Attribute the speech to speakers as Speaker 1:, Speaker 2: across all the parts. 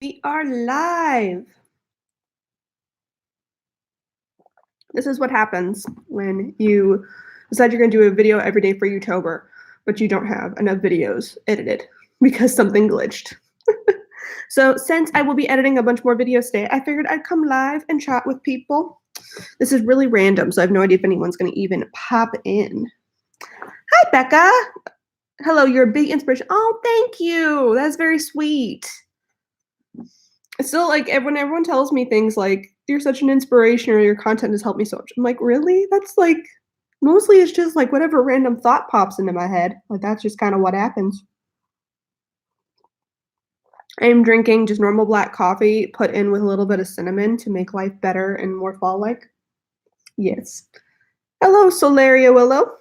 Speaker 1: We are live. This is what happens when you decide you're going to do a video every day for YouTuber, but you don't have enough videos edited because something glitched. So since I will be editing a bunch more videos today, I figured I'd come live and chat with people. This is really random, so I have no idea if anyone's going to even pop in. Hi, Becca. Hello, you're a big inspiration. Oh, thank you. That's very sweet. Still, like, when everyone tells me things like, you're such an inspiration or your content has helped me so much, I'm like, really? That's like, mostly it's just like whatever random thought pops into my head. Like, that's just kind of what happens. I'm drinking just normal black coffee put in with a little bit of cinnamon to make life better and more fall-like. Yes. Hello, Solaria Willow.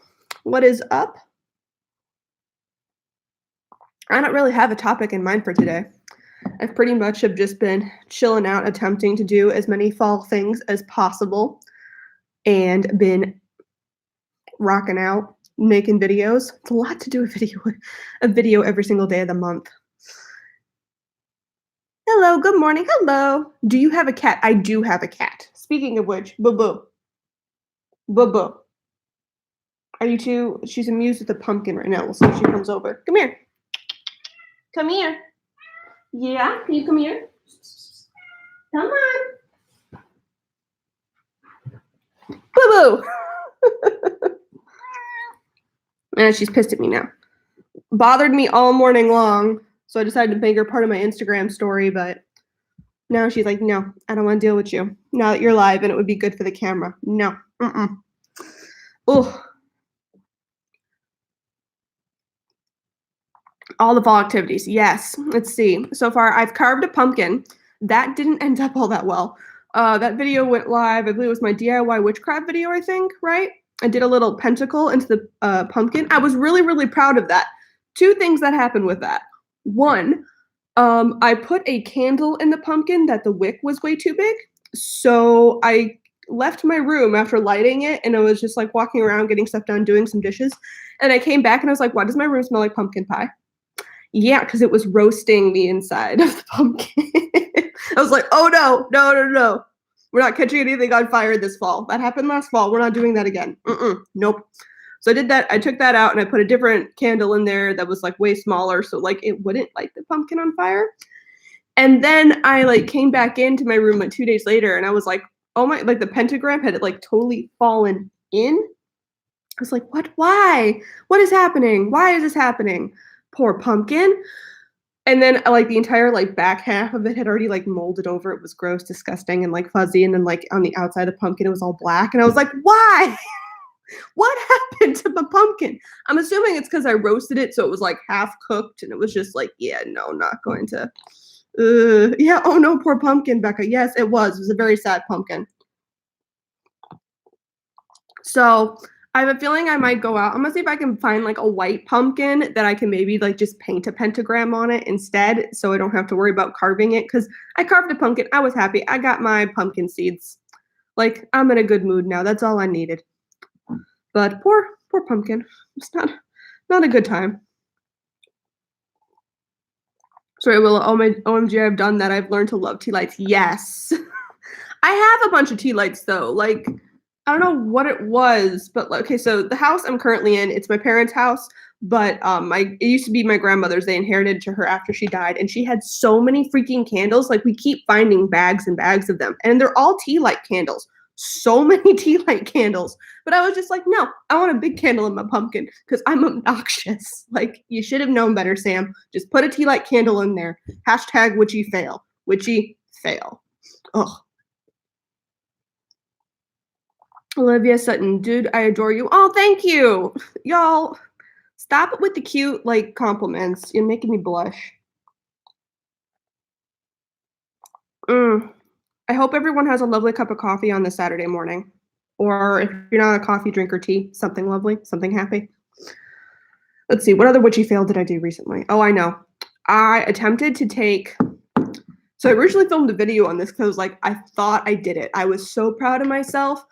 Speaker 1: What is up? I don't really have a topic in mind for today. I pretty much have just been chilling out, attempting to do as many fall things as possible, and been rocking out, making videos. It's a lot to do a video every single day of the month. Hello, good morning, hello. Do you have a cat? I do have a cat. Speaking of which, boo-boo. Boo-boo. Are you two? She's amused with the pumpkin right now. We'll see if she comes over. Come here. Come here. Yeah, can you come here? Come on. Boo-boo. And she's pissed at me now. Bothered me all morning long, so I decided to make her part of my Instagram story, but now she's like, no, I don't want to deal with you. Now that you're live and it would be good for the camera. No. Oh. All the fall activities. Yes. Let's see. So far, I've carved a pumpkin. That didn't end up all that well. That video went live. I believe it was my DIY witchcraft video, I think, right? I did a little pentacle into the pumpkin. I was really, really proud of that. Two things that happened with that. One, I put a candle in the pumpkin that the wick was way too big. So I left my room after lighting it, and I was just like walking around, getting stuff done, doing some dishes. And I came back and I was like, why does my room smell like pumpkin pie? Yeah, because it was roasting the inside of the pumpkin. I was like, oh no. We're not catching anything on fire this fall. That happened last fall. We're not doing that again. Nope. So I did that. I took that out and I put a different candle in there that was like way smaller, so like it wouldn't light the pumpkin on fire. And then I like came back into my room like 2 days later, and I was like, oh my, like the pentagram had like totally fallen in. I was like, what? Why? What is happening? Why is this happening? Poor pumpkin. And then like the entire like back half of it had already like molded over. It was gross, disgusting, and like fuzzy. And then like on the outside of the pumpkin, it was all black. And I was like, why? What happened to the pumpkin? I'm assuming it's because I roasted it, so it was like half cooked, and it was just like, yeah, no, not going to. Yeah, oh no, poor pumpkin, Becca. Yes, it was. It was a very sad pumpkin. So I have a feeling I might go out. I'm gonna see if I can find like a white pumpkin that I can maybe like just paint a pentagram on it instead, so I don't have to worry about carving it. Because I carved a pumpkin. I was happy. I got my pumpkin seeds. Like, I'm in a good mood now. That's all I needed. But poor pumpkin. It's not a good time. Sorry, Willa. Oh my OMG, I've done that. I've learned to love tea lights. Yes. I have a bunch of tea lights though. Like, I don't know what it was, but okay, so the house I'm currently in, it's my parents' house, but it used to be my grandmother's. They inherited it to her after she died, and she had so many freaking candles. Like, we keep finding bags and bags of them, and they're all tea light candles. So many tea light candles. But I was just like, no, I want a big candle in my pumpkin because I'm obnoxious. Like, you should have known better, Sam. Just put a tea light candle in there. Hashtag witchy fail. Witchy fail. Ugh. Olivia Sutton, dude, I adore you. Oh, thank you. Y'all, stop it with the cute, like, compliments. You're making me blush. I hope everyone has a lovely cup of coffee on this Saturday morning. Or if you're not a coffee drinker, tea, something lovely, something happy. Let's see, what other witchy fail did I do recently? Oh, I know. I attempted to take... So I originally filmed a video on this because, like, I thought I did it. I was so proud of myself.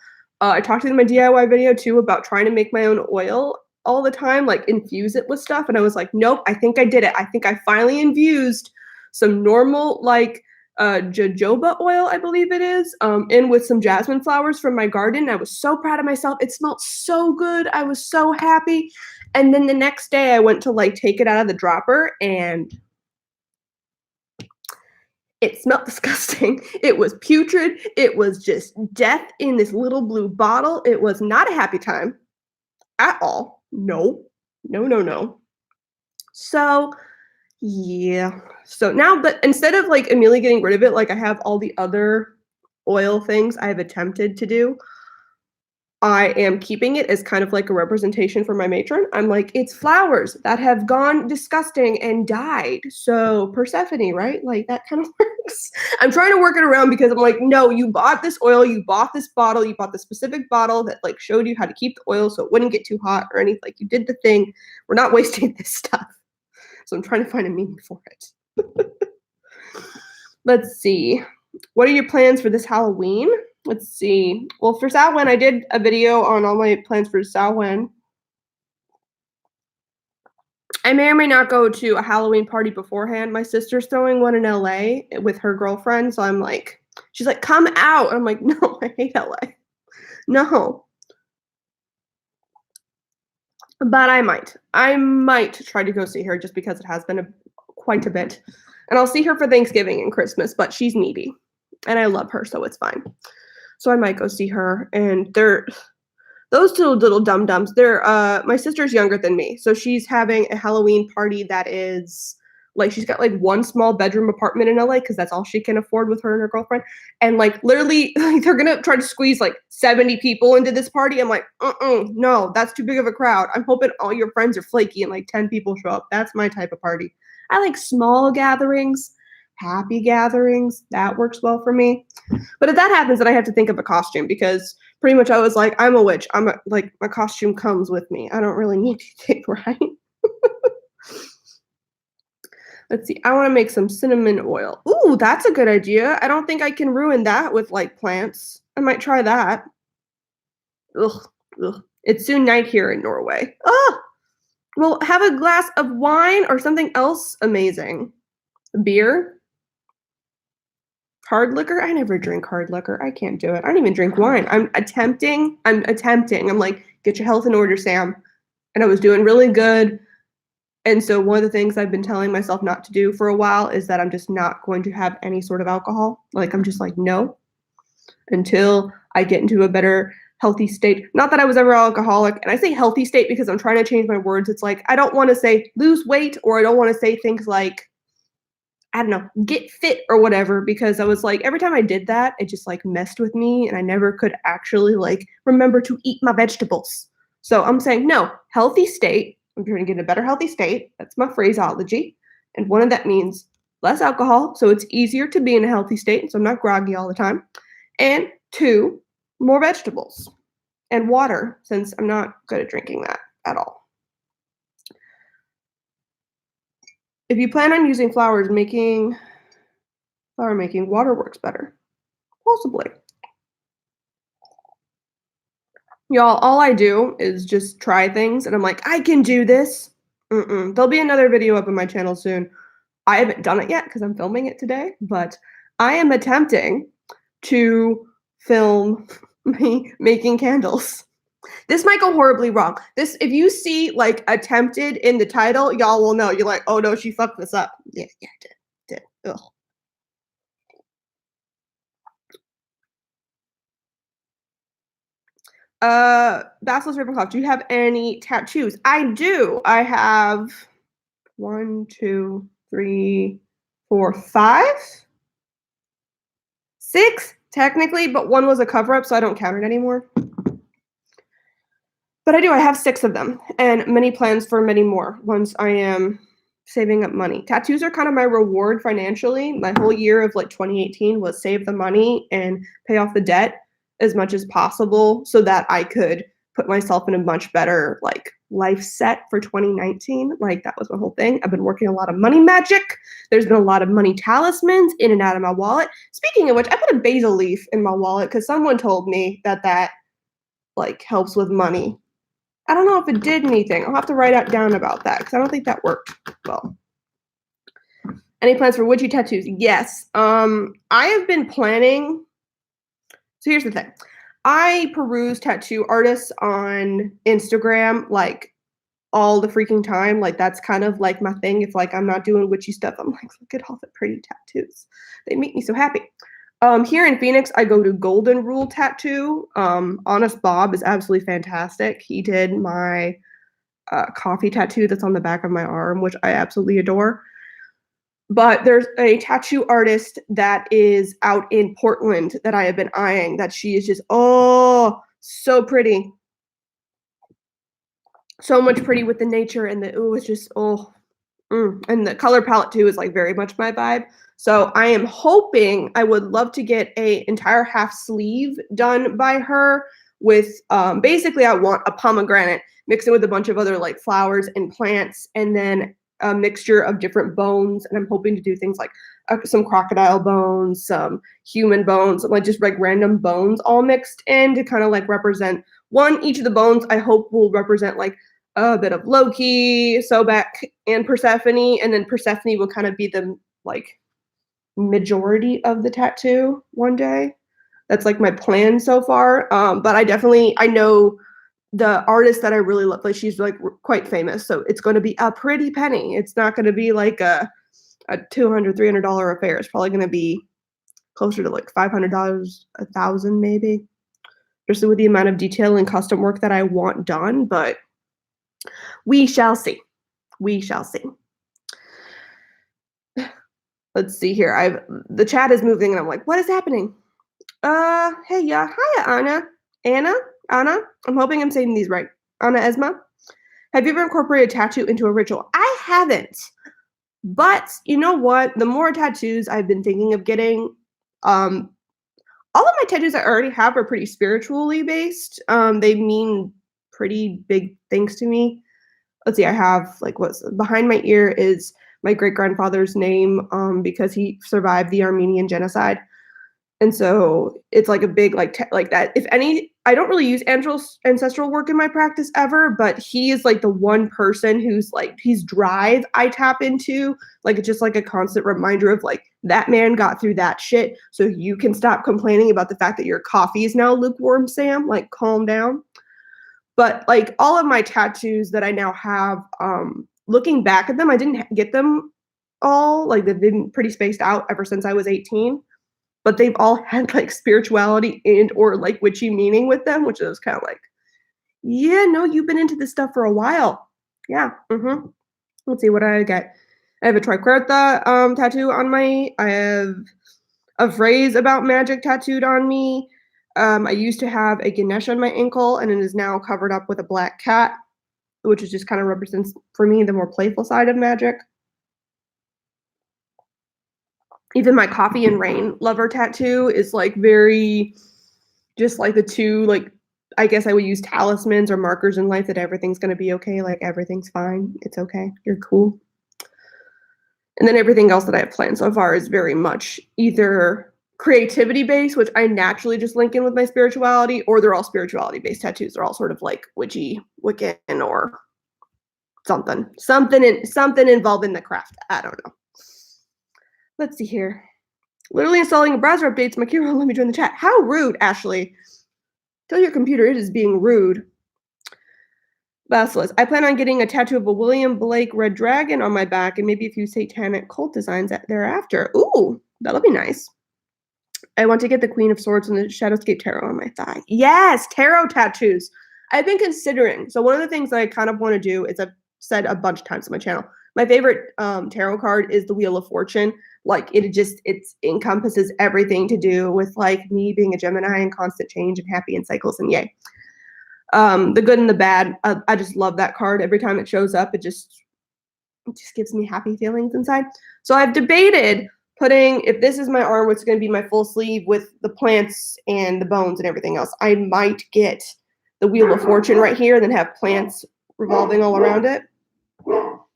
Speaker 1: I talked in my DIY video, too, about trying to make my own oil all the time, like infuse it with stuff. And I was like, nope, I think I did it. I think I finally infused some normal, like, jojoba oil, I believe it is, in with some jasmine flowers from my garden. I was so proud of myself. It smelled so good. I was so happy. And then the next day I went to like take it out of the dropper and it smelled disgusting. It was putrid. It was just death in this little blue bottle. It was not a happy time at all. No, no, no, no. So, yeah. So now, but instead of like immediately getting rid of it, like I have all the other oil things I have attempted to do, I am keeping it as kind of like a representation for my matron. I'm like, it's flowers that have gone disgusting and died. So Persephone, right? Like that kind of works. I'm trying to work it around because I'm like, no, you bought this oil, you bought this bottle, you bought the specific bottle that like showed you how to keep the oil so it wouldn't get too hot or anything. Like you did the thing. We're not wasting this stuff. So I'm trying to find a meaning for it. Let's see. What are your plans for this Halloween? Let's see. Well, for Samhain, I did a video on all my plans for Samhain. I may or may not go to a Halloween party beforehand. My sister's throwing one in LA with her girlfriend, so I'm like, she's like, come out. And I'm like, no, I hate LA. No. But I might try to go see her just because it has been quite a bit. And I'll see her for Thanksgiving and Christmas, but she's needy. And I love her, so it's fine. So I might go see her. And those two little dum-dums, my sister's younger than me. So she's having a Halloween party that is like she's got like one small bedroom apartment in LA because that's all she can afford with her and her girlfriend. And like literally like, they're gonna try to squeeze like 70 people into this party. I'm like, no, that's too big of a crowd. I'm hoping all your friends are flaky and like 10 people show up. That's my type of party. I like small gatherings, happy gatherings. That works well for me. But if that happens, then I have to think of a costume because pretty much I was like, I'm a witch. Like my costume comes with me. I don't really need anything, right? Let's see. I want to make some cinnamon oil. Ooh, that's a good idea. I don't think I can ruin that with like plants. I might try that. Ugh. It's soon night here in Norway. Oh, well, have a glass of wine or something else amazing. Beer? Hard liquor? I never drink hard liquor. I can't do it. I don't even drink wine. I'm attempting. I'm like, get your health in order, Sam. And I was doing really good. And so one of the things I've been telling myself not to do for a while is that I'm just not going to have any sort of alcohol. Like I'm just like, no, until I get into a better healthy state. Not that I was ever alcoholic. And I say healthy state because I'm trying to change my words. It's like, I don't want to say lose weight or I don't want to say things like, I don't know, get fit or whatever, because I was like, every time I did that, it just like messed with me and I never could actually like remember to eat my vegetables. So I'm saying, no, healthy state. I'm trying to get in a better healthy state. That's my phraseology. And one of that means less alcohol. So it's easier to be in a healthy state. So I'm not groggy all the time. And 2, more vegetables and water, since I'm not good at drinking that at all. If you plan on using flour making, water works better. Possibly. Y'all, all I do is just try things and I'm like, I can do this. There'll be another video up on my channel soon. I haven't done it yet because I'm filming it today, but I am attempting to film me making candles. This might go horribly wrong. This, if you see like attempted in the title, y'all will know. You're like, oh no, she fucked this up. Yeah, I did. Ugh. Bacillus Ravencroft, do you have any tattoos? I do. I have 1, 2, 3, 4, 5, 6 technically, but one was a cover-up, so I don't count it anymore. But I do. I have 6 of them, and many plans for many more once I am saving up money. Tattoos are kind of my reward financially. My whole year of like 2018 was save the money and pay off the debt as much as possible so that I could put myself in a much better like life set for 2019. Like that was my whole thing. I've been working a lot of money magic. There's been a lot of money talismans in and out of my wallet. Speaking of which, I put a basil leaf in my wallet because someone told me that like helps with money. I don't know if it did anything. I'll have to write down about that because I don't think that worked well. Any plans for witchy tattoos? Yes. I have been planning. So here's the thing. I peruse tattoo artists on Instagram like all the freaking time. Like that's kind of like my thing. If like I'm not doing witchy stuff, I'm like, look at all the pretty tattoos. They make me so happy. Here in Phoenix, I go to Golden Rule Tattoo. Honest Bob is absolutely fantastic. He did my coffee tattoo that's on the back of my arm, which I absolutely adore. But there's a tattoo artist that is out in Portland that I have been eyeing that she is just, oh, so pretty. So much pretty with the nature and the, oh, it's just, oh, and the color palette too is like very much my vibe. So I am hoping I would love to get a entire half sleeve done by her with basically I want a pomegranate mixed in with a bunch of other like flowers and plants and then a mixture of different bones. And I'm hoping to do things like some crocodile bones, some human bones, like just like random bones all mixed in to kind of like represent each of the bones I hope will represent like a bit of Loki, Sobek, and Persephone, and then Persephone will kind of be the like majority of the tattoo one day. That's like my plan so far. But I know the artist that I really love. Like she's like quite famous, so it's going to be a pretty penny. It's not going to be like a $200-$300 affair. It's probably going to be closer to like $500, $1,000 maybe, especially with the amount of detail and custom work that I want done. But we shall see. We shall see. Let's see here. The chat is moving, and I'm like, what is happening? Hey, yeah, hiya, Anna. Anna. I'm hoping I'm saying these right. Anna Esma. Have you ever incorporated a tattoo into a ritual? I haven't. But you know what? The more tattoos I've been thinking of getting, all of my tattoos I already have are pretty spiritually based. They mean pretty big things to me. Let's see, I have like what's behind my ear is my great grandfather's name because he survived the Armenian genocide. And so it's like a big like that. If any, I don't really use ancestral work in my practice ever, but he is like the one person who's like his drive I tap into. Like it's just like a constant reminder of like that man got through that shit. So you can stop complaining about the fact that your coffee is now lukewarm, Sam. Like calm down. But like all of my tattoos that I now have, looking back at them, I didn't get them all. Like they've been pretty spaced out ever since I was 18. But they've all had like spirituality and or like witchy meaning with them, which is kind of like, yeah, no, you've been into this stuff for a while. Yeah. Let's see what I get. I have a triquarta tattoo on I have a phrase about magic tattooed on me. I used to have a Ganesh on my ankle, and it is now covered up with a black cat, which is just kind of represents for me the more playful side of magic. Even my coffee and rain lover tattoo is like very just like the two, like I guess I would use talismans or markers in life that everything's going to be okay. Like everything's fine. It's okay. You're cool. And then everything else that I have planned so far is very much either creativity based, which I naturally just link in with my spirituality, or they're all spirituality based tattoos. They're all sort of like witchy, Wiccan, or something involved in the craft. I don't know. Let's see here. Literally installing a browser updates my keyboard. Let me join the chat. How rude, Ashley. Tell your computer it is being rude. Basilisk. I plan on getting a tattoo of a William Blake red dragon on my back and maybe a few satanic cult designs thereafter. Ooh, that'll be nice. I want to get the Queen of Swords and the Shadowscape Tarot on my thigh. Yes, tarot tattoos. I've been considering. So one of the things that I kind of want to do is I've said a bunch of times on my channel. My favorite tarot card is the Wheel of Fortune. Like it encompasses everything to do with like me being a Gemini and constant change and happy in cycles and yay. The good and the bad. I just love that card. Every time it shows up, it just gives me happy feelings inside. So I've debated putting, if this is my arm, what's going to be my full sleeve with the plants and the bones and everything else. I might get the Wheel of Fortune right here and then have plants revolving all around it.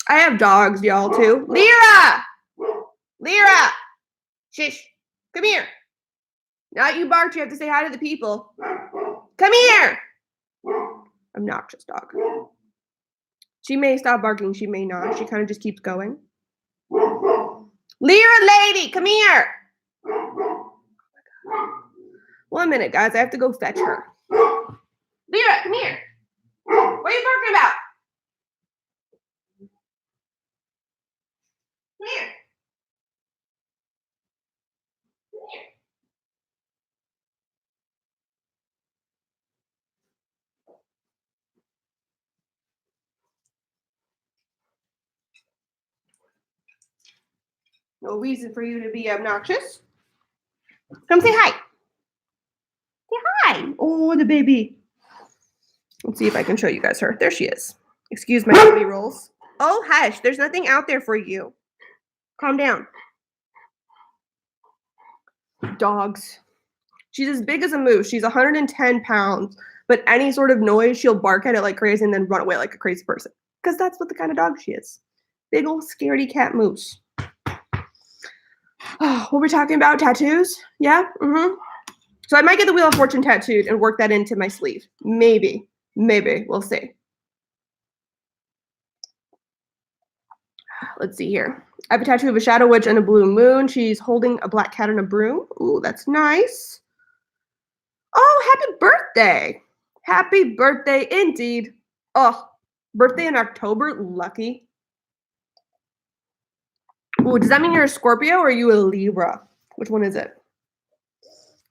Speaker 1: I have dogs, y'all, too. Lyra! Shish. Come here. Not you barked. You have to say hi to the people. Come here. Obnoxious dog. She may stop barking. She may not. She kind of just keeps going. Lyra lady, come here. 1 minute, guys. I have to go fetch her. Lyra, come here. What are you talking about? Come here. Come here. No reason for you to be obnoxious. Come say hi. Say hi. Oh, the baby. Let's see if I can show you guys her. There she is. Excuse my booty rolls. Oh, hush. There's nothing out there for you. Calm down. Dogs. She's as big as a moose. She's 110 pounds. But any sort of noise, she'll bark at it like crazy and then run away like a crazy person. Because that's what the kind of dog she is. Big old scaredy cat moose. Oh, what we're talking about? Tattoos? Yeah? Mm-hmm. So I might get the Wheel of Fortune tattooed and work that into my sleeve. Maybe. Maybe. We'll see. Let's see here. I have a tattoo of a shadow witch and a blue moon. She's holding a black cat and a broom. Ooh, that's nice. Oh, happy birthday. Happy birthday indeed. Oh, birthday in October? Lucky. Ooh, does that mean you're a Scorpio or are you a Libra? Which one is it?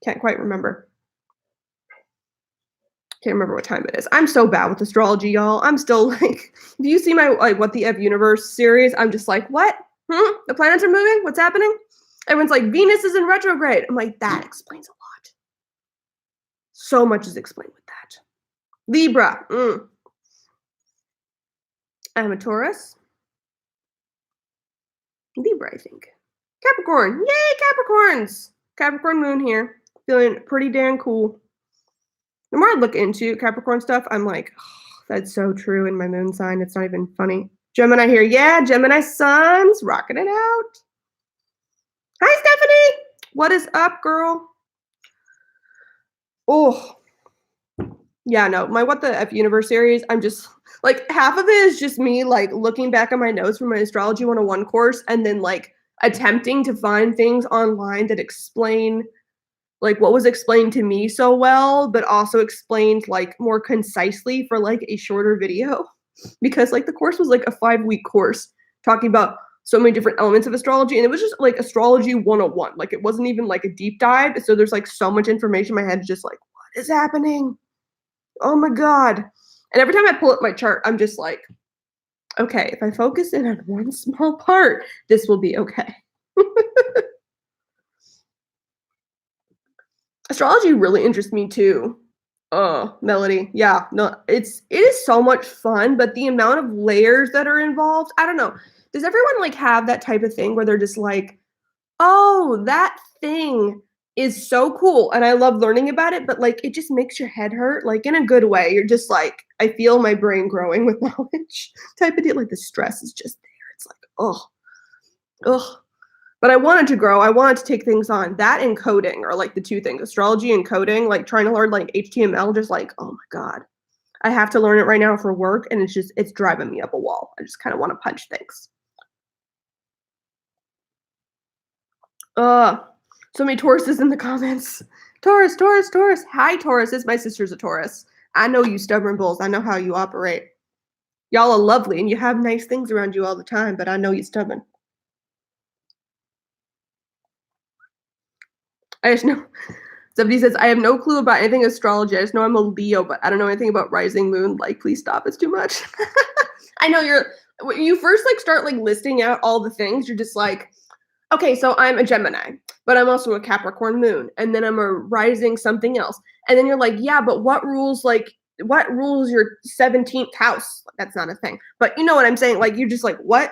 Speaker 1: Can't quite remember. Can't remember what time it is. I'm so bad with astrology, y'all. I'm still like, if you see my What the F Universe series, I'm just like, what? The planets are moving? What's happening? Everyone's like, Venus is in retrograde. I'm like, that explains a lot. So much is explained with that. Libra. I'm a Taurus. Libra, I think. Capricorn. Yay, Capricorns. Capricorn moon here. Feeling pretty damn cool. The more I look into Capricorn stuff, I'm like, oh, that's so true in my moon sign. It's not even funny. Gemini here. Yeah, Gemini suns. Rocking it out. Hi, Stephanie. What is up, girl? Oh. Yeah, no. My What the F Universe series, I'm just, like, half of it is just me, like, looking back at my notes from my Astrology 101 course and then, like, attempting to find things online that explain like what was explained to me so well, but also explained like more concisely for like a shorter video. Because like the course was like a 5-week course talking about so many different elements of astrology. And it was just like astrology 101. Like it wasn't even like a deep dive. So there's like so much information in my head, just like, what is happening? Oh my God. And every time I pull up my chart, I'm just like, okay, if I focus in on one small part, this will be okay. Astrology really interests me too. Oh, Melody. Yeah, no, it is so much fun, but the amount of layers that are involved, I don't know. Does everyone like have that type of thing where they're just like, oh, that thing is so cool and I love learning about it, but like it just makes your head hurt, like in a good way. You're just like, I feel my brain growing with knowledge type of deal. Like the stress is just there. It's like, ugh. But I wanted to grow. I wanted to take things on. That and coding are like the two things. Astrology and coding, like trying to learn like HTML, just like, oh my God. I have to learn it right now for work and it's driving me up a wall. I just kind of want to punch things. So many Tauruses in the comments. Taurus. Hi, Tauruses. My sister's a Taurus. I know you stubborn bulls. I know how you operate. Y'all are lovely and you have nice things around you all the time, but I know you're stubborn. I just know. Somebody says, I have no clue about anything astrology. I just know I'm a Leo, but I don't know anything about rising moon. Like, please stop. It's too much. I know when you first like start like listing out all the things, you're just like, okay, so I'm a Gemini, but I'm also a Capricorn moon. And then I'm a rising something else. And then you're like, yeah, but what rules your 17th house? That's not a thing. But you know what I'm saying? Like, you're just like, what?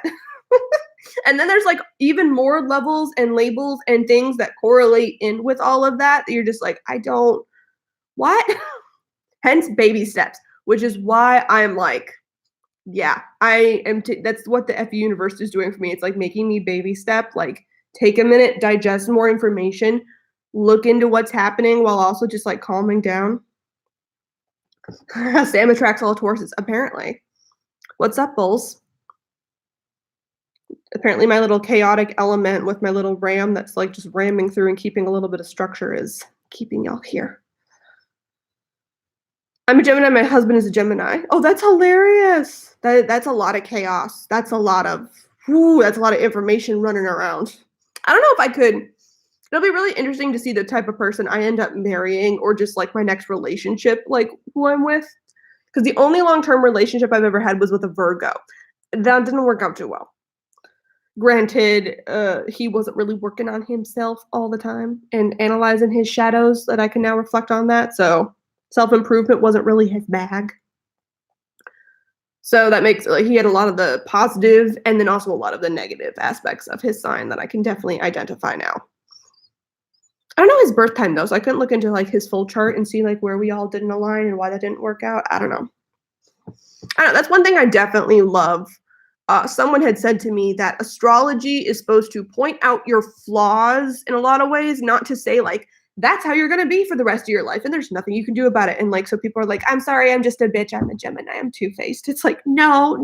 Speaker 1: And then there's like even more levels and labels and things that correlate in with all of that you're just like, what? Hence baby steps, which is why I'm like, yeah, that's what the FU universe is doing for me. It's like making me baby step, like take a minute, digest more information, look into what's happening while also just like calming down. Sam attracts all Tauruses, apparently. What's up, bulls? Apparently my little chaotic element with my little ram that's like just ramming through and keeping a little bit of structure is keeping y'all here. I'm a Gemini, my husband is a Gemini. Oh, that's hilarious. That's a lot of chaos. That's a lot of information running around. I don't know if I could. It'll be really interesting to see the type of person I end up marrying or just like my next relationship, like who I'm with. Because the only long-term relationship I've ever had was with a Virgo. That didn't work out too well. Granted, he wasn't really working on himself all the time and analyzing his shadows that I can now reflect on that. So self-improvement wasn't really his bag. So that makes he had a lot of the positive and then also a lot of the negative aspects of his sign that I can definitely identify now. I don't know his birth time though, so I couldn't look into like his full chart and see like where we all didn't align and why that didn't work out. I don't know. That's one thing I definitely love. Someone had said to me that astrology is supposed to point out your flaws in a lot of ways, not to say like that's how you're going to be for the rest of your life and there's nothing you can do about it. And like, so people are like, I'm sorry, I'm just a bitch. I'm a Gemini. I'm two-faced. It's like, no.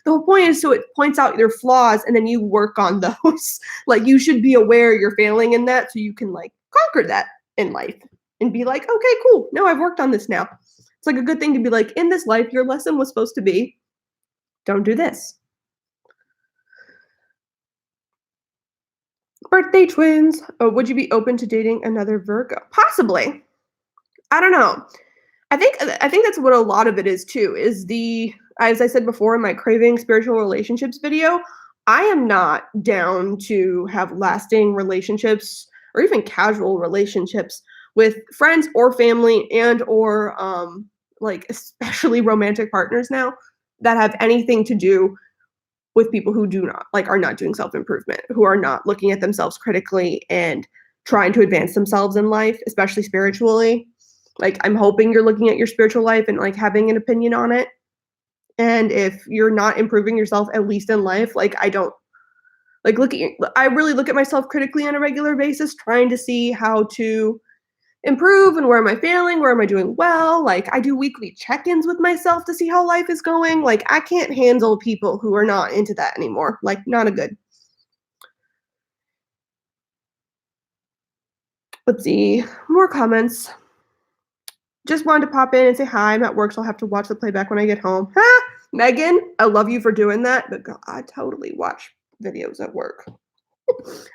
Speaker 1: The whole point is so it points out your flaws and then you work on those. Like you should be aware you're failing in that so you can like conquer that in life and be like, okay, cool. No, I've worked on this now. It's like a good thing to be like, in this life, your lesson was supposed to be, don't do this. Birthday twins. Oh, would you be open to dating another Virgo? Possibly. I don't know. I think that's what a lot of it is too, is as I said before in my Craving Spiritual Relationships video, I am not down to have lasting relationships or even casual relationships with friends or family and or like especially romantic partners now that have anything to do with people who are not doing self-improvement, who are not looking at themselves critically and trying to advance themselves in life, especially spiritually. Like I'm hoping you're looking at your spiritual life and like having an opinion on it. And if you're not improving yourself, at least in life, like I don't like I really look at myself critically on a regular basis, trying to see how to improve and where am I failing, where am I doing well. Like I do weekly check-ins with myself to see how life is going. Like I can't handle people who are not into that anymore. Like not a good. Let's see, more comments. Just wanted to pop in and say hi. I'm at work, so I'll have to watch the playback when I get home. Ha! Megan, I love you for doing that, but God, I totally watch videos at work.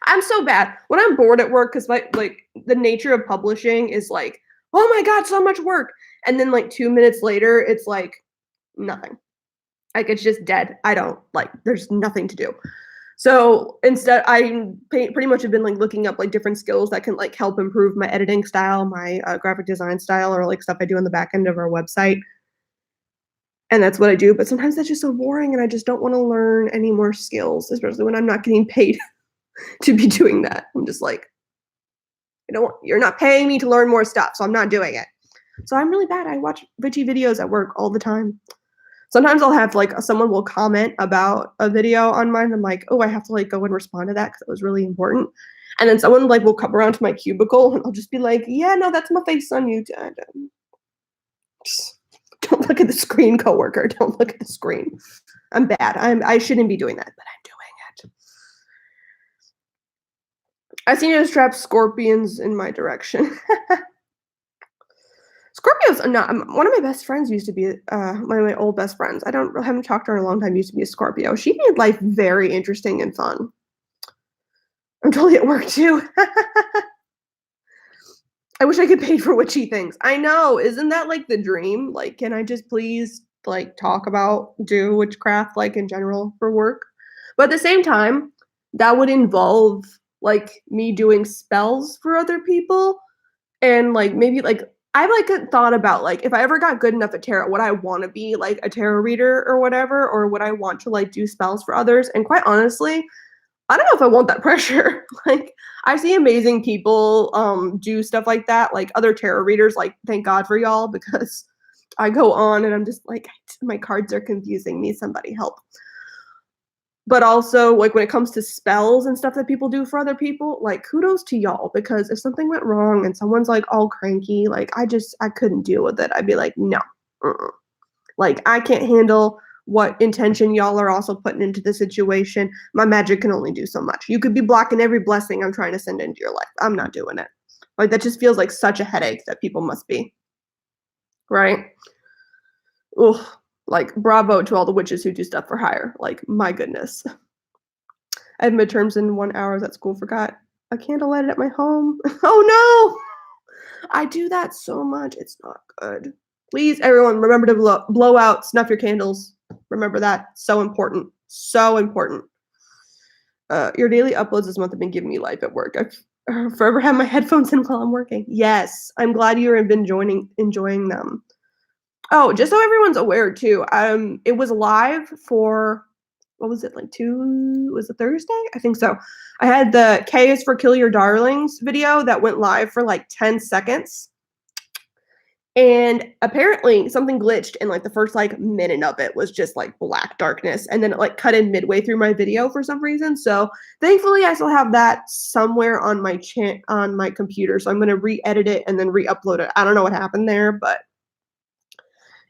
Speaker 1: I'm so bad when I'm bored at work because like the nature of publishing is like, oh my God, so much work. And then like 2 minutes later, it's like nothing. Like it's just dead. There's nothing to do. So instead, I pretty much have been like looking up like different skills that can like help improve my editing style, my graphic design style, or like stuff I do on the back end of our website. And that's what I do. But sometimes that's just so boring and I just don't want to learn any more skills, especially when I'm not getting paid to be doing that. I'm just like, you're not paying me to learn more stuff, so I'm not doing it. So I'm really bad. I watch Witchy videos at work all the time. Sometimes I'll have like someone will comment about a video on mine. I'm like, oh, I have to like go and respond to that because it was really important. And then someone like will come around to my cubicle and I'll just be like, yeah, no, that's my face on you. Just don't look at the screen, coworker. Don't look at the screen. I'm bad. I shouldn't be doing that, but I'm doing it. I seem to trap scorpions in my direction. Scorpio's not one of my best friends used to be one of my old best friends. Haven't talked to her in a long time. Used to be a Scorpio. She made life very interesting and fun. I'm totally at work too. I wish I could pay for witchy things. I know, isn't that like the dream? Like, can I just please like do witchcraft like in general for work? But at the same time, that would involve like me doing spells for other people and like maybe like I've like thought about like if I ever got good enough at tarot, would I want to be like a tarot reader or whatever, or would I want to like do spells for others? And quite honestly, I don't know if I want that pressure. Like I see amazing people do stuff like that, like other tarot readers. Like thank God for y'all because I go on and I'm just like my cards are confusing me. Somebody help. But also, like, when it comes to spells and stuff that people do for other people, like, kudos to y'all, because if something went wrong and someone's, like, all cranky, like, I couldn't deal with it. I'd be like, no. Like, I can't handle what intention y'all are also putting into the situation. My magic can only do so much. You could be blocking every blessing I'm trying to send into your life. I'm not doing it. Like, that just feels like such a headache that people must be. Right? Ugh. Like, bravo to all the witches who do stuff for hire. Like, my goodness. I have midterms in 1 hour. I was at school, forgot a candle lighted at my home. Oh no! I do that so much. It's not good. Please, everyone, remember to blow out, snuff your candles. Remember that. So important. So important. Your daily uploads this month have been giving me life at work. I forever have my headphones in while I'm working. Yes, I'm glad you have been enjoying them. Oh, just so everyone's aware too, it was live for, what was it, like was it Thursday? I think so. I had the K is for Kill Your Darlings video that went live for like 10 seconds. And apparently something glitched and like the first like minute of it was just like black darkness. And then it like cut in midway through my video for some reason. So thankfully I still have that somewhere on my on my computer. So I'm going to re-edit it and then re-upload it. I don't know what happened there, but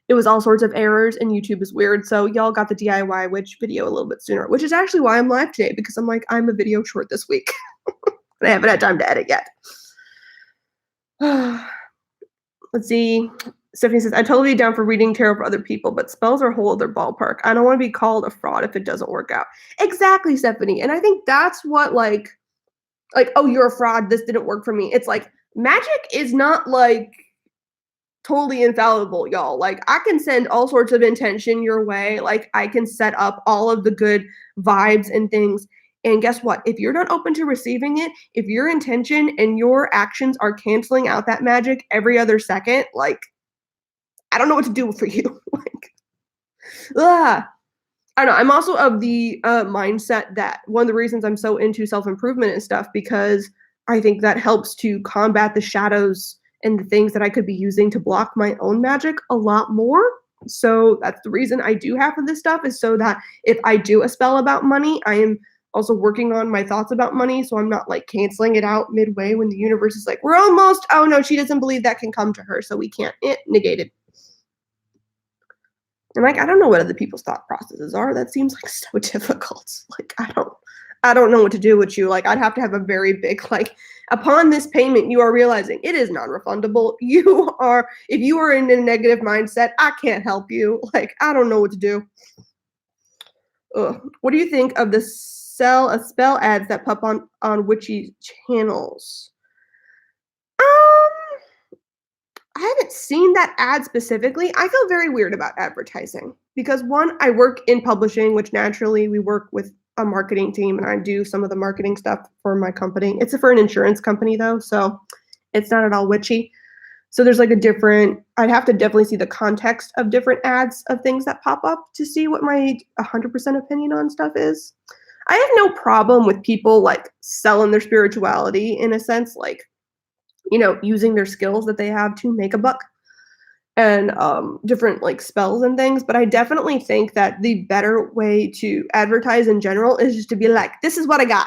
Speaker 1: it was all sorts of errors and YouTube is weird. So y'all got the DIY witch video a little bit sooner, which is actually why I'm live today, because I'm like, I'm a video short this week. And I haven't had time to edit yet. Let's see. Stephanie says, I totally down for reading tarot for other people, but spells are a whole other ballpark. I don't want to be called a fraud if it doesn't work out. Exactly, Stephanie. And I think that's what like, oh, you're a fraud. This didn't work for me. It's like magic is not like totally infallible, y'all. Like, I can send all sorts of intention your way. Like, I can set up all of the good vibes and things. And guess what? If you're not open to receiving it, if your intention and your actions are canceling out that magic every other second, like, I don't know what to do for you. Like, I don't know. I'm also of the mindset that one of the reasons I'm so into self-improvement and stuff, because I think that helps to combat the shadows and the things that I could be using to block my own magic a lot more. So that's the reason I do half of this stuff, is so that if I do a spell about money, I am also working on my thoughts about money, so I'm not like canceling it out midway when the universe is like, we're almost, oh no, she doesn't believe that can come to her, so we can't negate it. And like, I don't know what other people's thought processes are. That seems like so difficult. Like, I don't know what to do with you. Like, I'd have to have a very big, like, upon this payment, you are realizing it is non-refundable. If you are in a negative mindset, I can't help you. Like, I don't know what to do. Ugh. What do you think of the spell ads that pop on Witchy channels? I haven't seen that ad specifically. I feel very weird about advertising because, one, I work in publishing, which naturally we work with a marketing team, and I do some of the marketing stuff for my company. It's for an insurance company though, so it's not at all witchy. So there's like I'd have to definitely see the context of different ads of things that pop up to see what my 100% opinion on stuff is. I have no problem with people like selling their spirituality in a sense, like, you know, using their skills that they have to make a buck and different like spells and things. But I definitely think that the better way to advertise in general is just to be like, this is what I got.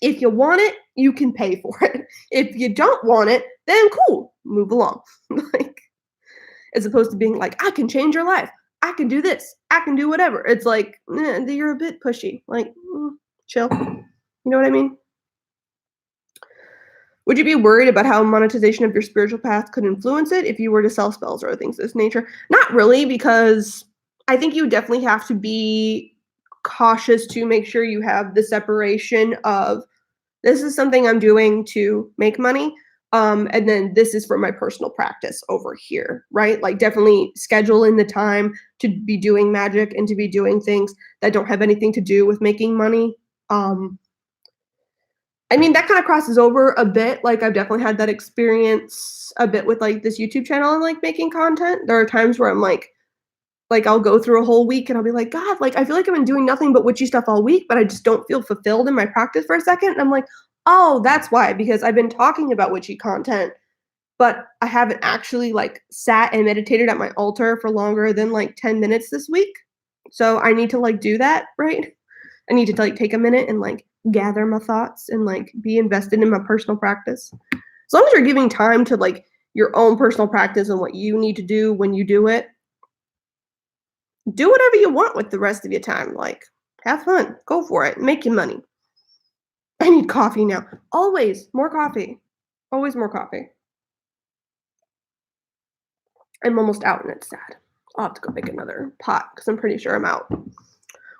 Speaker 1: If you want it, you can pay for it. If you don't want it, then cool, move along. Like, as opposed to being like, I can change your life. I can do this. I can do whatever. It's like, you're a bit pushy. Like, chill. You know what I mean? Would you be worried about how monetization of your spiritual path could influence it if you were to sell spells or things of this nature? Not really, because I think you definitely have to be cautious to make sure you have the separation of, this is something I'm doing to make money, and then this is for my personal practice over here, right? Like, definitely schedule in the time to be doing magic and to be doing things that don't have anything to do with making money. I mean, that kind of crosses over a bit. Like, I've definitely had that experience a bit with like this YouTube channel and like making content. There are times where I'm like I'll go through a whole week and I'll be like, God, like, I feel like I've been doing nothing but witchy stuff all week, but I just don't feel fulfilled in my practice for a second. And I'm like, oh, that's why, because I've been talking about witchy content, but I haven't actually like sat and meditated at my altar for longer than like 10 minutes this week. So I need to like do that, right? I need to like take a minute and like gather my thoughts and like be invested in my personal practice. As long as you're giving time to like your own personal practice and what you need to do when you do it, do whatever you want with the rest of your time. Like, have fun, go for it, make your money. I need coffee now. Always more coffee. Always more coffee. I'm almost out and it's sad. I'll have to go make another pot because I'm pretty sure I'm out.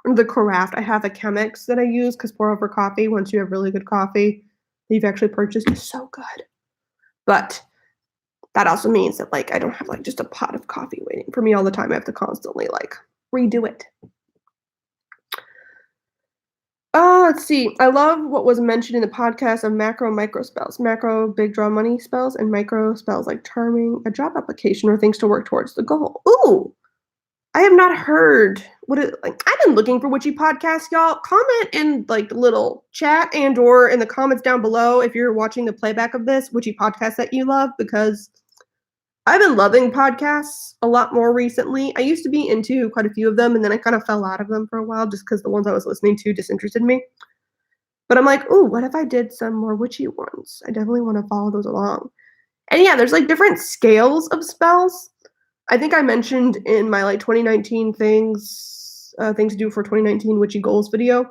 Speaker 1: The craft, I have a Chemex that I use because pour over coffee, once you have really good coffee that you've actually purchased, is so good. But that also means that, like, I don't have, like, just a pot of coffee waiting for me all the time. I have to constantly, like, redo it. Let's see. I love what was mentioned in the podcast of macro and micro spells. Macro, big draw money spells, and micro spells like charming, a job application, or things to work towards the goal. Ooh, I have not heard what it like. I've been looking for witchy podcasts, y'all. Comment in like the little chat and or in the comments down below if you're watching the playback of this, witchy podcast that you love, because I've been loving podcasts a lot more recently. I used to be into quite a few of them, and then I kind of fell out of them for a while just because the ones I was listening to disinterested me. But I'm like, ooh, what if I did some more witchy ones? I definitely want to follow those along. And yeah, there's like different scales of spells. I think I mentioned in my like 2019 things to do for 2019 witchy goals video.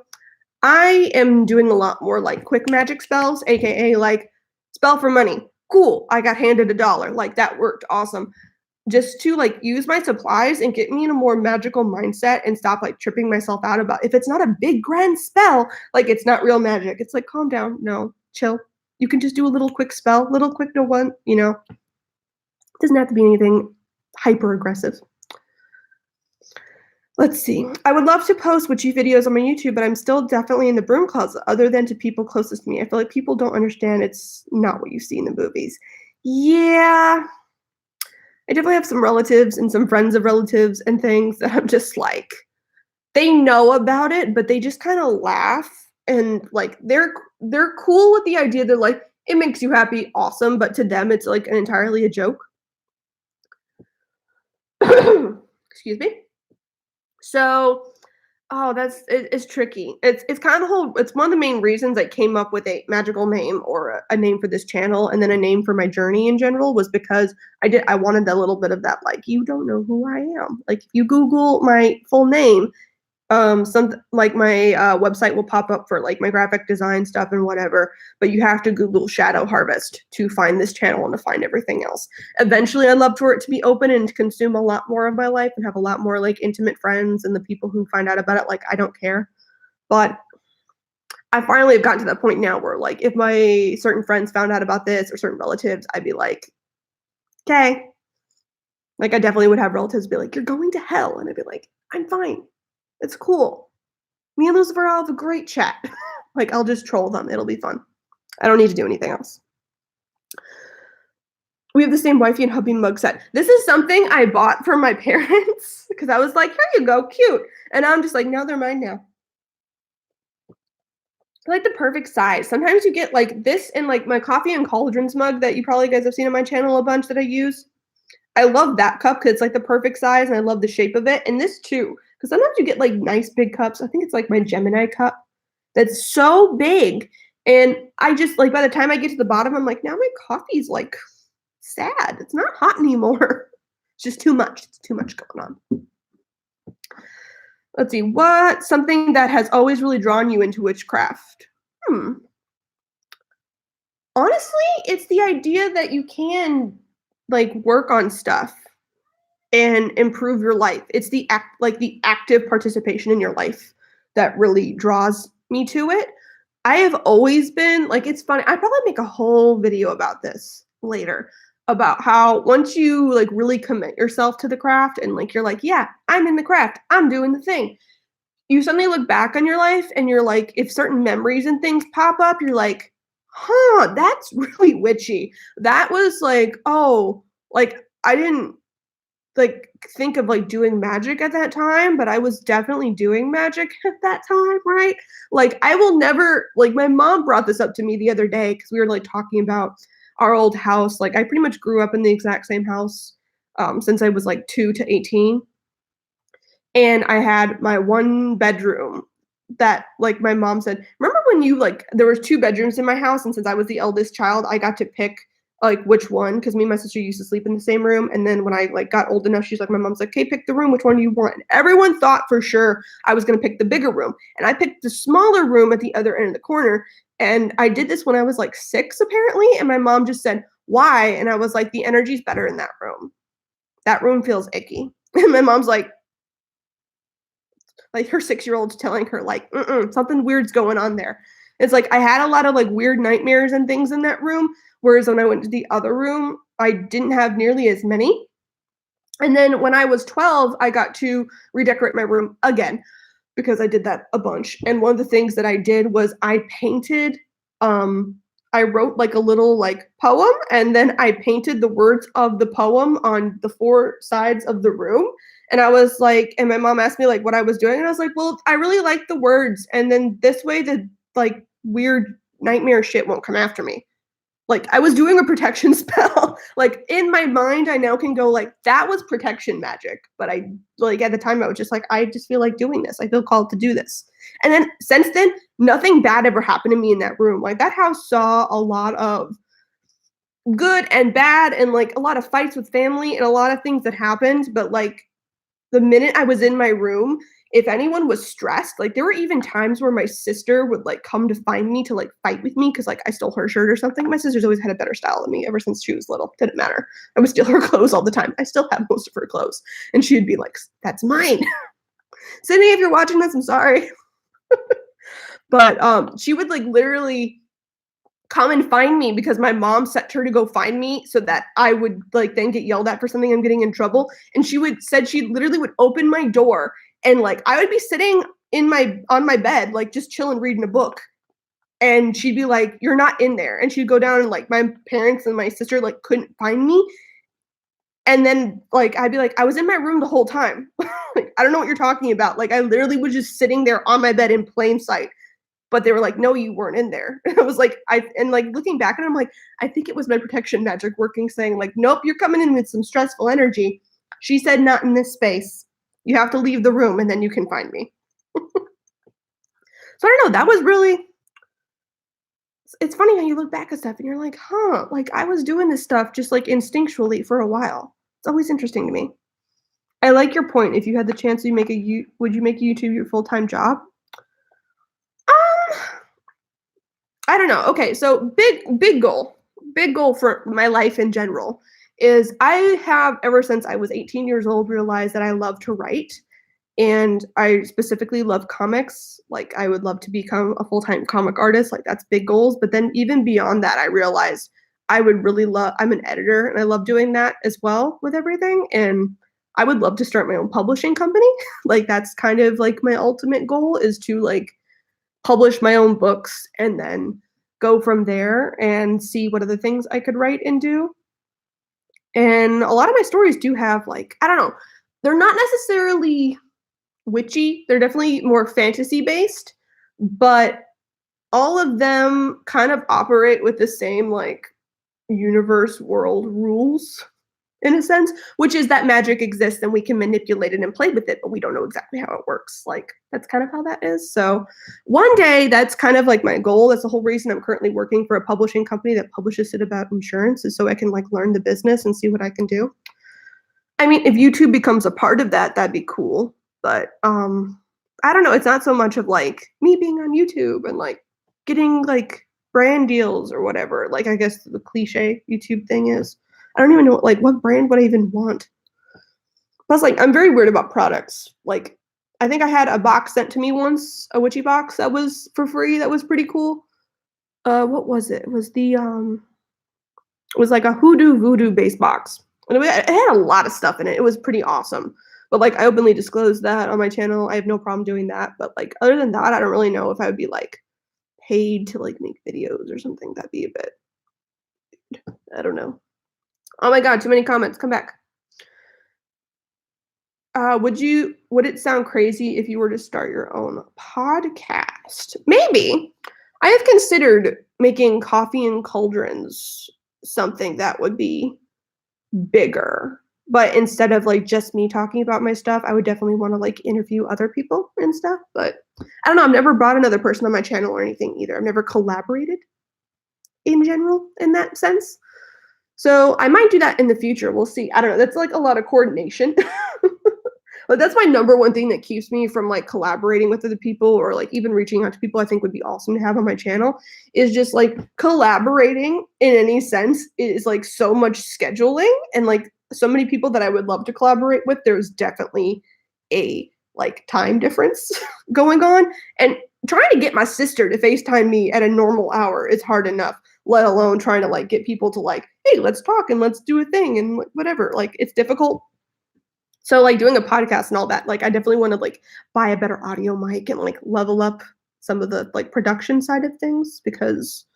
Speaker 1: I am doing a lot more like quick magic spells, aka like spell for money. Cool, I got handed $1. Like that worked awesome. Just to like use my supplies and get me in a more magical mindset and stop like tripping myself out about if it's not a big grand spell, like it's not real magic. It's like calm down, no, chill. You can just do a little quick spell, little quick to one, it doesn't have to be anything hyper aggressive. Let's see. I would love to post witchy videos on my YouTube, but I'm still definitely in the broom closet other than to people closest to me. I feel like people don't understand it's not what you see in the movies. Yeah. I definitely have some relatives and some friends of relatives and things that I'm just like, they know about it, but they just kind of laugh and like they're cool with the idea that like it makes you happy, awesome, but to them it's like entirely a joke. Excuse me. So, it's tricky. It's kind of it's one of the main reasons I came up with a magical name or a name for this channel and then a name for my journey in general was because I wanted a little bit of that like you don't know who I am. Like if you Google my full name, some like my website will pop up for like my graphic design stuff and whatever, but you have to Google Shadow Harvest to find this channel and to find everything else. Eventually I'd love for it to be open and consume a lot more of my life and have a lot more like intimate friends, and the people who find out about it, like I don't care. But I finally have gotten to that point now where like if my certain friends found out about this or certain relatives, I'd be like, okay. Like I definitely would have relatives be like, you're going to hell. And I'd be like, I'm fine. It's cool. Me and Lucifer will have a great chat. Like, I'll just troll them. It'll be fun. I don't need to do anything else. We have the same wifey and hubby mug set. This is something I bought for my parents because I was like, here you go, cute. And I'm just like, no, they're mine now. I like the perfect size. Sometimes you get like this in like my coffee and cauldrons mug that you probably guys have seen on my channel a bunch that I use. I love that cup because it's like the perfect size and I love the shape of it. And this too. Because sometimes you get like nice big cups. I think it's like my Gemini cup that's so big. And I just like by the time I get to the bottom, I'm like, now my coffee's like sad. It's not hot anymore. It's just too much. It's too much going on. Let's see. What's something that has always really drawn you into witchcraft? Honestly, it's the idea that you can like work on stuff and improve your life. It's the active participation in your life that really draws me to it. I have always been like, it's funny. I probably make a whole video about this later about how once you like really commit yourself to the craft and like, you're like, yeah, I'm in the craft. I'm doing the thing. You suddenly look back on your life and you're like, if certain memories and things pop up, you're like, huh, that's really witchy. That was like, oh, like I didn't like think of like doing magic at that time, but I was definitely doing magic at that time, right? Like I will never like my mom brought this up to me the other day because we were like talking about our old house. Like I pretty much grew up in the exact same house since I was like 2 to 18. And I had my one bedroom that like my mom said, remember when you like there was 2 bedrooms in my house, and since I was the eldest child, I got to pick like which one, because me and my sister used to sleep in the same room. And then when I like got old enough, she's like, my mom's like, okay, pick the room. Which one do you want? And everyone thought for sure I was gonna pick the bigger room, and I picked the smaller room at the other end of the corner. And I did this when I was like 6, apparently. And my mom just said, why? And I was like, the energy's better in that room. That room feels icky. And my mom's like her 6-year-old's telling her like, something weird's going on there. It's like I had a lot of like weird nightmares and things in that room, whereas when I went to the other room, I didn't have nearly as many. And then when I was 12, I got to redecorate my room again because I did that a bunch. And one of the things that I did was I painted, I wrote like a little like poem, and then I painted the words of the poem on the 4 sides of the room. And I was like, and my mom asked me like what I was doing, and I was like, well, I really like the words, and then this way the like weird nightmare shit won't come after me. Like I was doing a protection spell. Like in my mind, I now can go like that was protection magic. But I like at the time I was just like, I just feel like doing this. I feel called to do this. And then since then, nothing bad ever happened to me in that room. Like that house saw a lot of good and bad and like a lot of fights with family and a lot of things that happened. But like the minute I was in my room, if anyone was stressed, like there were even times where my sister would like come to find me to like fight with me because like I stole her shirt or something. My sister's always had a better style than me ever since she was little. Didn't matter. I would steal her clothes all the time. I still have most of her clothes. And she'd be like, that's mine. Sydney, if you're watching this, I'm sorry. But she would like literally come and find me because my mom set her to go find me so that I would like then get yelled at for something I'm getting in trouble. And she literally would open my door and like I would be sitting on my bed, like just chilling, reading a book. And she'd be like, you're not in there. And she'd go down and like my parents and my sister like couldn't find me. And then like I'd be like, I was in my room the whole time. Like, I don't know what you're talking about. Like I literally was just sitting there on my bed in plain sight. But they were like, no, you weren't in there. I was like, and like looking back at it, I'm like, I think it was my protection magic working, saying like, nope, you're coming in with some stressful energy. She said, not in this space. You have to leave the room and then you can find me. So I don't know. That was really, it's funny how you look back at stuff and you're like, huh, like I was doing this stuff just like instinctually for a while. It's always interesting to me. I like your point. If you had the chance, would you make YouTube your full-time job? I don't know. Okay, so big goal for my life in general is I have ever since I was 18 years old realized that I love to write, and I specifically love comics. Like I would love to become a full-time comic artist. Like that's big goals. But then even beyond that, I realized I would really love. I'm an editor, and I love doing that as well with everything. And I would love to start my own publishing company. Like that's kind of like my ultimate goal is to like publish my own books and then go from there and see what other things I could write and do. And a lot of my stories do have like, I don't know, they're not necessarily witchy. They're definitely more fantasy based, but all of them kind of operate with the same like universe world rules in a sense, which is that magic exists and we can manipulate it and play with it, but we don't know exactly how it works. Like that's kind of how that is. So one day that's kind of like my goal. That's the whole reason I'm currently working for a publishing company that publishes it about insurance, is so I can like learn the business and see what I can do. I mean, if YouTube becomes a part of that, that'd be cool. But I don't know. It's not so much of like me being on YouTube and like getting like brand deals or whatever. Like I guess the cliche YouTube thing is. I don't even know what brand would I even want. Plus, like, I'm very weird about products. Like, I think I had a box sent to me once, a Witchy box that was for free. That was pretty cool. What was it? It was it was like a hoodoo voodoo based box. And it had a lot of stuff in it. It was pretty awesome. But like, I openly disclosed that on my channel. I have no problem doing that. But like, other than that, I don't really know if I would be like paid to like make videos or something. That'd be a bit, I don't know. Oh my God, too many comments. Come back. Would it sound crazy if you were to start your own podcast? Maybe. I have considered making Coffee and Cauldrons something that would be bigger. But instead of like just me talking about my stuff, I would definitely want to like interview other people and stuff. But I don't know. I've never brought another person on my channel or anything either. I've never collaborated in general in that sense. So I might do that in the future. We'll see. I don't know. That's like a lot of coordination. But that's my number one thing that keeps me from like collaborating with other people or like even reaching out to people I think would be awesome to have on my channel is just like collaborating in any sense is like so much scheduling and like so many people that I would love to collaborate with. There's definitely a like time difference going on. And trying to get my sister to FaceTime me at a normal hour is hard enough, let alone trying to like get people to like, hey, let's talk and let's do a thing and whatever. Like it's difficult. So like doing a podcast and all that, like I definitely want to like buy a better audio mic and like level up some of the like production side of things because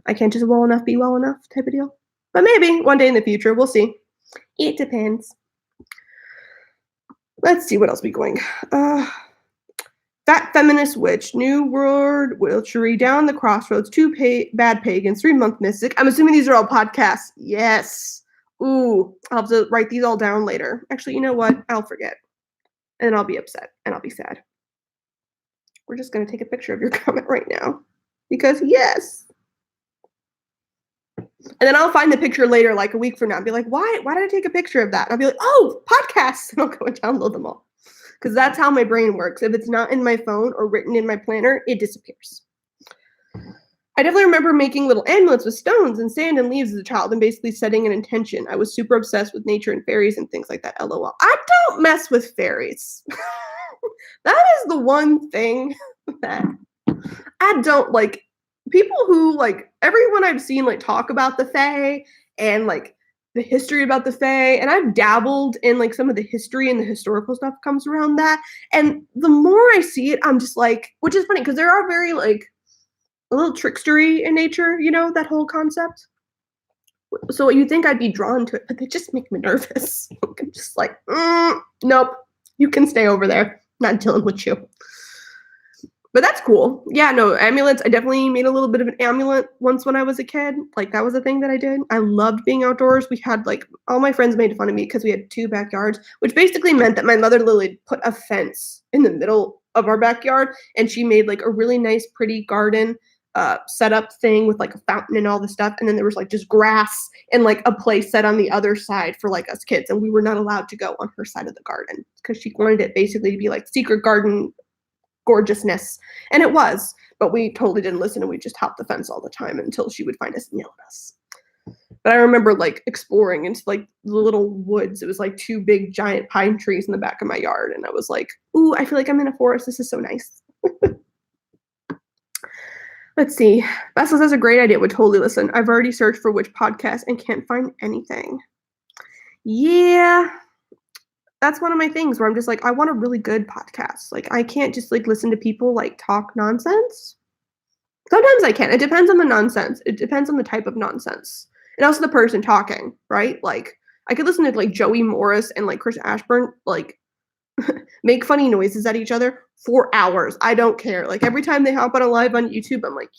Speaker 1: I can't just be well enough type of deal. But maybe one day in the future, we'll see. It depends. Let's see what else we going. Fat feminist witch, new world witchery, down the crossroads, bad pagans, 3-month mystic. I'm assuming these are all podcasts. Yes. Ooh, I'll have to write these all down later. Actually, you know what? I'll forget. And then I'll be upset and I'll be sad. We're just going to take a picture of your comment right now. Because yes. And then I'll find the picture later, like a week from now, and be like, why did I take a picture of that? And I'll be like, oh, podcasts. And I'll go and download them all. Because that's how my brain works. If it's not in my phone or written in my planner, it disappears. I definitely remember making little amulets with stones and sand and leaves as a child and basically setting an intention. I was super obsessed with nature and fairies and things like that. LOL. I don't mess with fairies. That is the one thing that I don't like. People who like everyone I've seen like talk about the Fae and like the history about the Fae, and I've dabbled in like some of the history and the historical stuff comes around that. And the more I see it, I'm just like, which is funny because there are very like a little trickstery in nature, you know, that whole concept. So you think I'd be drawn to it, but they just make me nervous. I'm just like, nope, you can stay over there. Not dealing with you. But that's cool. Yeah, no, amulets. I definitely made a little bit of an amulet once when I was a kid. Like that was a thing that I did. I loved being outdoors. We had like all my friends made fun of me because we had 2 backyards, which basically meant that my mother literally put a fence in the middle of our backyard and she made like a really nice, pretty garden setup thing with like a fountain and all this stuff. And then there was like just grass and like a play set on the other side for like us kids. And we were not allowed to go on her side of the garden because she wanted it basically to be like secret garden gorgeousness. And it was, but we totally didn't listen and we just hopped the fence all the time until she would find us and yell at us. But I remember like exploring into like the little woods. It was like 2 big giant pine trees in the back of my yard. And I was like, ooh, I feel like I'm in a forest. This is so nice. Let's see. Vessels has a great idea. Would totally listen. I've already searched for witch podcasts and can't find anything. Yeah. That's one of my things where I'm just like, I want a really good podcast. Like I can't just like listen to people like talk nonsense. Sometimes I can. It depends on the nonsense. It depends on the type of nonsense. And also the person talking, right? Like I could listen to like Joey Morris and like Chris Ashburn like make funny noises at each other for hours. I don't care. Like every time they hop on a live on YouTube, I'm like,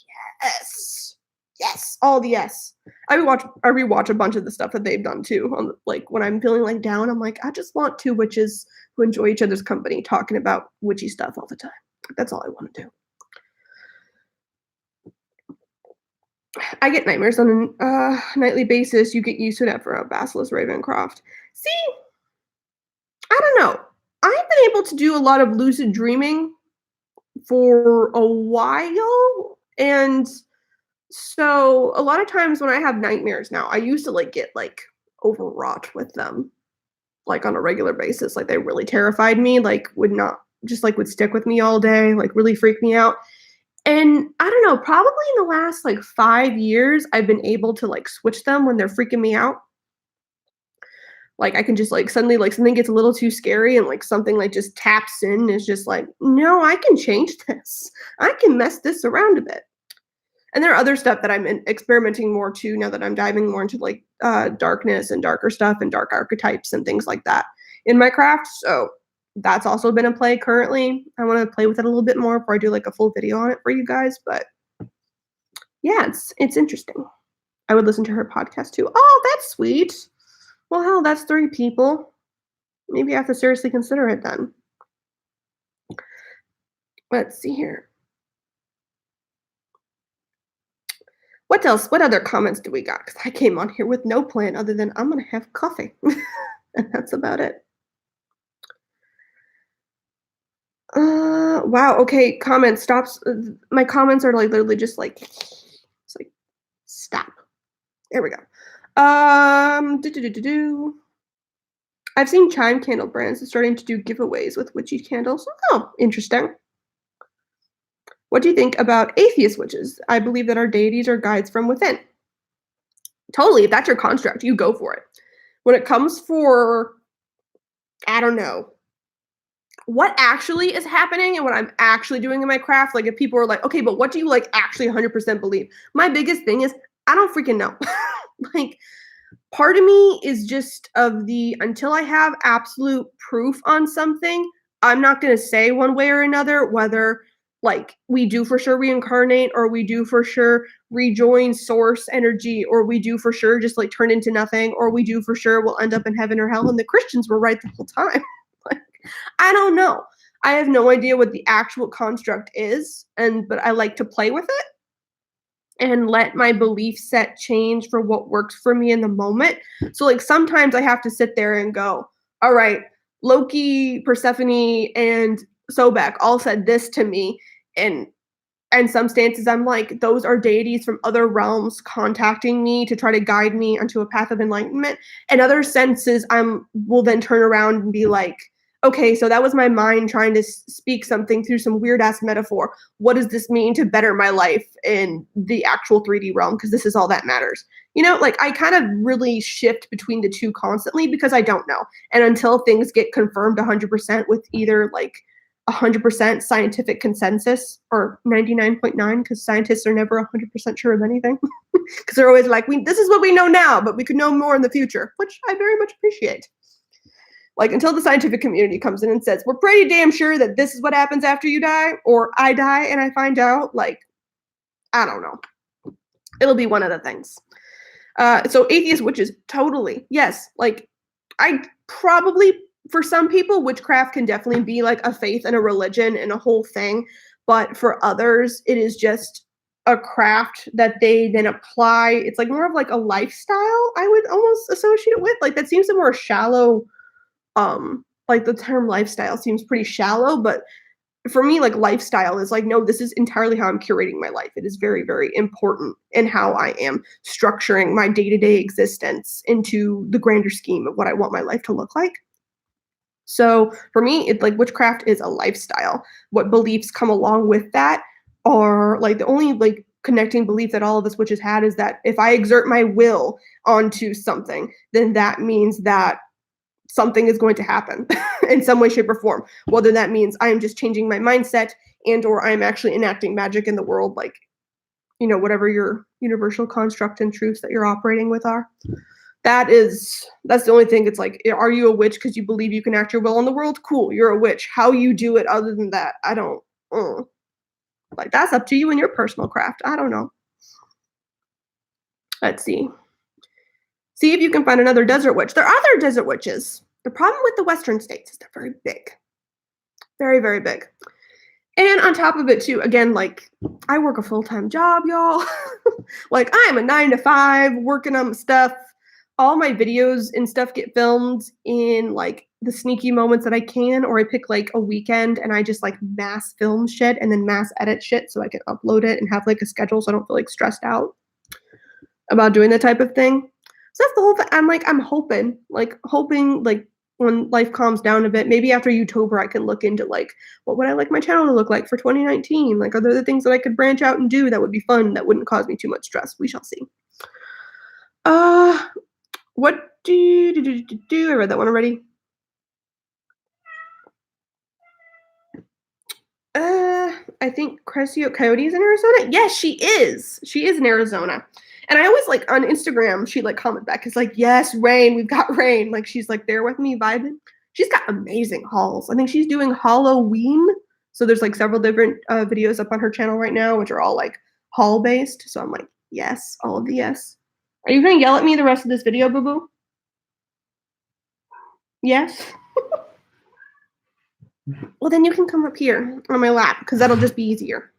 Speaker 1: yes, yes, all the yes. I rewatch a bunch of the stuff that they've done too. On like when I'm feeling like down, I'm like, I just want 2 witches who enjoy each other's company talking about witchy stuff all the time. That's all I want to do. I get nightmares on a nightly basis. You get used to that for a Basilisk Ravencroft. See, I don't know. I've been able to do a lot of lucid dreaming for a while, and so a lot of times when I have nightmares now, I used to like get like overwrought with them, like on a regular basis. Like they really terrified me, like would not just like would stick with me all day, like really freak me out. And I don't know, probably in the last like 5 years, I've been able to like switch them when they're freaking me out. Like I can just like suddenly like something gets a little too scary and like something like just taps in and is just like, no, I can change this. I can mess this around a bit. And there are other stuff that I'm experimenting more too now that I'm diving more into like darkness and darker stuff and dark archetypes and things like that in my craft. So that's also been a play currently. I want to play with it a little bit more before I do like a full video on it for you guys. But yeah, it's interesting. I would listen to her podcast too. Oh, that's sweet. Well, hell, that's 3 people. Maybe I have to seriously consider it then. Let's see here. What else? What other comments do we got? Because I came on here with no plan other than I'm gonna have coffee. And that's about it. Wow, okay, comments, stops my comments are, like, literally just, like it's like, "Stop." There we go. Do, do, do, do, do. I've seen chime candle brands starting to do giveaways with witchy candles. Oh, interesting. What do you think about atheist witches? I believe that our deities are guides from within. Totally, if that's your construct, you go for it. When it comes for, I don't know, what actually is happening and what I'm actually doing in my craft, like if people are like, okay, but what do you like actually 100% believe? My biggest thing is I don't freaking know. Like, part of me is just of the until I have absolute proof on something, I'm not going to say one way or another whether like we do for sure reincarnate or we do for sure rejoin source energy or we do for sure just like turn into nothing or we do for sure we'll end up in heaven or hell and the Christians were right the whole time. Like, I don't know. I have no idea what the actual construct is but I like to play with it and let my belief set change for what works for me in the moment. So like sometimes I have to sit there and go, all right, Loki, Persephone, and Sobek all said this to me. And some stances I'm like, those are deities from other realms contacting me to try to guide me onto a path of enlightenment. And other senses will then turn around and be like, okay, so that was my mind trying to speak something through some weird ass metaphor. What does this mean to better my life in the actual 3D realm? Because this is all that matters. You know, like I kind of really shift between the two constantly because I don't know. And until things get confirmed 100% with either like 100% scientific consensus or 99.9 because scientists are never 100% sure of anything because they're always like, this is what we know now, but we could know more in the future, which I very much appreciate. Like until the scientific community comes in and says, we're pretty damn sure that this is what happens after you die, or I die and I find out, like, I don't know. It'll be one of the things. So atheist witches, totally. Yes. Like I probably, for some people, witchcraft can definitely be like a faith and a religion and a whole thing. But for others, it is just a craft that they then apply. It's like more of like a lifestyle, I would almost associate it with. Like that seems a more shallow like the term lifestyle seems pretty shallow, but for me like lifestyle is like no, this is entirely how I'm curating my life. It is very very important in how I am structuring my day-to-day existence into the grander scheme of what I want my life to look like. So for me it's like witchcraft is a lifestyle. What beliefs come along with that are like the only like connecting belief that all of us witches had is that if I exert my will onto something, then that means that something is going to happen in some way, shape, or form. Whether that means I am just changing my mindset and or I'm actually enacting magic in the world, like, you know, whatever your universal construct and truths that you're operating with are. That's the only thing. It's like, are you a witch because you believe you can act your will on the world? Cool, you're a witch. How you do it other than that, I don't. Like, that's up to you and your personal craft. I don't know. Let's see. See if you can find another desert witch. There are other desert witches. The problem with the Western states is they're very big. Very, very big. And on top of it, too, again, like, I work a full-time job, y'all. Like, I am a 9-to-5 working on stuff. All my videos and stuff get filmed in, like, the sneaky moments that I can, or I pick, like, a weekend and I just, like, mass film shit and then mass edit shit so I can upload it and have, like, a schedule so I don't feel, like, stressed out about doing that type of thing. So that's the whole thing. I'm hoping, like, when life calms down a bit, maybe after Youtober, I can look into, like, what would I like my channel to look like for 2019? Like, are there the things that I could branch out and do that would be fun, that wouldn't cause me too much stress? We shall see. What do I read that one already? I think Crescio Coyote is in Arizona. Yes, she is. She is in Arizona. And I always like on Instagram, she like comment back. It's like, yes, rain. We've got rain. Like she's like there with me vibing. She's got amazing hauls. I think she's doing Halloween. So there's like several different videos up on her channel right now, which are all like haul based. So I'm like, yes, all of the yes. Are you gonna yell at me the rest of this video, boo boo? Yes. Well, then you can come up here on my lap because that'll just be easier.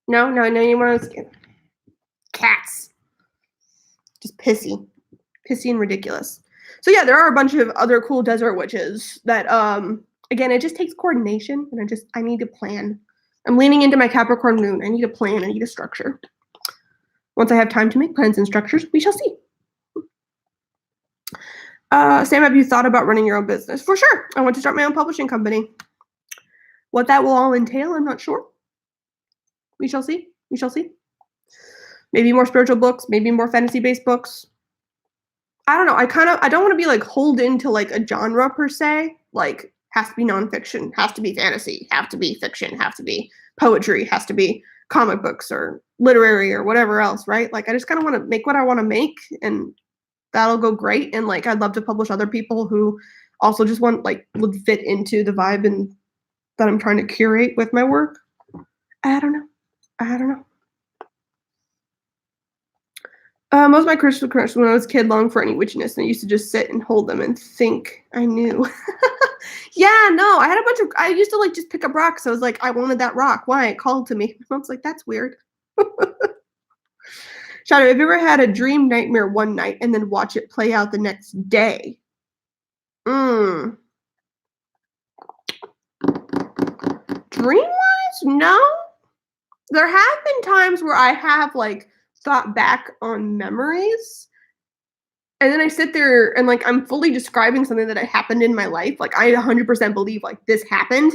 Speaker 1: No, you want to. cats. Just pissy and ridiculous. So yeah, there are a bunch of other cool desert witches that, again, it just takes coordination, and I need to plan. I'm leaning into my Capricorn moon. I need a plan. I need a structure. Once I have time to make plans and structures, we shall see. Sam, have you thought about running your own business? For sure. I want to start my own publishing company. What that will all entail, I'm not sure. We shall see. We shall see. Maybe more spiritual books, maybe more fantasy-based books. I don't know. I don't want to be like holed into like a genre per se. Like, has to be nonfiction, has to be fantasy, have to be fiction, have to be poetry, has to be comic books or literary or whatever else, right? Like, I just kind of want to make what I want to make, and that'll go great. And like, I'd love to publish other people who also just would fit into the vibe and that I'm trying to curate with my work. I don't know. Most of my Christian crushes when I was a kid longed for any witchiness, and I used to just sit and hold them and think I knew. Yeah, no, I used to like just pick up rocks. I was like, I wanted that rock. Why? It called to me. My mom's like, that's weird. Shadow, have you ever had a dream nightmare one night and then watch it play out the next day? Dream-wise, no. There have been times where I have like thought back on memories, and then I sit there and like I'm fully describing something that happened in my life. Like, I 100% believe like this happened,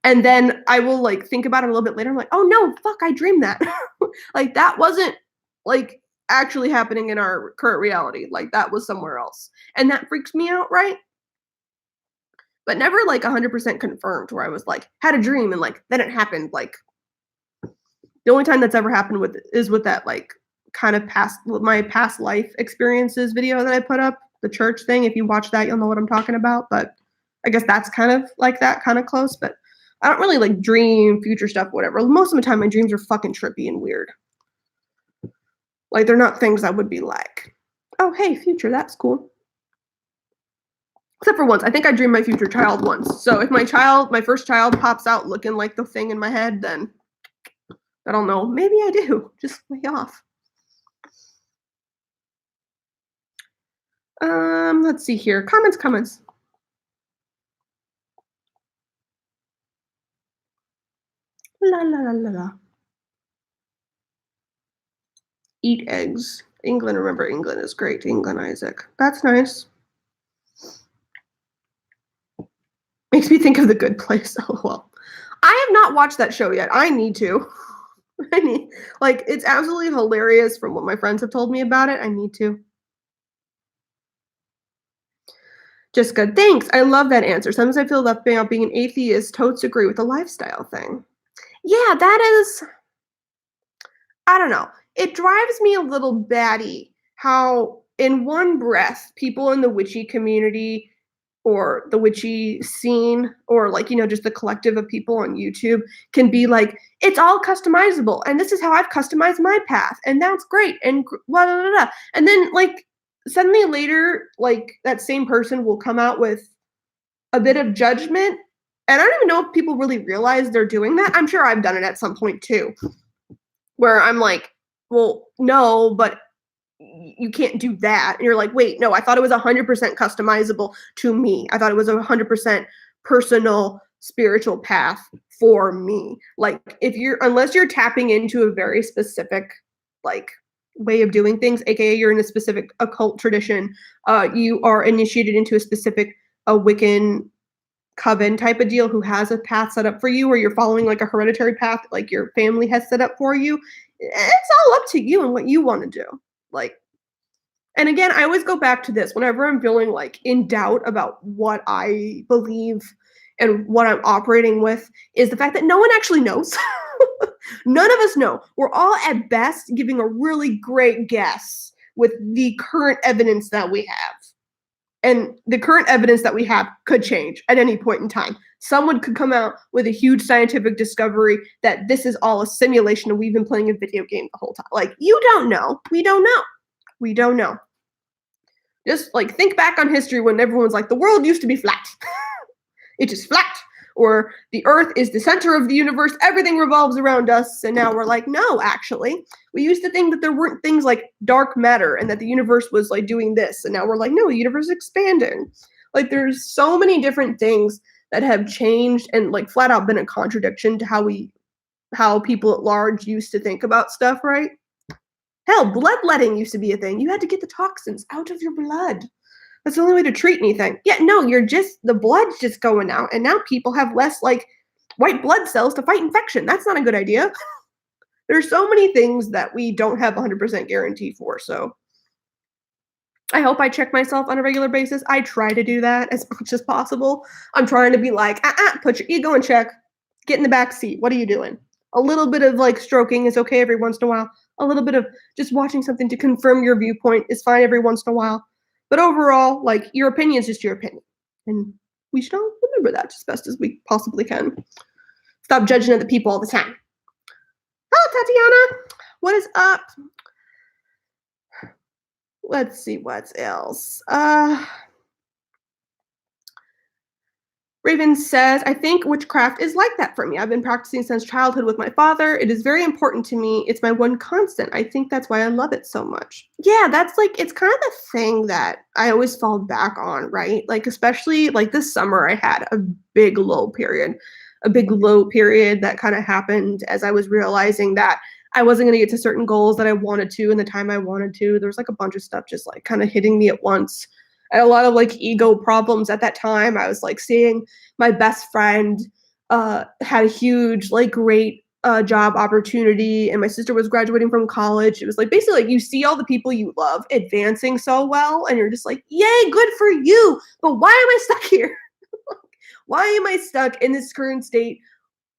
Speaker 1: and then I will like think about it a little bit later. I'm like, oh no, fuck, I dreamed that. Like, that wasn't like actually happening in our current reality. Like, that was somewhere else, and that freaks me out, right? But never like 100% confirmed where I was like had a dream and like then it happened. Like, the only time that's ever happened is with that like kind of my past life experiences video that I put up, the church thing. If you watch that, you'll know what I'm talking about. But I guess that's kind of like that, kind of close. But I don't really like dream future stuff, whatever. Most of the time, my dreams are fucking trippy and weird. Like, they're not things I would be like, oh, hey, future, that's cool. Except for once. I think I dreamed my future child once. So if my first child pops out looking like the thing in my head, then I don't know. Maybe I do. Just way off. Let's see here. Comments. La la la la la. Eat eggs. England, remember, England is great. England, Isaac. That's nice. Makes me think of The Good Place. Oh, well. I have not watched that show yet. I need to. It's absolutely hilarious from what my friends have told me about it. I need to. Jessica, thanks. I love that answer. Sometimes I feel left out being an atheist. Totes agree with the lifestyle thing. Yeah, that is, I don't know. It drives me a little batty how in one breath people in the witchy community or the witchy scene or like, just the collective of people on YouTube can be like, it's all customizable and this is how I've customized my path and that's great and blah, blah, blah, blah. And then like suddenly later, like that same person will come out with a bit of judgment. And I don't even know if people really realize they're doing that. I'm sure I've done it at some point too, where I'm like, well, no, but you can't do that. And you're like, wait, no, I thought it was 100% customizable to me. I thought it was 100% personal spiritual path for me. Like unless you're tapping into a very specific, like, way of doing things, aka you're in a specific occult tradition, you are initiated into a specific Wiccan coven type of deal who has a path set up for you, or you're following like a hereditary path like your family has set up for you. It's all up to you and what you want to do. Like, and again, I always go back to this whenever I'm feeling like in doubt about what I believe and what I'm operating with, is the fact that no one actually knows. None of us know. We're all at best giving a really great guess with the current evidence that we have. And the current evidence that we have could change at any point in time. Someone could come out with a huge scientific discovery that this is all a simulation and we've been playing a video game the whole time. Like, you don't know. We don't know. We don't know. Just like think back on history when everyone's like, the world used to be flat. It's just flat. or the earth is the center of the universe, everything revolves around us. And now we're like, no, actually, we used to think that there weren't things like dark matter and that the universe was like doing this. And now we're like, no, the universe is expanding. Like there's so many different things that have changed and like flat out been a contradiction to how people at large used to think about stuff, right? Hell, bloodletting used to be a thing. You had to get the toxins out of your blood. That's the only way to treat anything. Yeah, no, the blood's just going out, and now people have less like white blood cells to fight infection. That's not a good idea. There's so many things that we don't have 100% guarantee for, so I hope I check myself on a regular basis. I try to do that as much as possible. I'm trying to be like, put your ego in check. Get in the back seat. What are you doing? A little bit of like stroking is okay every once in a while. A little bit of just watching something to confirm your viewpoint is fine every once in a while. But overall, like your opinion is just your opinion. And we should all remember that as best as we possibly can. Stop judging other people all the time. Hello, Tatiana. What is up? Let's see what else. Raven says, I think witchcraft is like that for me. I've been practicing since childhood with my father. It is very important to me. It's my one constant. I think that's why I love it so much. Yeah, that's like, it's kind of the thing that I always fall back on, right? Like, especially like this summer, I had a big low period that kind of happened as I was realizing that I wasn't going to get to certain goals that I wanted to in the time I wanted to. There was like a bunch of stuff just like kind of hitting me at once. I had a lot of like ego problems at that time. I was like seeing my best friend had a huge, like great job opportunity, and my sister was graduating from college. It was like basically like you see all the people you love advancing so well, and you're just like, yay, good for you. But why am I stuck here? Why am I stuck in this current state?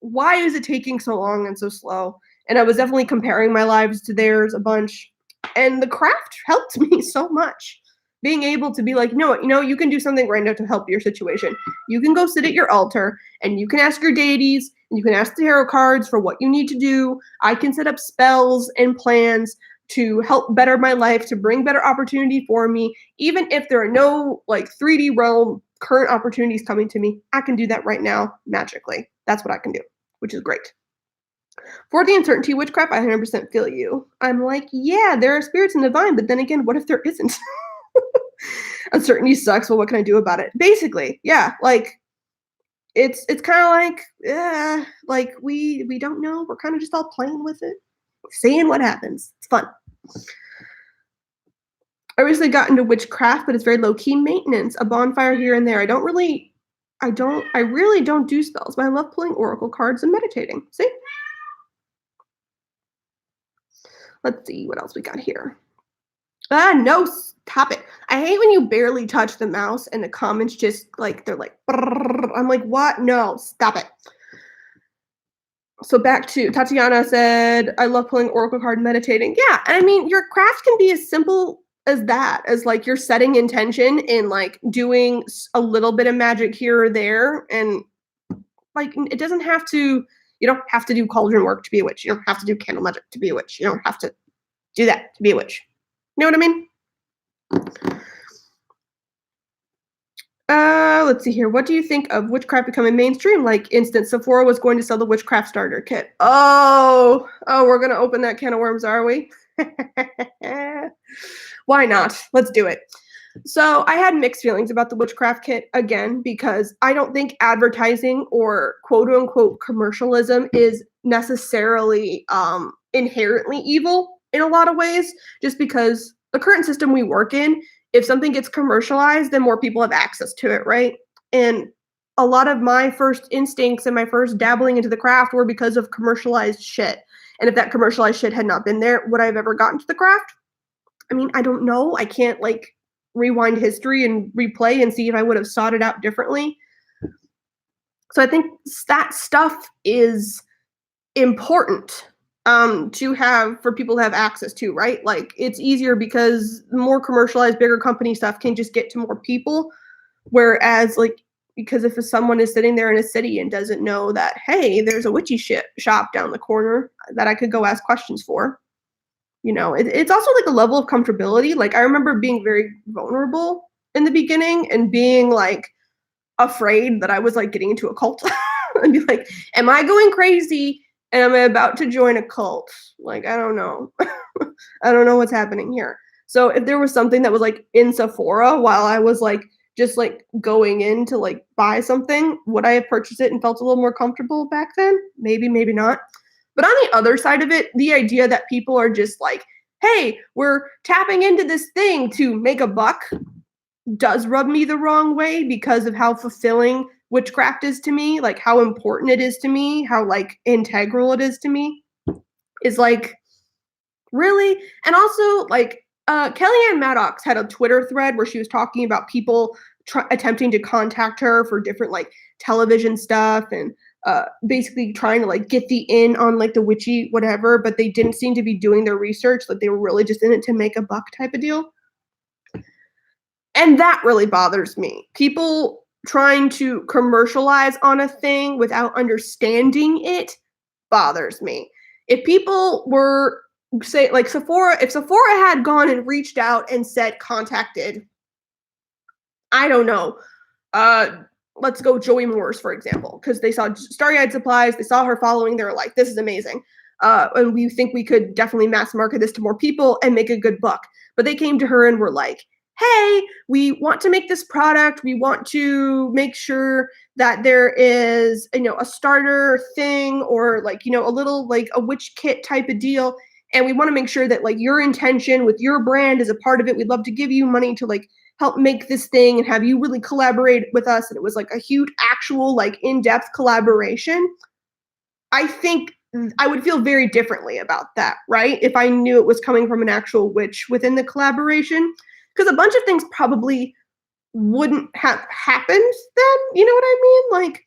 Speaker 1: Why is it taking so long and so slow? And I was definitely comparing my lives to theirs a bunch. And the craft helped me so much. Being able to be like, no, you can do something right now to help your situation. You can go sit at your altar and you can ask your deities and you can ask the tarot cards for what you need to do. I can set up spells and plans to help better my life, to bring better opportunity for me. Even if there are no like 3D realm current opportunities coming to me, I can do that right now magically. That's what I can do, which is great. For the uncertainty witchcraft, I 100% feel you. I'm like, yeah, there are spirits in the vine, but then again, what if there isn't? Uncertainty sucks. Well, what can I do about it? Basically, yeah, like it's kind of like we don't know. We're kind of just all playing with it, seeing what happens. It's fun. I recently got into witchcraft, but it's very low key maintenance. A bonfire here and there. I really don't do spells, but I love pulling oracle cards and meditating. See? Let's see what else we got here. No, stop it. I hate when you barely touch the mouse and the comments just like, they're like, brrr. I'm like, what? No, stop it. So back to Tatiana said, I love pulling oracle card and meditating. Yeah, and I mean, your craft can be as simple as that, as like you're setting intention and like doing a little bit of magic here or there. And like, it doesn't have to, you don't have to do cauldron work to be a witch. You don't have to do candle magic to be a witch. You don't have to do that to be a witch. You know what I mean? Let's see here. What do you think of witchcraft becoming mainstream? Like, instance, Sephora was going to sell the witchcraft starter kit. Oh, we're going to open that can of worms, are we? Why not? Let's do it. So I had mixed feelings about the witchcraft kit, again, because I don't think advertising or quote unquote commercialism is necessarily inherently evil in a lot of ways, just because the current system we work in, if something gets commercialized, then more people have access to it, right? And a lot of my first instincts and my first dabbling into the craft were because of commercialized shit. And if that commercialized shit had not been there, would I have ever gotten to the craft? I mean, I don't know. I can't like rewind history and replay and see if I would have sought it out differently. So I think that stuff is important to have for people to have access to, right? Like it's easier because more commercialized, bigger company stuff can just get to more people. Whereas like, because if someone is sitting there in a city and doesn't know that, hey, there's a witchy shop down the corner that I could go ask questions for, you know, it's also like a level of comfortability. Like I remember being very vulnerable in the beginning and being like afraid that I was like getting into a cult. and be like, am I going crazy? And am I about to join a cult? Like, I don't know. I don't know what's happening here. So if there was something that was like in Sephora while I was like just like going in to like buy something, would I have purchased it and felt a little more comfortable back then? Maybe, maybe not. But on the other side of it, the idea that people are just like, hey, we're tapping into this thing to make a buck does rub me the wrong way because of how fulfilling witchcraft is to me, like how important it is to me, how like integral it is to me. Is like, really? And also, like, Kellyanne Maddox had a Twitter thread where she was talking about people attempting to contact her for different like television stuff and basically trying to like get the in on like the witchy whatever, but they didn't seem to be doing their research. Like they were really just in it to make a buck type of deal. And that really bothers me. People trying to commercialize on a thing without understanding it bothers me. If people were say like Sephora, if Sephora had gone and reached out and said contacted, I don't know, let's go Joey Moores, for example, because they saw Starry-Eyed Supplies, they saw her following, they were like, this is amazing. And we think we could definitely mass market this to more people and make a good buck. But they came to her and were like, hey, we want to make this product. We want to make sure that there is, a starter thing or like, a little like a witch kit type of deal. And we want to make sure that like your intention with your brand is a part of it. We'd love to give you money to like help make this thing and have you really collaborate with us. And it was like a huge actual like in-depth collaboration. I think I would feel very differently about that, right? If I knew it was coming from an actual witch within the collaboration. Because a bunch of things probably wouldn't have happened then, you know what I mean? Like,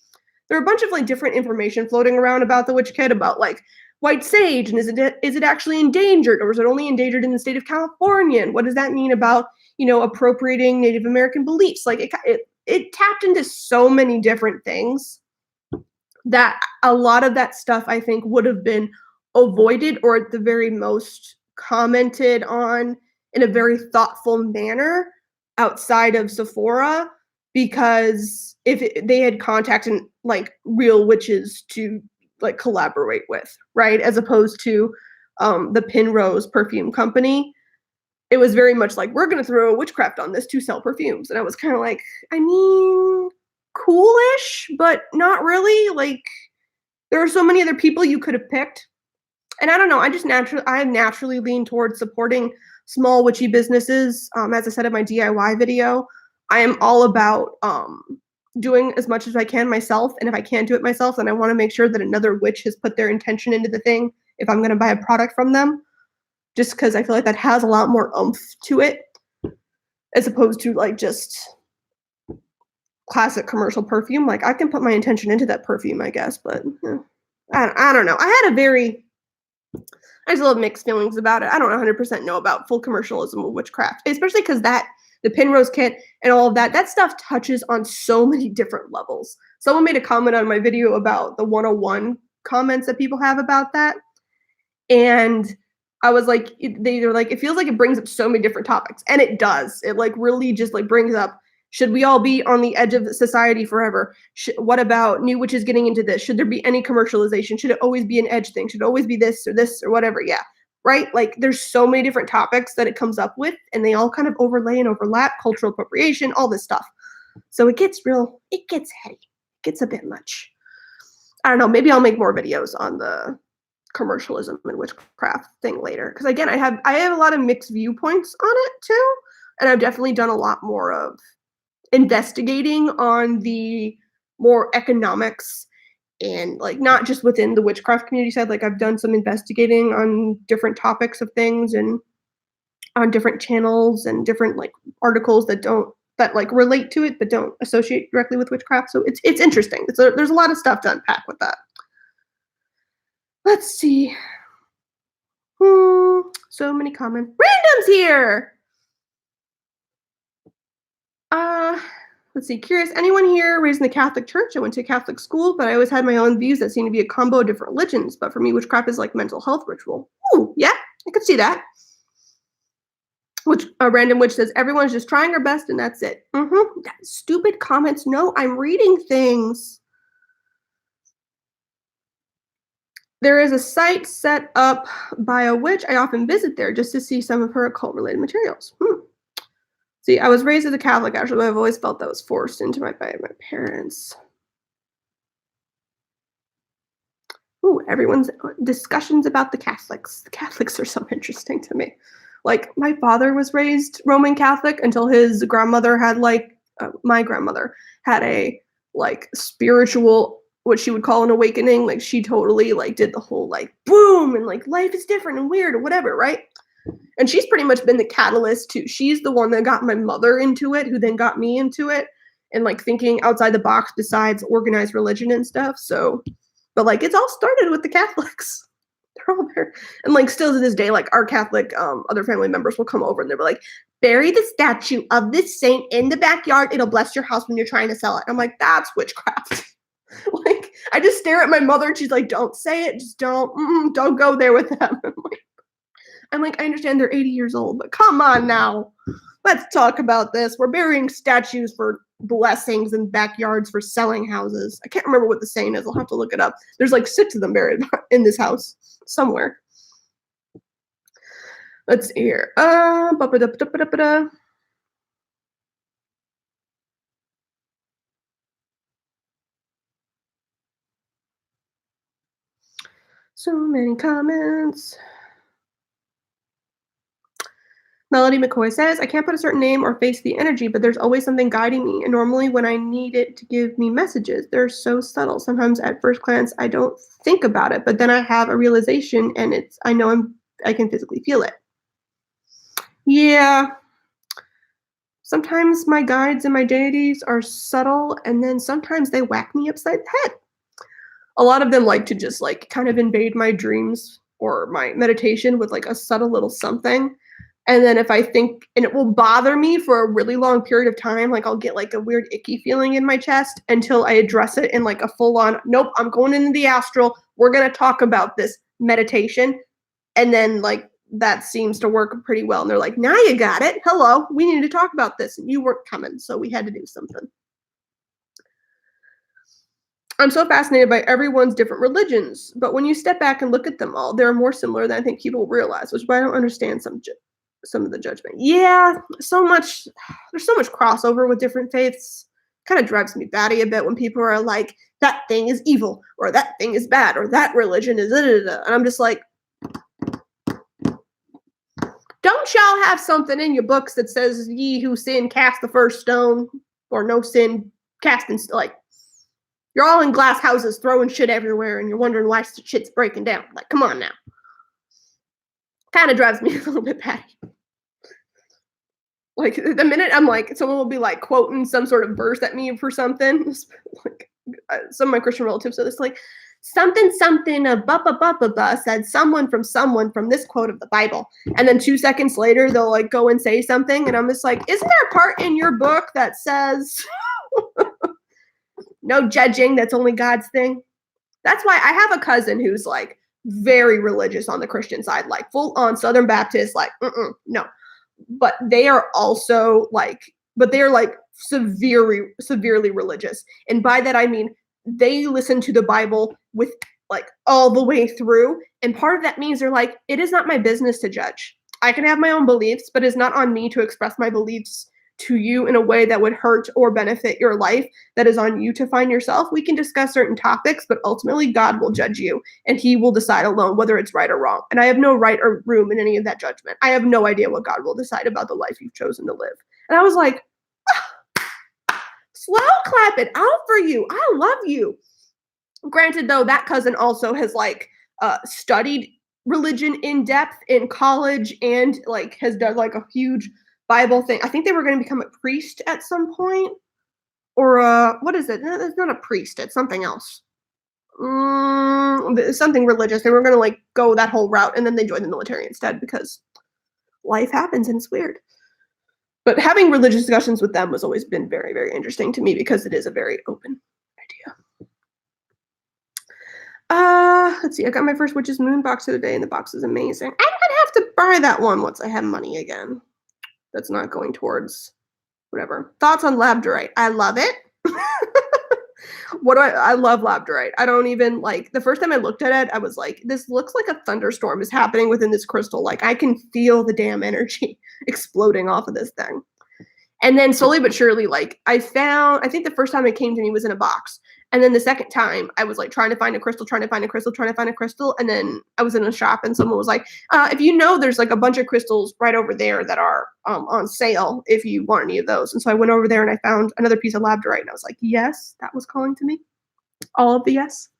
Speaker 1: there are a bunch of like different information floating around about the witch kit, about like white sage, and is it actually endangered, or is it only endangered in the state of California? And what does that mean about appropriating Native American beliefs? Like it tapped into so many different things that a lot of that stuff I think would have been avoided, or at the very most commented on in a very thoughtful manner outside of Sephora, because if they had contacted like real witches to like collaborate with, right, as opposed to the Penrose perfume company, it was very much like, we're going to throw a witchcraft on this to sell perfumes. And I was kind of like, I mean, coolish, but not really. Like, there are so many other people you could have picked. And I don't know, I naturally lean towards supporting small witchy businesses. As I said in my DIY video, I am all about doing as much as I can myself. And if I can't do it myself, then I want to make sure that another witch has put their intention into the thing if I'm going to buy a product from them. Just because I feel like that has a lot more oomph to it, as opposed to like just classic commercial perfume. Like, I can put my intention into that perfume, I guess, but I don't know. I just a little mixed feelings about it. I don't 100% know about full commercialism of witchcraft, especially because the Penrose kit and all of that stuff touches on so many different levels. Someone made a comment on my video about the 101 comments that people have about that. And I was like, they're like, it feels like it brings up so many different topics. And it does. It like really just like brings up, should we all be on the edge of society forever? What about new witches getting into this? Should there be any commercialization? Should it always be an edge thing? Should it always be this or whatever? Yeah, right? Like, there's so many different topics that it comes up with, and they all kind of overlay and overlap, cultural appropriation, all this stuff. So it gets heady. It gets a bit much. I don't know, maybe I'll make more videos on the commercialism and witchcraft thing later. Because again, I have a lot of mixed viewpoints on it too. And I've definitely done a lot more of investigating on the more economics and like not just within the witchcraft community side. Like, I've done some investigating on different topics of things and on different channels and different like articles that like relate to it but don't associate directly with witchcraft. So it's interesting. There's a lot of stuff to unpack with that. Let's see. So many comments. Randoms here. Let's see. Curious, anyone here raised in the Catholic Church? I went to a Catholic school, but I always had my own views that seem to be a combo of different religions. But for me, witchcraft is like mental health ritual. Ooh, yeah, I could see that. Which a random witch says, everyone's just trying her best and that's it. Stupid comments. No, I'm reading things. There is a site set up by a witch. I often visit there just to see some of her occult-related materials. See, I was raised as a Catholic, actually, but I've always felt that was forced into my by my parents. Ooh, everyone's discussions about the Catholics. The Catholics are so interesting to me. Like, my father was raised Roman Catholic until his grandmother had, like, my grandmother had a, like, spiritual, what she would call an awakening. Like, she totally, like, did the whole, like, boom, and, like, life is different and weird or whatever, right? And she's pretty much been the catalyst too. She's the one that got my mother into it, who then got me into it, and, like, thinking outside the box besides organized religion and stuff. So, but, like, it's all started with the Catholics. They're all there. And, like, still to this day, like, our Catholic other family members will come over and they'll be like, bury the statue of this saint in the backyard. It'll bless your house when you're trying to sell it. I'm like, that's witchcraft. Like, I just stare at my mother and she's like, don't say it. Just don't go there with them. I'm like, I understand they're 80 years old, but come on now. Let's talk about this. We're burying statues for blessings in backyards for selling houses. I can't remember what the saying is. I'll have to look it up. There's like 6 of them buried in this house somewhere. Let's see here. So many comments. Melody McCoy says, I can't put a certain name or face the energy, but there's always something guiding me. And normally when I need it to give me messages, they're so subtle. Sometimes at first glance, I don't think about it, but then I have a realization and I can physically feel it. Yeah. Sometimes my guides and my deities are subtle, and then sometimes they whack me upside the head. A lot of them like to just like kind of invade my dreams or my meditation with like a subtle little something. And then if I think, and it will bother me for a really long period of time, like I'll get like a weird icky feeling in my chest until I address it in like a full on, nope, I'm going into the astral. We're going to talk about this meditation. And then like that seems to work pretty well. And they're like, now you got it. Hello, we need to talk about this. And you weren't coming, so we had to do something. I'm so fascinated by everyone's different religions, but when you step back and look at them all, they're more similar than I think people realize, which is why I don't understand some of the judgment. Yeah, there's so much crossover with different faiths. Kind of drives me batty a bit when people are like, that thing is evil, or that thing is bad, or that religion is da-da-da-da. And I'm just like, don't y'all have something in your books that says, ye who sin cast the first stone, or no sin cast in, like, you're all in glass houses throwing shit everywhere and you're wondering why shit's breaking down. Like, come on now. Kind of drives me a little bit batty. Like, the minute I'm like, someone will be like quoting some sort of verse at me for something. Like, some of my Christian relatives are just like, something, said someone from this quote of the Bible. And then 2 seconds later, they'll like go and say something. And I'm just like, isn't there a part in your book that says... no judging, that's only God's thing? That's why I have a cousin who's like very religious on the Christian side, like full on Southern Baptist, like, no. But they are also like, severely religious. And by that, I mean, they listen to the Bible with like all the way through. And part of that means they're like, it is not my business to judge. I can have my own beliefs, but it's not on me to express my beliefs to you in a way that would hurt or benefit your life. That is on you to find yourself. We can discuss certain topics, but ultimately God will judge you and he will decide alone whether it's right or wrong. And I have no right or room in any of that judgment. I have no idea what God will decide about the life you've chosen to live. And I was like, slow clap it out for you. I love you. Granted, though, that cousin also has like studied religion in depth in college and like has done like a huge Bible thing. I think they were going to become a priest at some point, or what is it? No, it's not a priest. It's something else. Something religious. They were going to like go that whole route, and then they joined the military instead because life happens and it's weird. But having religious discussions with them has always been very, very interesting to me because it is a very open idea. Let's see. I got my first Witch's Moon box of the day, and the box is amazing. I might have to buy that one once I have money again. That's not going towards whatever. Thoughts on labradorite? I love it. I love labradorite. I don't even like the first time I looked at it, I was like, this looks like a thunderstorm is happening within this crystal. Like I can feel the damn energy exploding off of this thing. And then slowly but surely, like I think the first time it came to me was in a box. And then the second time I was like trying to find a crystal, trying to find a crystal, trying to find a crystal. And then I was in a shop and someone was like, if you know, there's like a bunch of crystals right over there that are on sale if you want any of those. And so I went over there and I found another piece of labradorite and I was like, yes, that was calling to me. All of the yes.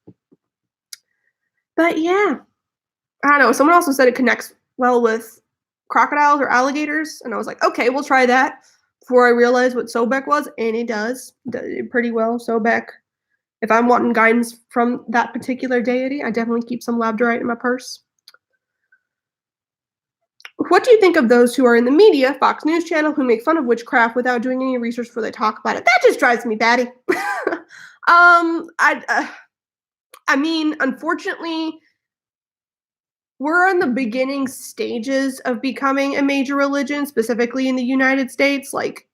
Speaker 1: But yeah, I don't know. Someone also said it connects well with crocodiles or alligators. And I was like, okay, we'll try that before I realized what Sobek was. And it does pretty well. Sobek. If I'm wanting guidance from that particular deity, I definitely keep some labradorite in my purse. What do you think of those who are in the media, Fox News Channel, who make fun of witchcraft without doing any research before they talk about it? That just drives me batty. I mean, unfortunately, we're in the beginning stages of becoming a major religion, specifically in the United States. Like,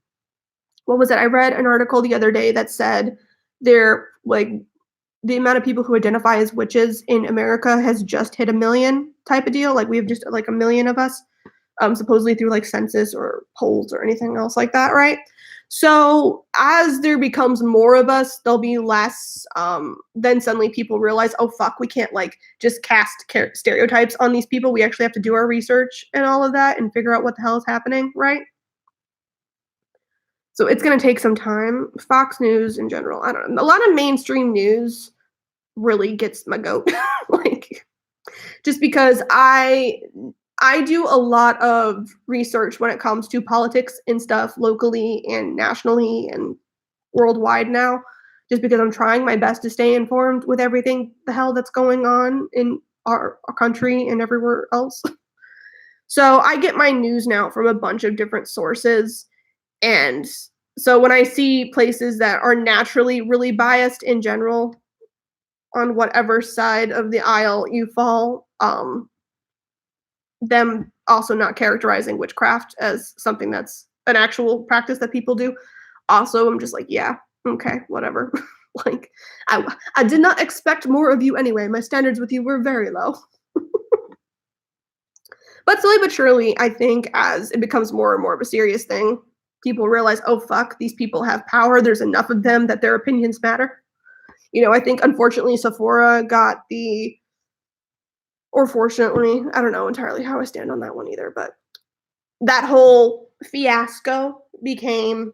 Speaker 1: what was it? I read an article the other day that said they're like the amount of people who identify as witches in America has just hit 1 million type of deal. Like we have just like 1 million of us, supposedly through like census or polls or anything else like that, right? So as there becomes more of us, there'll be less. Then suddenly people realize, oh fuck, we can't like just cast stereotypes on these people. We actually have to do our research and all of that and figure out what the hell is happening, right? So it's going to take some time. Fox News in general, I don't know. A lot of mainstream news really gets my goat. Like just because I do a lot of research when it comes to politics and stuff locally and nationally and worldwide now, just because I'm trying my best to stay informed with everything the hell that's going on in our country and everywhere else. So I get my news now from a bunch of different sources. And so when I see places that are naturally really biased in general on whatever side of the aisle you fall, them also not characterizing witchcraft as something that's an actual practice that people do. Also, I'm just like, yeah, okay, whatever. Like, I did not expect more of you anyway. My standards with you were very low. But slowly but surely, I think as it becomes more and more of a serious thing, people realize, oh, fuck, these people have power. There's enough of them that their opinions matter. You know, I think unfortunately Sephora got or fortunately, I don't know entirely how I stand on that one either, but that whole fiasco became,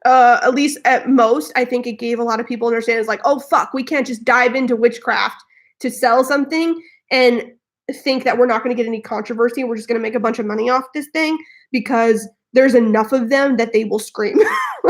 Speaker 1: at least at most, I think it gave a lot of people understand it's like, oh, fuck, we can't just dive into witchcraft to sell something and think that we're not going to get any controversy. We're just going to make a bunch of money off this thing because there's enough of them that they will scream.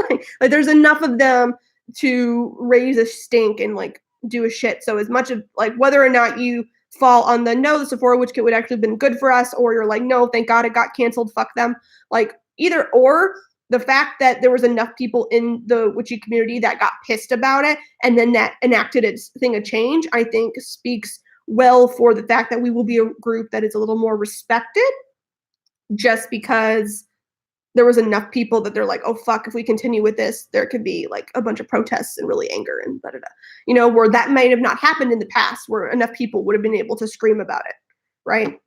Speaker 1: like there's enough of them to raise a stink and like do a shit. So as much of like whether or not you fall on the no, the Sephora witch kit would actually have been good for us, or you're like, no, thank God it got canceled, fuck them. Like either or, the fact that there was enough people in the witchy community that got pissed about it and then that enacted its thing of change, I think speaks well for the fact that we will be a group that is a little more respected just because there was enough people that they're like, oh, fuck, if we continue with this, there could be like a bunch of protests and really anger and da da da. You know, where that might have not happened in the past, where enough people would have been able to scream about it, right?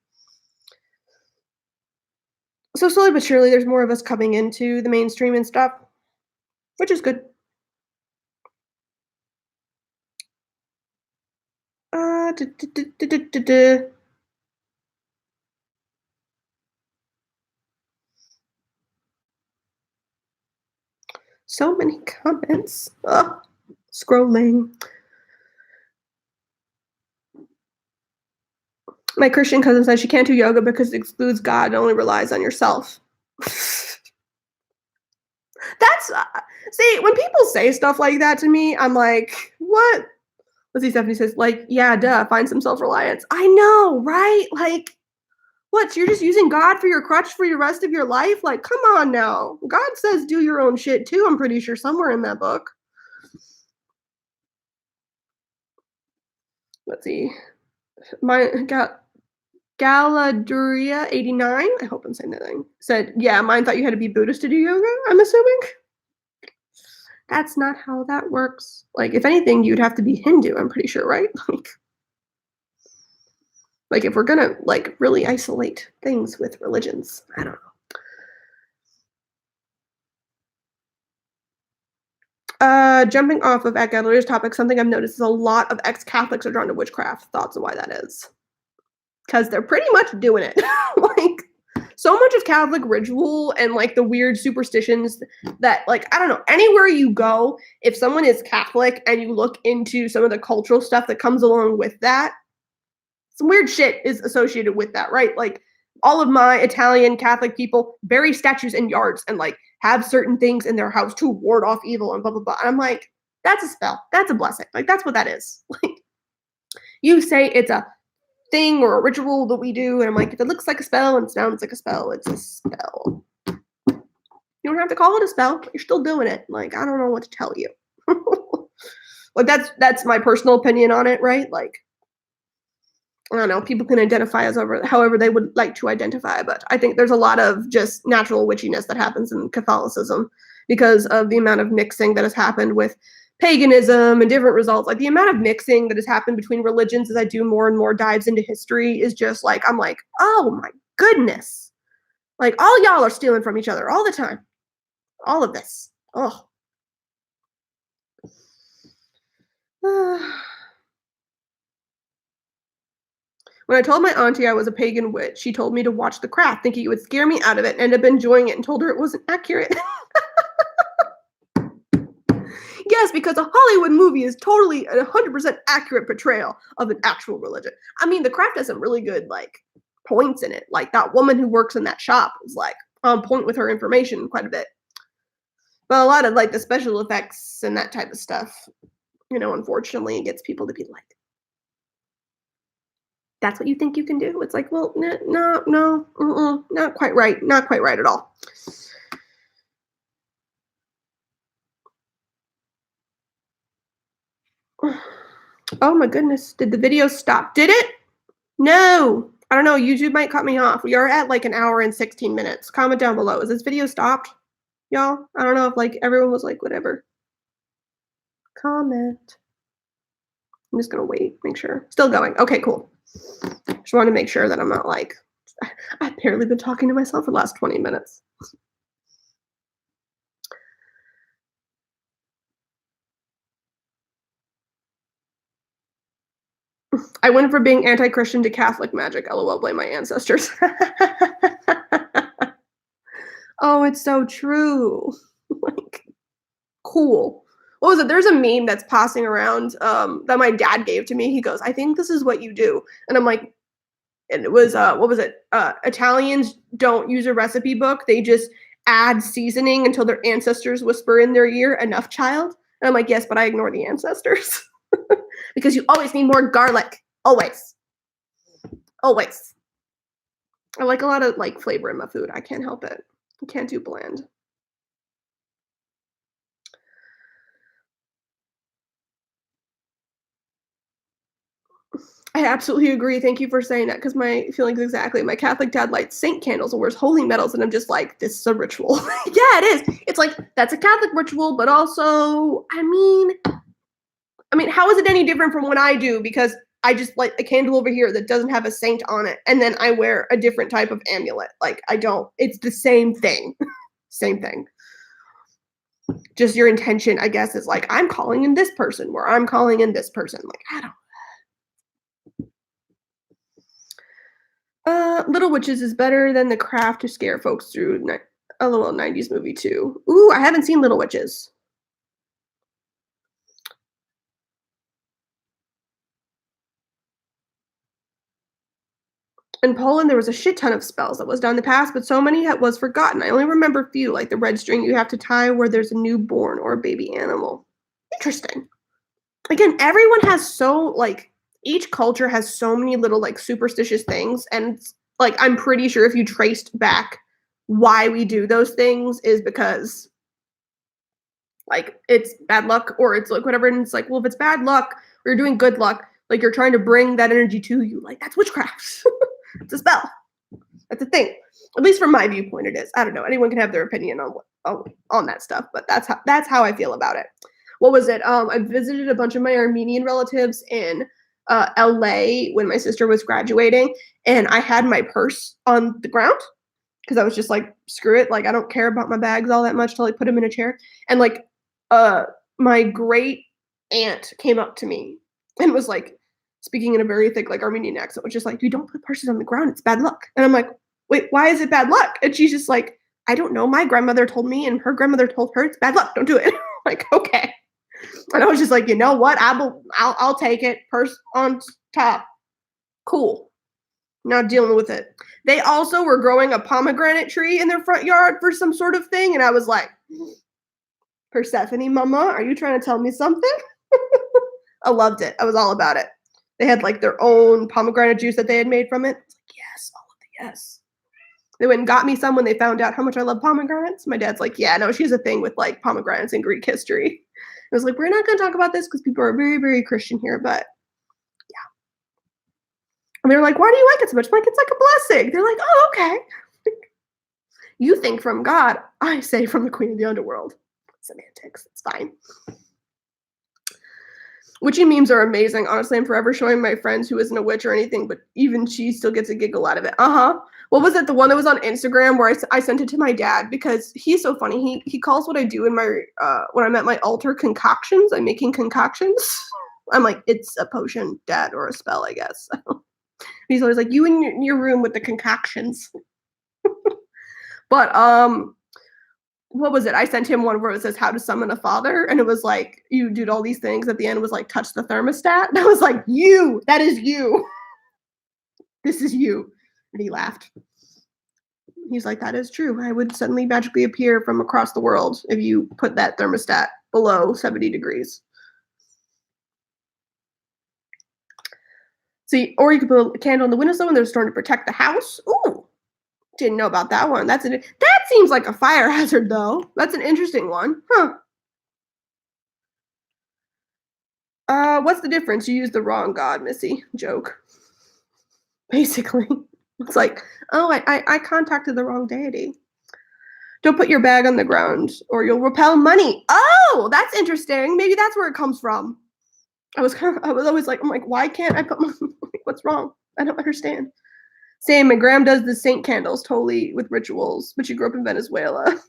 Speaker 1: So slowly but surely, there's more of us coming into the mainstream and stuff, which is good. So many comments. Ugh. Scrolling. My Christian cousin says she can't do yoga because it excludes God and only relies on yourself. That's see, when people say stuff like that to me, I'm like, what? Let's see, Stephanie says, like, yeah, duh, find some self-reliance. I know, right? Like, what? So you're just using God for your crutch for the rest of your life? Like, come on now. God says do your own shit too, I'm pretty sure, somewhere in that book. Let's see. Mine got Galaduria 89. I hope I'm saying that thing. Said, yeah, mine thought you had to be Buddhist to do yoga, I'm assuming. That's not how that works. Like, if anything, you'd have to be Hindu, I'm pretty sure, right? Like if we're gonna like really isolate things with religions, I don't know. Jumping off of earlier's topic, something I've noticed is a lot of ex-Catholics are drawn to witchcraft. Thoughts on why that is? Because they're pretty much doing it. Like so much of Catholic ritual and like the weird superstitions that like I don't know, anywhere you go, if someone is Catholic and you look into some of the cultural stuff that comes along with that, some weird shit is associated with that, right? Like all of my Italian Catholic people bury statues in yards and like have certain things in their house to ward off evil and blah blah blah. And I'm like, that's a spell. That's a blessing. Like that's what that is. Like you say it's a thing or a ritual that we do, and I'm like, if it looks like a spell and sounds like a spell, it's a spell. You don't have to call it a spell, but you're still doing it. Like I don't know what to tell you. Like that's my personal opinion on it, right? Like I don't know, people can identify as however they would like to identify, but I think there's a lot of just natural witchiness that happens in Catholicism because of the amount of mixing that has happened with paganism and different results. Like the amount of mixing that has happened between religions as I do more and more dives into history is just like, I'm like, oh my goodness. Like all y'all are stealing from each other all the time. All of this. Oh. When I told my auntie I was a pagan witch, she told me to watch The Craft, thinking it would scare me out of it, and ended up enjoying it and told her it wasn't accurate. Yes, because a Hollywood movie is totally a 100% accurate portrayal of an actual religion. I mean, The Craft has some really good, like, points in it. Like, that woman who works in that shop is, like, on point with her information quite a bit. But a lot of, like, the special effects and that type of stuff, you know, unfortunately, it gets people to be like, that's what you think you can do? It's like, well, no, not quite right. Not quite right at all. Oh my goodness. Did the video stop? Did it? No. I don't know. YouTube might cut me off. We are at like an hour and 16 minutes. Comment down below. Is this video stopped? Y'all? I don't know if like everyone was like, whatever. Comment. I'm just going to wait. Make sure. Still going. Okay, cool. Just want to make sure that I'm not like, I've barely been talking to myself for the last 20 minutes. I went from being anti-Christian to Catholic magic. LOL, blame my ancestors. Oh, it's so true. Like, cool. What was it? There's a meme that's passing around that my dad gave to me. He goes, I think this is what you do. And I'm like, and it was, what was it? Italians don't use a recipe book. They just add seasoning until their ancestors whisper in their ear, enough, child. And I'm like, yes, but I ignore the ancestors. Because you always need more garlic. Always. Always. I like a lot of like flavor in my food. I can't help it. I can't do bland. I absolutely agree. Thank you for saying that because my feelings exactly. My Catholic dad lights saint candles and wears holy medals, and I'm just like, this is a ritual. Yeah, it is. It's like that's a Catholic ritual, but also, I mean, how is it any different from what I do? Because I just light a candle over here that doesn't have a saint on it, and then I wear a different type of amulet. Like I don't. It's the same thing. Same thing. Just your intention, I guess, is like I'm calling in this person, where I'm calling in this person. Like I don't. Little Witches is better than The Craft to scare folks through LOL 90s movie too. Ooh, I haven't seen Little Witches. In Poland, there was a shit ton of spells that was done in the past, but so many that was forgotten. I only remember a few, like the red string you have to tie where there's a newborn or a baby animal. Interesting. Again, everyone has so, like, each culture has so many little, like, superstitious things, and, like, I'm pretty sure if you traced back why we do those things is because, like, it's bad luck or it's, like, whatever, and it's like, well, if it's bad luck or you're doing good luck, like, you're trying to bring that energy to you, like, that's witchcraft. It's a spell. That's a thing. At least from my viewpoint, it is. I don't know. Anyone can have their opinion on that stuff, but that's how I feel about it. What was it? I visited a bunch of my Armenian relatives in LA when my sister was graduating, and I had my purse on the ground because I was just like, screw it, like I don't care about my bags all that much till I put them in a chair. And like my great aunt came up to me and was like speaking in a very thick like Armenian accent, which is like, you don't put purses on the ground, it's bad luck. And I'm like, wait, why is it bad luck? And she's just like, I don't know. My grandmother told me, and her grandmother told her it's bad luck. Don't do it. Like, okay. And I was just like, you know what? I'll take it. Purse on top. Cool. Not dealing with it. They also were growing a pomegranate tree in their front yard for some sort of thing, and I was like, Persephone, mama, are you trying to tell me something? I loved it. I was all about it. They had like their own pomegranate juice that they had made from it. I was like, yes, all of the yes. They went and got me some when they found out how much I love pomegranates. My dad's like, yeah, no, she has a thing with like pomegranates in Greek history. I was like, we're not going to talk about this because people are very, very Christian here, but yeah. And they're like, why do you like it so much? I'm like, it's like a blessing. They're like, oh, okay. You think from God. I say from the queen of the underworld. Semantics. It's fine. Witchy memes are amazing. Honestly, I'm forever showing my friends who isn't a witch or anything, but even she still gets a giggle out of it. What was it? The one that was on Instagram where I sent it to my dad because he's so funny. He calls what I do in my when I'm at my altar concoctions. I'm making concoctions. I'm like, it's a potion, dad, or a spell, I guess. He's always like, you in your room with the concoctions. But what was it? I sent him one where it says how to summon a father, and it was like you did all these things. At the end, it was like touch the thermostat. And I was like, you, that is you. This is you. And he laughed. He's like, that is true. I would suddenly magically appear from across the world if you put that thermostat below 70 degrees. See, or you could put a candle on the windowsill when there's a storm to protect the house. Ooh, didn't know about that one. That seems like a fire hazard, though. That's an interesting one. Huh. What's the difference? You used the wrong god, Missy. Joke. Basically. It's like, oh, I contacted the wrong deity. Don't put your bag on the ground or you'll repel money. Oh, that's interesting. Maybe that's where it comes from. I was always like, I'm like, why can't I put my, what's wrong? I don't understand. Same, my gram does the saint candles totally with rituals, but she grew up in Venezuela.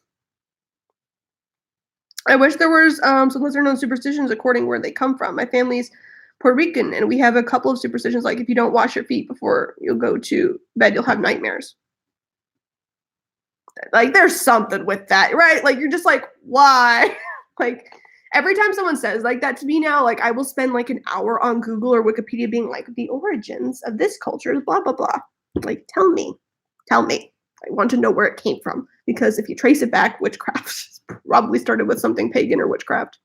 Speaker 1: I wish there was some lesser known superstitions according where they come from. My family's Puerto Rican, and we have a couple of superstitions like if you don't wash your feet before you'll go to bed, you'll have nightmares. Like there's something with that, right? Like you're just like, why? Like every time someone says like that to me now, like I will spend like an hour on Google or Wikipedia being like the origins of this culture, blah, blah, blah. Like tell me. I want to know where it came from because if you trace it back, witchcraft probably started with something pagan or witchcraft.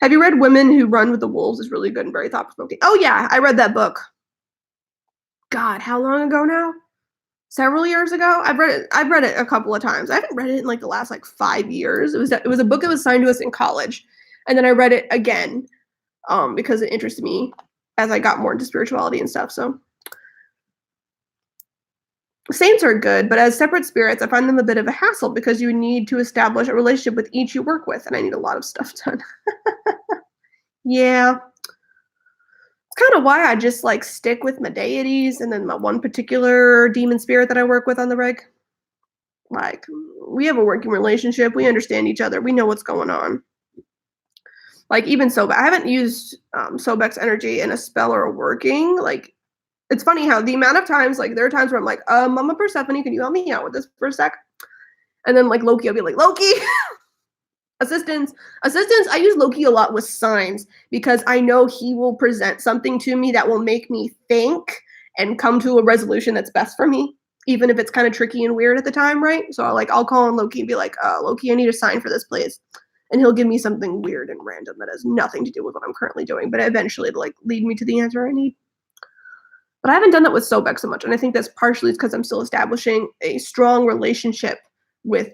Speaker 1: Have you read Women Who Run with the Wolves? Is really good and very thought-provoking. Oh yeah, I read that book. God, how long ago now? Several years ago. I've read it a couple of times. I haven't read it in like the last like 5 years. It was a book that was assigned to us in college, and then I read it again because it interested me as I got more into spirituality and stuff. So saints are good, but as separate spirits, I find them a bit of a hassle because you need to establish a relationship with each you work with, and I need a lot of stuff done. Yeah. It's kind of why I just like stick with my deities and then my one particular demon spirit that I work with on the reg. Like, we have a working relationship. We understand each other. We know what's going on. Like, even Sobek. I haven't used Sobek's energy in a spell or a working. Like, it's funny how the amount of times, like, there are times where I'm like, Mama Persephone, can you help me out with this for a sec? And then, like, Loki, I'll be like, Loki! Assistance, I use Loki a lot with signs because I know he will present something to me that will make me think and come to a resolution that's best for me, even if it's kind of tricky and weird at the time, right? So I'll call on Loki and be like, Loki, I need a sign for this, please. And he'll give me something weird and random that has nothing to do with what I'm currently doing, but eventually it'll like lead me to the answer I need. But I haven't done that with Sobek so much, and I think that's partially because I'm still establishing a strong relationship with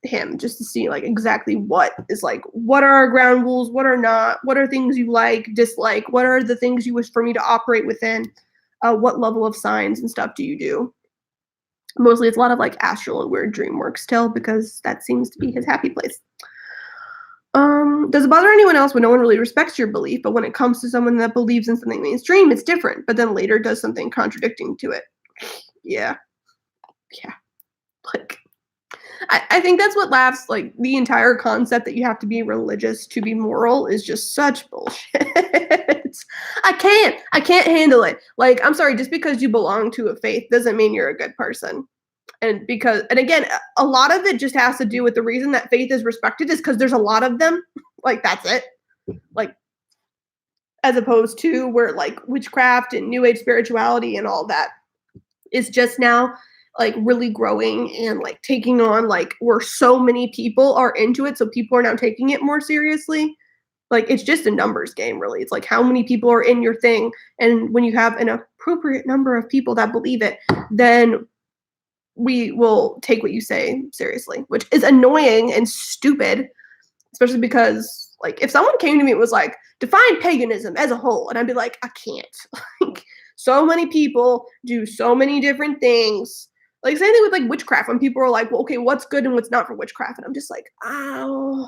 Speaker 1: him, just to see like exactly what is like, what are our ground rules, what are not, what are things you like, dislike, what are the things you wish for me to operate within, what level of signs and stuff do you do. Mostly it's a lot of like astral and weird dream work still, because that seems to be his happy place. Does it bother anyone else when no one really respects your belief, but when it comes to someone that believes in something mainstream, it's different, but then later does something contradicting to it? Yeah. Like, I think that's what laughs, like, the entire concept that you have to be religious to be moral is just such bullshit. I can't handle it. Like, I'm sorry, just because you belong to a faith doesn't mean you're a good person. And again, a lot of it just has to do with the reason that faith is respected is because there's a lot of them. Like, that's it. Like, as opposed to where like witchcraft and new age spirituality and all that is just now like really growing and like taking on, like, where so many people are into it, so people are now taking it more seriously. Like, it's just a numbers game, really. It's like how many people are in your thing, and when you have an appropriate number of people that believe it, then we will take what you say seriously, which is annoying and stupid, especially because, like, if someone came to me and was like, define paganism as a whole, and I'd be like, I can't. Like, so many people do so many different things. Like, same thing with like witchcraft, when people are like, well, okay, what's good and what's not for witchcraft? And I'm just like, oh,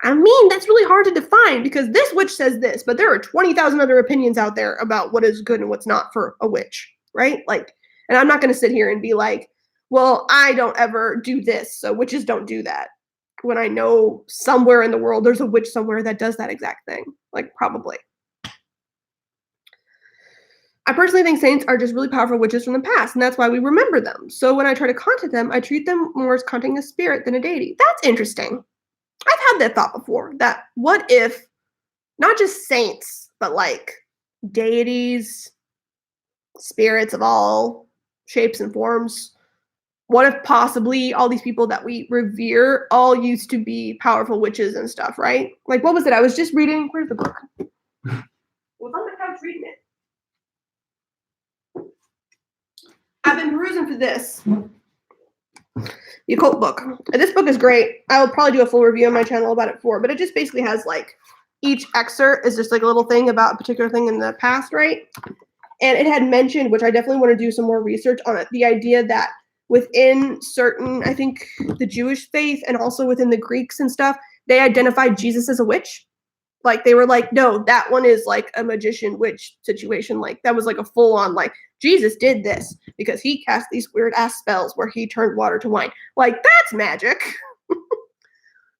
Speaker 1: I mean, that's really hard to define because this witch says this, but there are 20,000 other opinions out there about what is good and what's not for a witch, right? Like, and I'm not going to sit here and be like, well, I don't ever do this, so witches don't do that. When I know somewhere in the world there's a witch somewhere that does that exact thing. Like, probably. I personally think saints are just really powerful witches from the past, and that's why we remember them. So when I try to contact them, I treat them more as contacting a spirit than a deity. That's interesting. I've had that thought before, that what if not just saints, but like deities, spirits of all shapes and forms, what if possibly all these people that we revere all used to be powerful witches and stuff, right? Like, what was it? I was just reading, where's the book? I was on the couch reading it. I've been perusing for this. The occult book. And this book is great. I will probably do a full review on my channel about it before, but it just basically has like each excerpt is just like a little thing about a particular thing in the past, right? And it had mentioned, which I definitely want to do some more research on it, the idea that within certain, I think the Jewish faith and also within the Greeks and stuff, they identified Jesus as a witch. Like, they were like, no, that one is like a magician witch situation. Like, that was like a full on, like, Jesus did this because he cast these weird ass spells where he turned water to wine. Like, that's magic.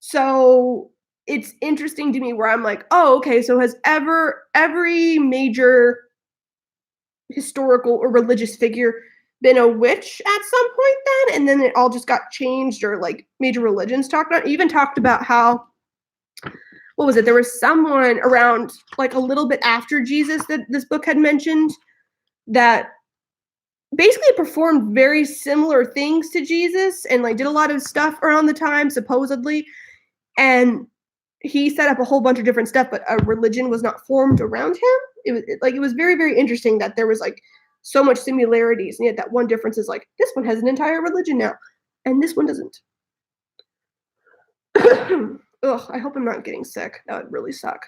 Speaker 1: So it's interesting to me where I'm like, oh, okay, so has every major historical or religious figure been a witch at some point then? And then it all just got changed, or like major religions talked about, even talked about how, what was it? There was someone around like a little bit after Jesus that this book had mentioned that basically performed very similar things to Jesus and like did a lot of stuff around the time, supposedly. And he set up a whole bunch of different stuff, but a religion was not formed around him. It was very, very interesting that there was like so much similarities, and yet that one difference is like, this one has an entire religion now, and this one doesn't. Ugh, I hope I'm not getting sick. That would really suck.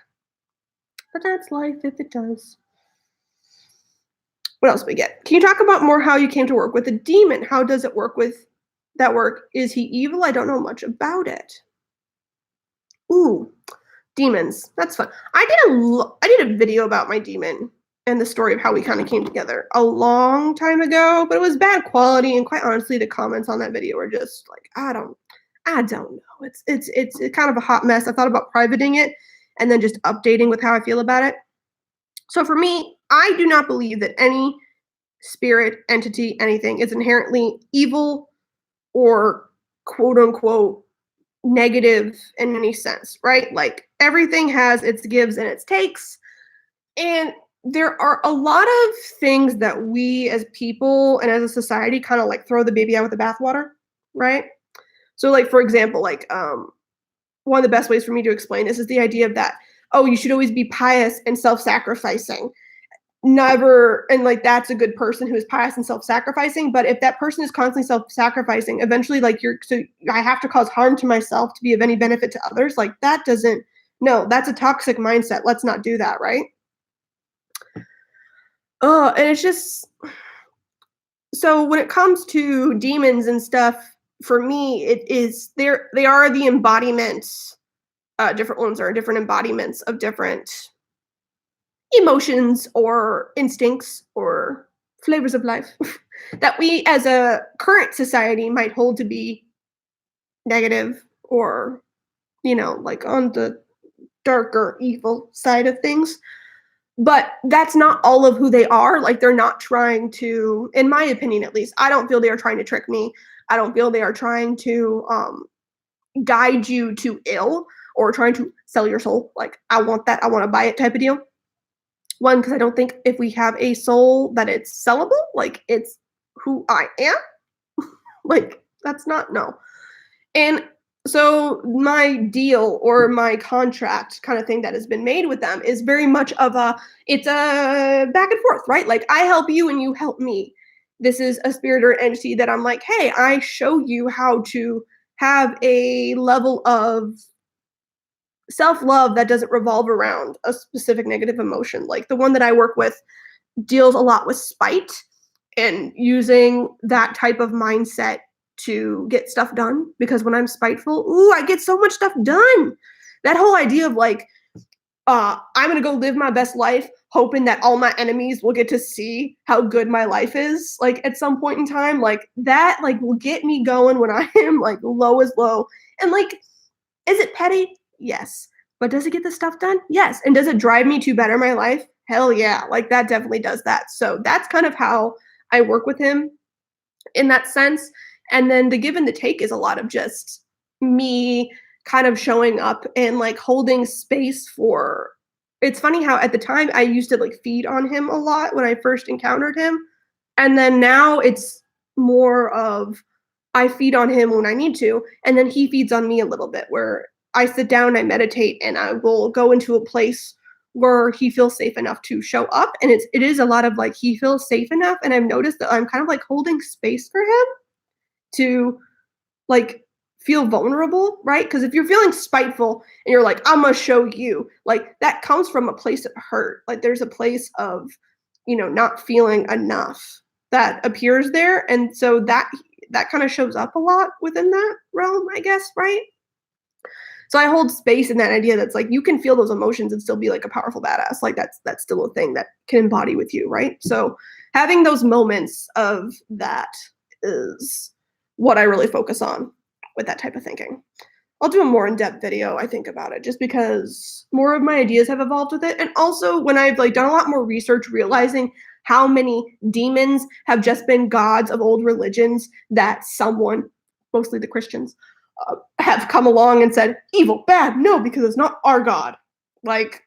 Speaker 1: But that's life if it does. What else do we get? Can you talk about more how you came to work with a demon? How does it work with that work? Is he evil? I don't know much about it. Ooh, demons. That's fun. I did a video about my demon and the story of how we kind of came together a long time ago, but it was bad quality, and quite honestly, the comments on that video were just like, I don't know. It's kind of a hot mess. I thought about privating it and then just updating with how I feel about it. So for me, I do not believe that any spirit, entity, anything is inherently evil or quote unquote negative in any sense, right? Like, everything has its gives and its takes. And there are a lot of things that we as people and as a society kind of like throw the baby out with the bathwater, right? So like, for example, like one of the best ways for me to explain this is the idea of that, oh, you should always be pious and self-sacrificing. Never, and like, that's a good person who is pious and self-sacrificing. But if that person is constantly self-sacrificing, eventually like I have to cause harm to myself to be of any benefit to others. Like, that doesn't, no, that's a toxic mindset. Let's not do that, right? And it's just, So when it comes to demons and stuff, for me, they are the embodiments. Different ones are different embodiments of different emotions or instincts or flavors of life that we as a current society might hold to be negative or, like on the darker evil side of things. But that's not all of who they are. Like, they're not trying to, in my opinion at least, I don't feel they are trying to trick me. I don't feel they are trying to guide you to ill or trying to sell your soul. Like, I want that, I want to buy it type of deal. One, because I don't think if we have a soul that it's sellable, like it's who I am. Like, that's not, no. And so my deal or my contract kind of thing that has been made with them is very much of it's a back and forth, right? Like, I help you and you help me. This is a spirit or entity that I'm like, hey, I show you how to have a level of self-love that doesn't revolve around a specific negative emotion. Like, the one that I work with deals a lot with spite and using that type of mindset to get stuff done, because when I'm spiteful, ooh, I get so much stuff done. That whole idea of like, I'm gonna go live my best life, hoping that all my enemies will get to see how good my life is, like at some point in time, like that, like will get me going when I am like low as low. And like, is it petty? Yes. But does it get the stuff done? Yes. And does it drive me to better my life? Hell yeah. Like, that definitely does that. So that's kind of how I work with him in that sense. And then the give and the take is a lot of just me kind of showing up and like holding space for. It's funny how at the time I used to like feed on him a lot when I first encountered him. And then now it's more of I feed on him when I need to, and then he feeds on me a little bit, where I sit down, I meditate, and I will go into a place where he feels safe enough to show up. And it is a lot of like he feels safe enough, and I've noticed that I'm kind of like holding space for him to like feel vulnerable, right? Because if you're feeling spiteful and you're like, I'm gonna show you, like that comes from a place of hurt. Like, there's a place of, not feeling enough that appears there. And so that kind of shows up a lot within that realm, I guess, right? So I hold space in that idea that's like you can feel those emotions and still be like a powerful badass. Like, that's still a thing that can embody with you, right? So having those moments of that is what I really focus on with that type of thinking. I'll do a more in-depth video, I think, about it, just because more of my ideas have evolved with it. And also when I've like done a lot more research, realizing how many demons have just been gods of old religions that someone, mostly the Christians, have come along and said, evil, bad, no, because it's not our God. Like,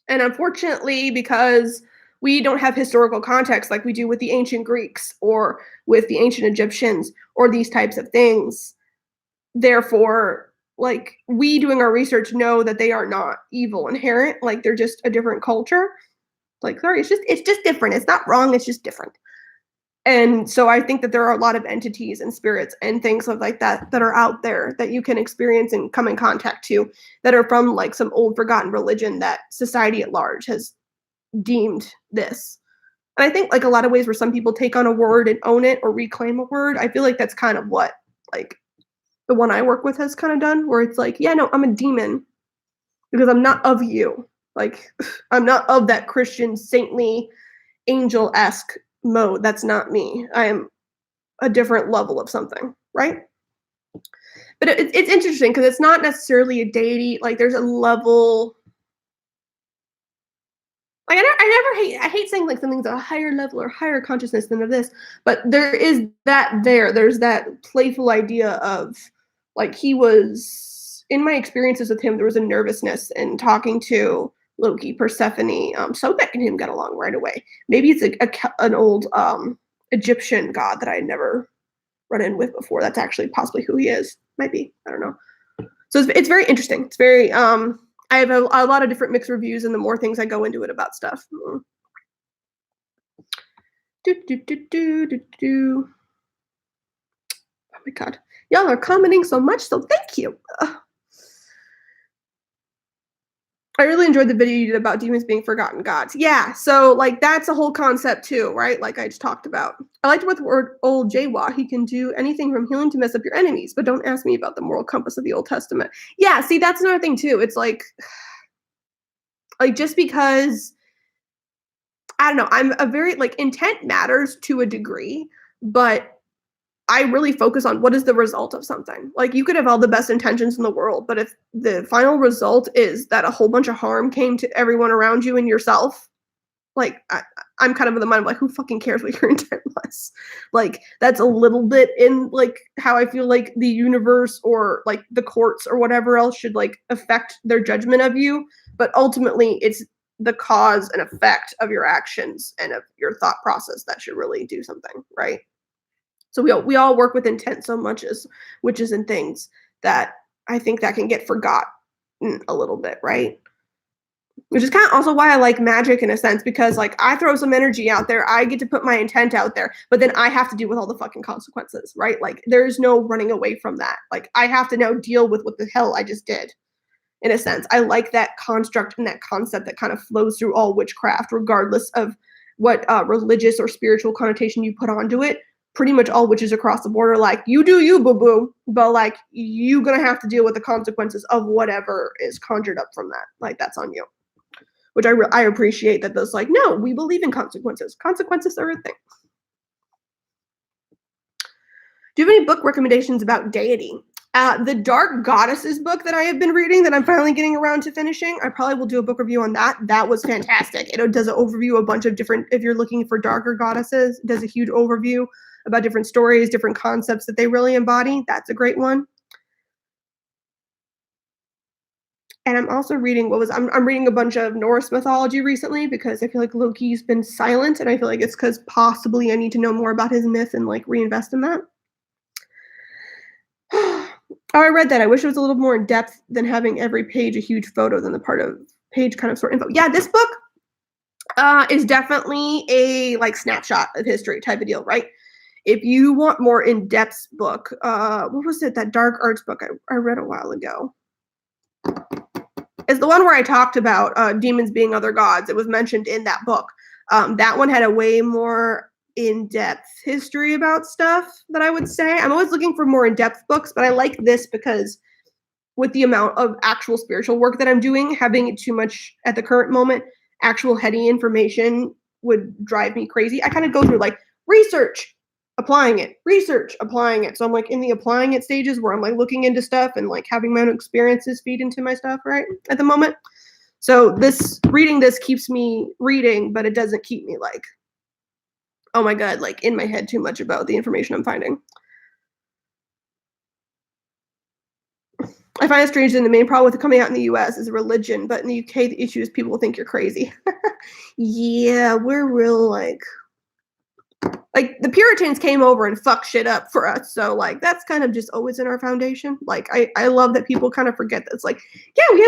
Speaker 1: and unfortunately, because we don't have historical context like we do with the ancient Greeks or with the ancient Egyptians or these types of things, therefore, like, we doing our research know that they are not evil inherent. Like, they're just a different culture. Like, sorry, it's just different. It's not wrong, it's just different. And so I think that there are a lot of entities and spirits and things like that that are out there that you can experience and come in contact to, that are from like some old forgotten religion that society at large has deemed this. And I think like a lot of ways where some people take on a word and own it or reclaim a word, I feel like that's kind of what like the one I work with has kind of done, where it's like, yeah, no, I'm a demon because I'm not of you. Like, I'm not of that Christian saintly angel-esque mode. That's not me. I am a different level of something, right? But it's interesting because it's not necessarily a deity. Like, there's a level. Like, I hate saying like something's a higher level or higher consciousness than of this, but there is that there. There's that playful idea of like he was, in my experiences with him, there was a nervousness in talking to Loki, Persephone, Sobek and him got along right away. Maybe it's an old Egyptian god that I had never run in with before. That's actually possibly who he is. Might be. I don't know. So it's very interesting. It's very I have a lot of different mixed reviews, and the more things I go into it about stuff. Do, do, do, do, do, do. Oh my god. Y'all are commenting so much, so thank you. I really enjoyed the video you did about demons being forgotten gods. Yeah, so like that's a whole concept too, right? Like I just talked about. I liked with word old Jaywa. He can do anything from healing to mess up your enemies, but don't ask me about the moral compass of the Old Testament. Yeah, see, that's another thing too. It's like just because I don't know, I'm a very like intent matters to a degree, but I really focus on what is the result of something. Like you could have all the best intentions in the world, but if the final result is that a whole bunch of harm came to everyone around you and yourself, like I'm kind of in the mind of like, who fucking cares what your intent was? Like that's a little bit in like how I feel like the universe or like the courts or whatever else should like affect their judgment of you. But ultimately, it's the cause and effect of your actions and of your thought process that should really do something, right? So we all work with intent so much as witches and things that I think that can get forgotten a little bit, right? Which is kind of also why I like magic in a sense, because like I throw some energy out there, I get to put my intent out there, but then I have to deal with all the fucking consequences, right? Like there's no running away from that. Like I have to now deal with what the hell I just did. In a sense, I like that construct and that concept that kind of flows through all witchcraft, regardless of what religious or spiritual connotation you put onto it. Pretty much all witches across the board are like, you do you, boo boo, but like you're gonna have to deal with the consequences of whatever is conjured up from that. Like that's on you. Which I appreciate that those like, no, we believe in consequences. Consequences are a thing. Do you have any book recommendations about deity? The Dark Goddesses book that I have been reading that I'm finally getting around to finishing, I probably will do a book review on that. That was fantastic. It does an overview, a bunch of different, if you're looking for darker goddesses, it does a huge overview about different stories, different concepts that they really embody. That's a great one. And I'm also reading I'm reading a bunch of Norse mythology recently because I feel like Loki's been silent, and I feel like it's because possibly I need to know more about his myth and like reinvest in that. Oh, I read that. I wish it was a little more in depth than having every page a huge photo than the part of page kind of sort of info. Yeah, this book is definitely a like snapshot of history type of deal, right? If you want more in-depth book, what was it? That dark arts book I read a while ago. It's the one where I talked about demons being other gods. It was mentioned in that book. That one had a way more in-depth history about stuff that I would say. I'm always looking for more in-depth books, but I like this because with the amount of actual spiritual work that I'm doing, having it too much at the current moment, actual heady information would drive me crazy. I kind of go through like research, applying it, research, applying it. So I'm like in the applying it stages where I'm like looking into stuff and like having my own experiences feed into my stuff right at the moment. So reading this keeps me reading, but it doesn't keep me like, oh my God, like in my head too much about the information I'm finding. I find it strange that the main problem with it coming out in the US is religion, but in the UK, the issue is people will think you're crazy. Yeah, we're real like the Puritans came over and fucked shit up for us. So like that's kind of just always in our foundation. Like I love that people kind of forget that it's like, yeah, we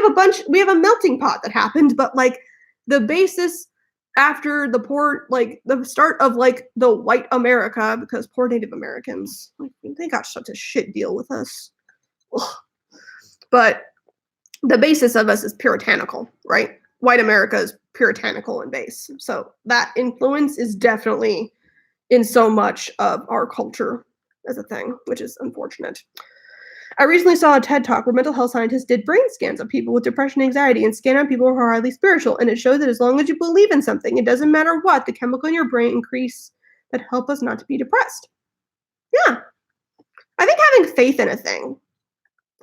Speaker 1: have a melting pot that happened, but like the basis after the start of like the white America, because poor Native Americans, like, they got such a shit deal with us. Ugh. But the basis of us is puritanical, right? White America is puritanical in base. So that influence is definitely in so much of our culture as a thing, which is unfortunate. I recently saw a TED Talk where mental health scientists did brain scans of people with depression and anxiety and scan on people who are highly spiritual. And it showed that as long as you believe in something, it doesn't matter what, the chemical in your brain increase that help us not to be depressed. Yeah. I think having faith in a thing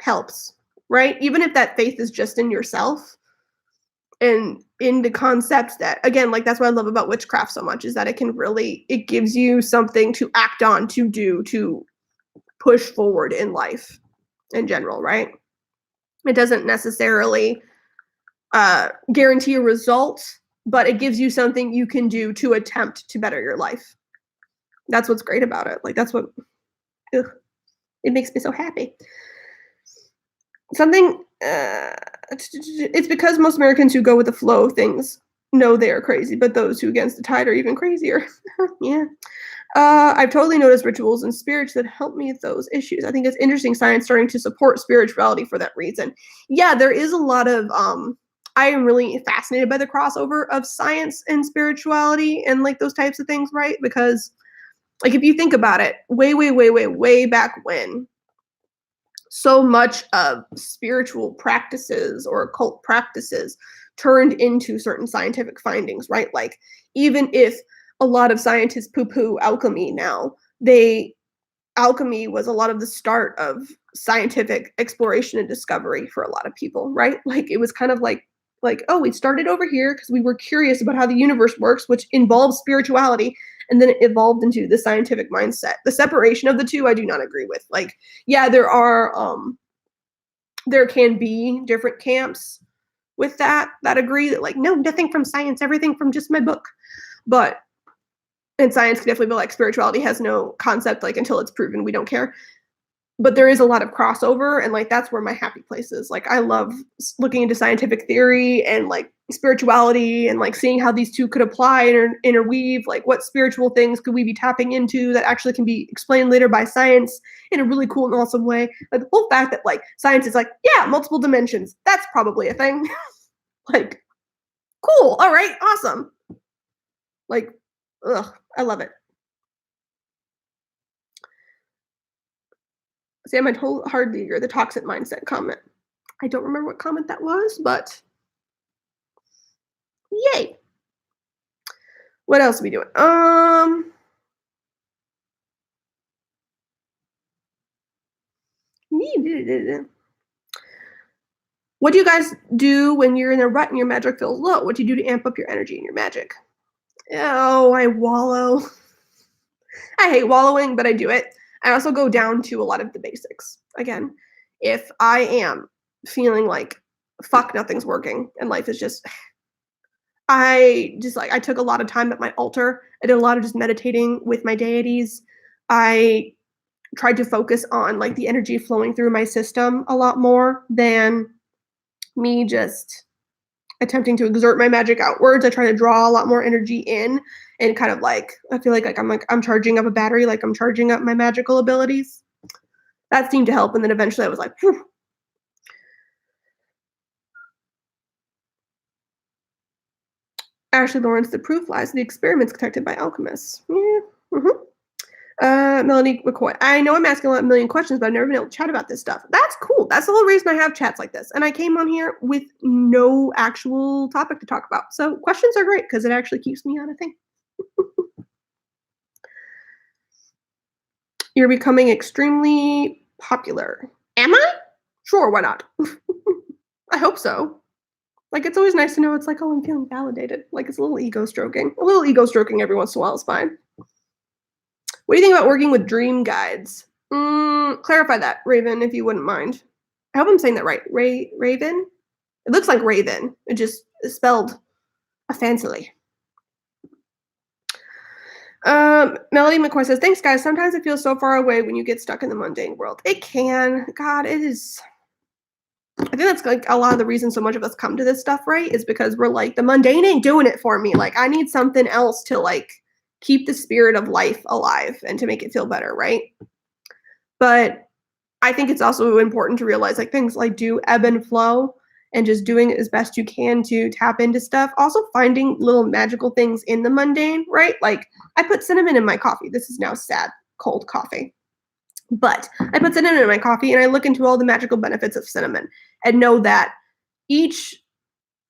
Speaker 1: helps, right? Even if that faith is just in yourself and in the concepts that, again, like that's what I love about witchcraft so much is that it gives you something to act on, to do, to push forward in life in general, right? It doesn't necessarily guarantee a result, but it gives you something you can do to attempt to better your life. That's what's great about it. Like that's what, it makes me so happy. It's because most Americans who go with the flow of things know they are crazy, but those who against the tide are even crazier. Yeah. I've totally noticed rituals and spirits that help me with those issues. I think it's interesting science starting to support spirituality for that reason. Yeah, there is a lot of I am really fascinated by the crossover of science and spirituality and like those types of things, right? Because like if you think about it, way back when, so much of spiritual practices or occult practices turned into certain scientific findings, right? Like even if a lot of scientists poo-poo alchemy now, alchemy was a lot of the start of scientific exploration and discovery for a lot of people, right? Like it was kind of like oh, we started over here because we were curious about how the universe works, which involves spirituality, and then it evolved into the scientific mindset. The separation of the two I do not agree with. Like yeah, there can be different camps with that agree that like no, nothing from science, everything from just my book. But and science can definitely be like spirituality has no concept like until it's proven, we don't care. But there is a lot of crossover, and like that's where my happy place is. Like I love looking into scientific theory and like spirituality and like seeing how these two could apply and interweave. Like what spiritual things could we be tapping into that actually can be explained later by science in a really cool and awesome way. Like the whole fact that like science is like, yeah, multiple dimensions, that's probably a thing. Like cool, all right, awesome. Like ugh, I love it. See, I hardly hear the toxic mindset comment. I don't remember what comment that was, but yay. What else are we doing? What do you guys do when you're in a rut and your magic feels low? What do you do to amp up your energy and your magic? Oh, I wallow. I hate wallowing, but I do it. I also go down to a lot of the basics. Again, if I am feeling like fuck, nothing's working and life is just I took a lot of time at my altar. I did a lot of just meditating with my deities. I tried to focus on like the energy flowing through my system a lot more than me just attempting to exert my magic outwards. I try to draw a lot more energy in and kind of like I feel like I'm charging up a battery, like I'm charging up my magical abilities. That seemed to help, and then eventually I was like, whew. Ashley Lawrence, the proof lies in the experiments conducted by alchemists. Yeah. Melanie McCoy. I know I'm asking a million questions, but I've never been able to chat about this stuff. That's cool. That's the whole reason I have chats like this. And I came on here with no actual topic to talk about. So questions are great because it actually keeps me on a thing. You're becoming extremely popular. Am I? Sure, why not? I hope so. Like, it's always nice to know it's like, oh, I'm feeling validated. Like, it's a little ego stroking. A little ego stroking every once in a while is fine. What do you think about working with dream guides? Clarify that, Raven, if you wouldn't mind. I hope I'm saying that right. Raven? It looks like Raven. It just is spelled fancily. Melody McCoy says, thanks, guys. Sometimes it feels so far away when you get stuck in the mundane world. It can. God, it is. I think that's like a lot of the reason so much of us come to this stuff, right? Is because we're like, the mundane ain't doing it for me. Like, I need something else to like keep the spirit of life alive and to make it feel better, right? But I think it's also important to realize like things like do ebb and flow, and just doing it as best you can to tap into stuff. Also finding little magical things in the mundane, right? Like I put cinnamon in my coffee. This is now sad, cold coffee. But I put cinnamon in my coffee and I look into all the magical benefits of cinnamon and know that each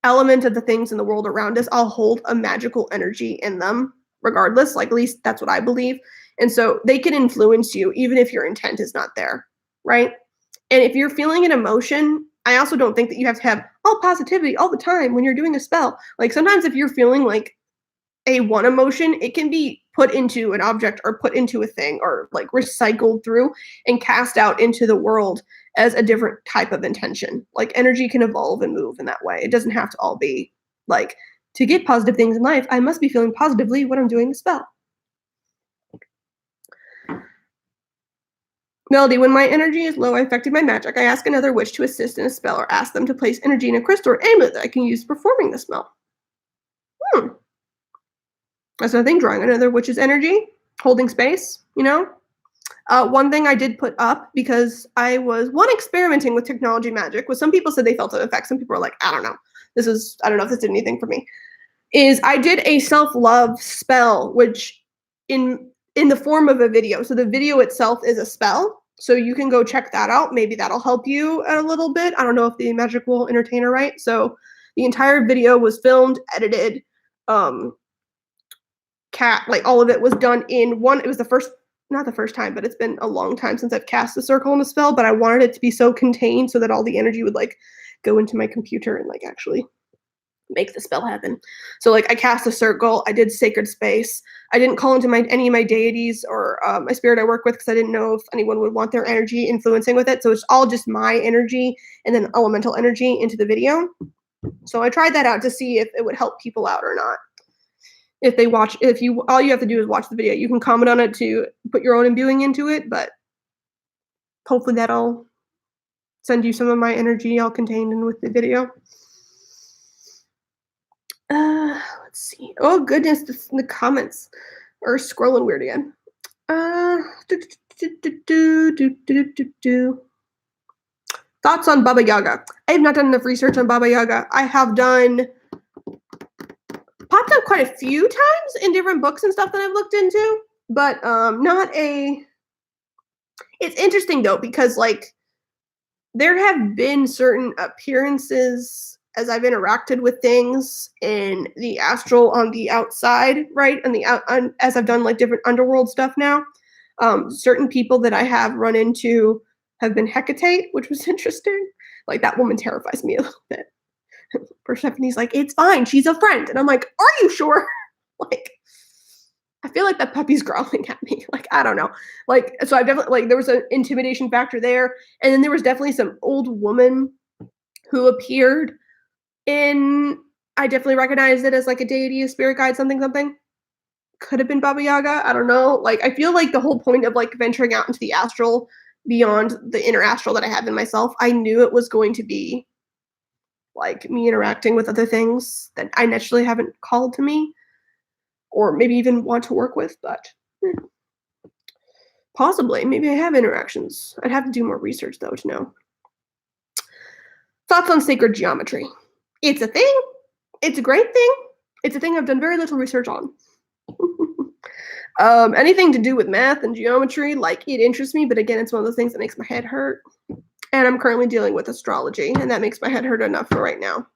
Speaker 1: element of the things in the world around us all hold a magical energy in them, regardless. Like at least that's what I believe. And so they can influence you even if your intent is not there, right? And if you're feeling an emotion, I also don't think that you have to have all positivity all the time when you're doing a spell. Like sometimes if you're feeling like a one emotion, it can be put into an object or put into a thing or like recycled through and cast out into the world as a different type of intention. Like energy can evolve and move in that way. It doesn't have to all be like to get positive things in life, I must be feeling positively when I'm doing the spell. Melody, when my energy is low, I affected my magic. I ask another witch to assist in a spell or ask them to place energy in a crystal or amulet that I can use performing the spell. That's another thing, drawing another witch's energy, holding space, you know? One thing I did put up, because I was, experimenting with technology magic, was some people said they felt an effect. Some people were like, I don't know. this is, I don't know if this did anything for me, is I did a self-love spell, which in the form of a video. So the video itself is a spell. So you can go check that out. Maybe that'll help you a little bit. I don't know if the magic will entertain her right. So the entire video was filmed, edited, like all of it was done in one. It was not the first time, but it's been a long time since I've cast a circle and a spell, but I wanted it to be so contained so that all the energy would like go into my computer and like actually make the spell happen. So like I cast a circle, I did sacred space. I didn't call into any of my deities or my spirit I work with because I didn't know if anyone would want their energy influencing with it. So it's all just my energy and then elemental energy into the video. So I tried that out to see if it would help people out or not. If they watch, all you have to do is watch the video. You can comment on it to put your own imbuing into it, but hopefully that'll send you some of my energy all contained in with the video. Let's see. Oh goodness, the comments are scrolling weird again. Thoughts on Baba Yaga? I have not done enough research on Baba Yaga. I have popped up quite a few times in different books and stuff that I've looked into, but it's interesting though, because like there have been certain appearances as I've interacted with things in the astral on the outside, right? As I've done like different underworld stuff now, certain people that I have run into have been Hecate, which was interesting. Like that woman terrifies me a little bit. Persephone's like, it's fine, she's a friend. And I'm like, are you sure? Like, I feel like that puppy's growling at me. Like, I don't know. Like, so I definitely, like, there was an intimidation factor there. And then there was definitely some old woman who appeared I definitely recognized it as like a deity, a spirit guide, something. Could have been Baba Yaga. I don't know. Like, I feel like the whole point of like venturing out into the astral beyond the inner astral that I have in myself, I knew it was going to be like me interacting with other things that I naturally haven't called to me or maybe even want to work with, but possibly, maybe I have interactions. I'd have to do more research though to know. Thoughts on sacred geometry? It's a thing. It's a great thing. It's a thing I've done very little research on. Anything to do with math and geometry, like it interests me, but again, it's one of those things that makes my head hurt. And I'm currently dealing with astrology, and that makes my head hurt enough for right now.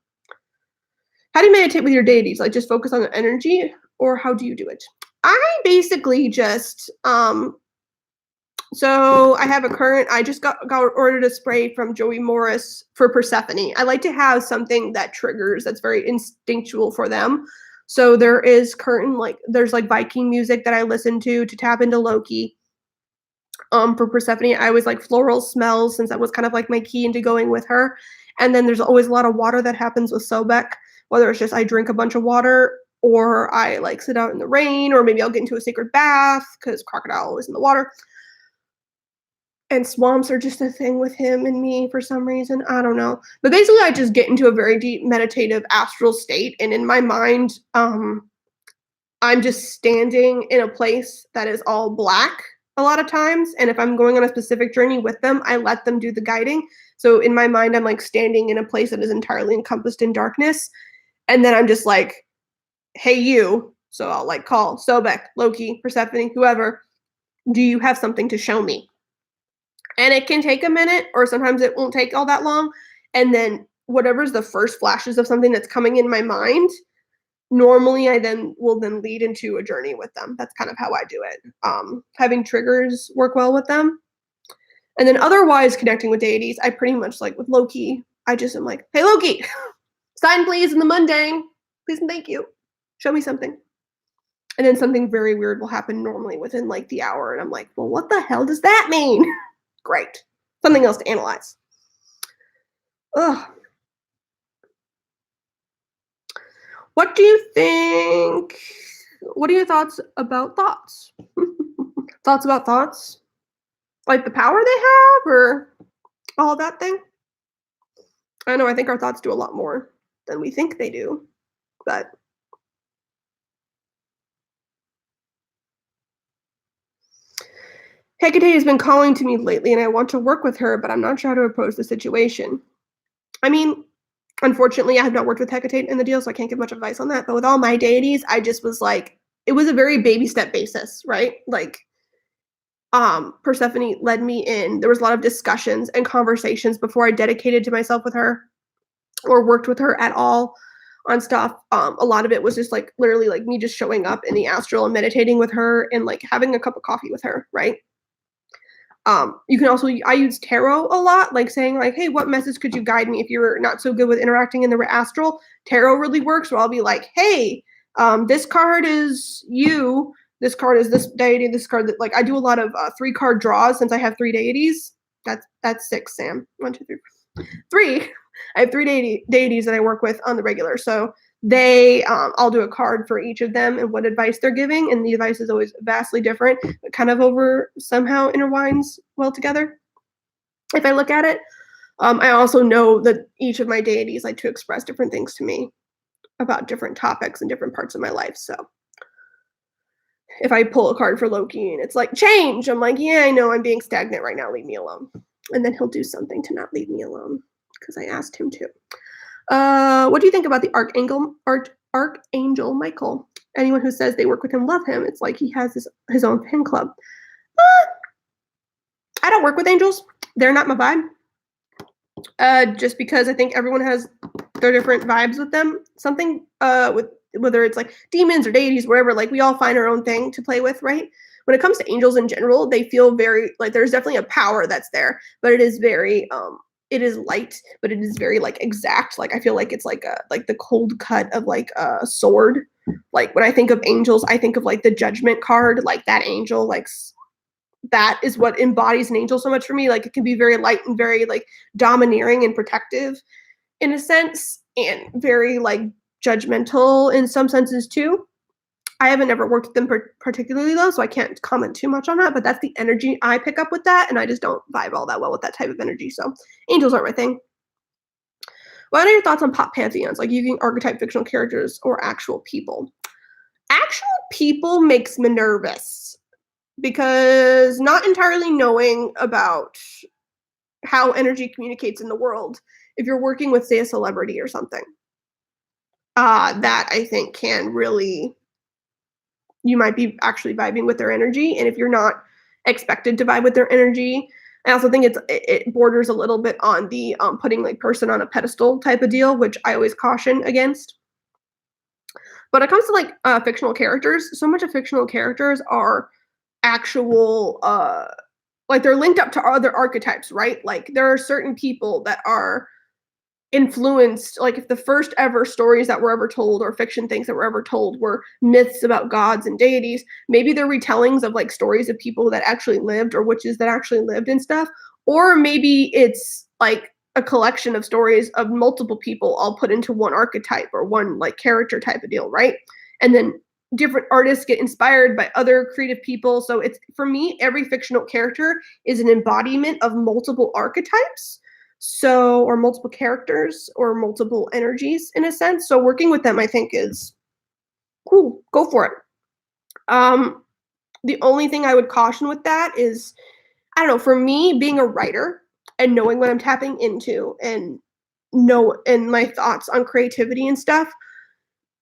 Speaker 1: How do you meditate with your deities? Like just focus on the energy, or how do you do it? I basically just, so I have I just got ordered a spray from Joey Morris for Persephone. I like to have something that triggers, that's very instinctual for them. So there is there's like Viking music that I listen to tap into Loki. For Persephone, I always like floral smells since that was kind of like my key into going with her. And then there's always a lot of water that happens with Sobek, whether it's just I drink a bunch of water or I like sit out in the rain, or maybe I'll get into a sacred bath because crocodile always in the water. And swamps are just a thing with him and me for some reason. I don't know. But basically I just get into a very deep meditative astral state. And in my mind, I'm just standing in a place that is all black a lot of times. And if I'm going on a specific journey with them, I let them do the guiding. So in my mind, I'm like standing in a place that is entirely encompassed in darkness. And then I'm just like, hey, you. So I'll like call Sobek, Loki, Persephone, whoever. Do you have something to show me? And it can take a minute, or sometimes it won't take all that long. And then whatever's the first flashes of something that's coming in my mind, normally I will lead into a journey with them. That's kind of how I do it. Having triggers work well with them. And then otherwise connecting with deities, I pretty much like with Loki, I just am like, hey Loki, sign please in the mundane. Please and thank you. Show me something. And then something very weird will happen normally within like the hour. And I'm like, well, what the hell does that mean? Great. Something else to analyze. Ugh. What do you think? What are your thoughts about thoughts? Thoughts about thoughts? Like the power they have or all that thing? I know, I think our thoughts do a lot more than we think they do, but Hecate has been calling to me lately and I want to work with her, but I'm not sure how to approach the situation. I mean, Unfortunately, I have not worked with Hecate in the deal, so I can't give much advice on that. But with all my deities, I just was like, it was a very baby step basis, right? Like, Persephone led me in. There was a lot of discussions and conversations before I dedicated to myself with her or worked with her at all on stuff. A lot of it was just like literally like me just showing up in the astral and meditating with her and like having a cup of coffee with her, right? You can also I use tarot a lot, like saying like, hey, what message could you guide me if you're not so good with interacting in the astral? Tarot really works. Where I'll be like, hey, this card is you. This card is this deity. This card that like I do a lot of 3-card draws since I have 3 deities. That's 6, Sam. 1, 2, 3, 3. I have 3 deities that I work with on the regular. So they I'll do a card for each of them and what advice they're giving, and the advice is always vastly different, but kind of over somehow intertwines well together if I look at it. I also know that each of my deities like to express different things to me about different topics and different parts of my life. So if I pull a card for Loki and it's like change, I'm like, yeah, I know I'm being stagnant right now, leave me alone. And then he'll do something to not leave me alone because I asked him to. What do you think about the Archangel Michael? Anyone who says they work with him love him. It's like he has his own fan club. I don't work with angels. They're not my vibe. Just because I think everyone has their different vibes with them. Something with whether it's like demons or deities, wherever, like we all find our own thing to play with, right? When it comes to angels in general, they feel very like there's definitely a power that's there, but it is very it is light, but it is very like exact. Like I feel like it's like the cold cut of like a sword. Like when I think of angels, I think of like the Judgment card, like that angel, like that is what embodies an angel so much for me. Like it can be very light and very like domineering and protective in a sense, and very like judgmental in some senses too. I haven't ever worked with them particularly though, so I can't comment too much on that, but that's the energy I pick up with that, and I just don't vibe all that well with that type of energy, so angels aren't my thing. What are your thoughts on pop pantheons, like using archetype fictional characters or actual people? Actual people makes me nervous because not entirely knowing about how energy communicates in the world, if you're working with, say, a celebrity or something, that I think can really you might be actually vibing with their energy, and if you're not expected to vibe with their energy, I also think it borders a little bit on the putting like person on a pedestal type of deal, which I always caution against. But when it comes to like fictional characters, so much of fictional characters are actual like they're linked up to other archetypes, right? Like there are certain people that are influenced, like if the first ever stories that were ever told or fiction things that were ever told were myths about gods and deities, maybe they're retellings of like stories of people that actually lived or witches that actually lived and stuff, or maybe it's like a collection of stories of multiple people all put into one archetype or one like character type of deal, right? And then different artists get inspired by other creative people. So it's, for me, every fictional character is an embodiment of multiple archetypes, so, or multiple characters or multiple energies in a sense. So working with them I think is cool. Go for it. The only thing I would caution with that is, I don't know, for me being a writer and knowing what I'm tapping into and my thoughts on creativity and stuff,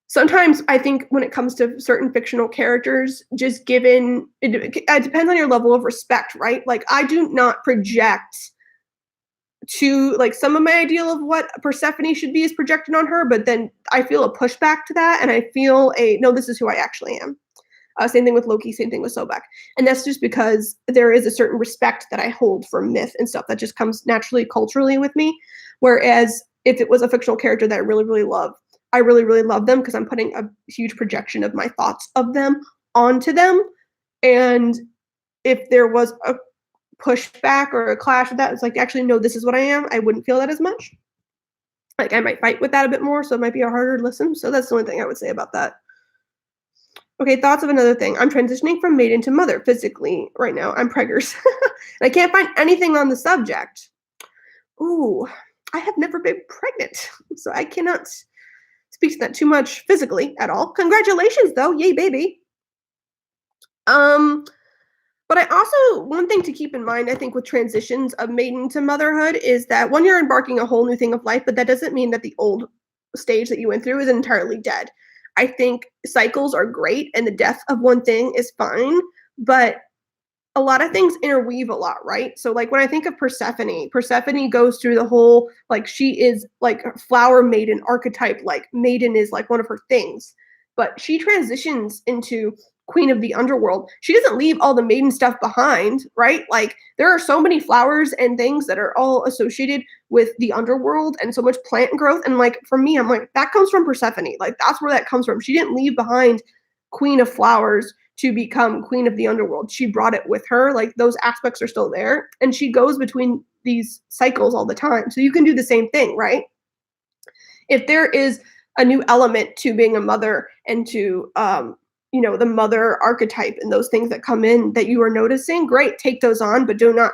Speaker 1: sometimes I think when it comes to certain fictional characters, just given it depends on your level of respect, right? Like I do not project to like some of my ideal of what Persephone should be is projected on her, but then I feel a pushback to that, and I feel no, this is who I actually am. Same thing with Loki, same thing with Sobek, and that's just because there is a certain respect that I hold for myth and stuff that just comes naturally culturally with me. Whereas if it was a fictional character that I really, really love, I really, really love them because I'm putting a huge projection of my thoughts of them onto them, and if there was a pushback or a clash with that, it's like, actually, no, this is what I am, I wouldn't feel that as much. Like I might fight with that a bit more, so it might be a harder listen. So that's the only thing I would say about that. Okay, thoughts of another thing. I'm transitioning from maiden to mother physically right now. I'm preggers. I can't find anything on the subject. Ooh, I have never been pregnant, so I cannot speak to that too much physically at all. Congratulations, though. Yay, baby. But I also one thing to keep in mind, I think, with transitions of maiden to motherhood is that when you're embarking a whole new thing of life, but that doesn't mean that the old stage that you went through is entirely dead. I think cycles are great and the death of one thing is fine, but a lot of things interweave a lot, right? So like when I think of Persephone, Persephone goes through the whole like she is like a flower maiden archetype, like maiden is like one of her things. But she transitions into queen of the underworld. She doesn't leave all the maiden stuff behind, right? Like there are so many flowers and things that are all associated with the underworld and so much plant growth. And like for me, I'm like, that comes from Persephone. Like that's where that comes from. She didn't leave behind queen of flowers to become queen of the underworld. She brought it with her. Like those aspects are still there. And she goes between these cycles all the time. So you can do the same thing, right? If there is a new element to being a mother and to, the mother archetype and those things that come in that you are noticing, great, take those on, but do not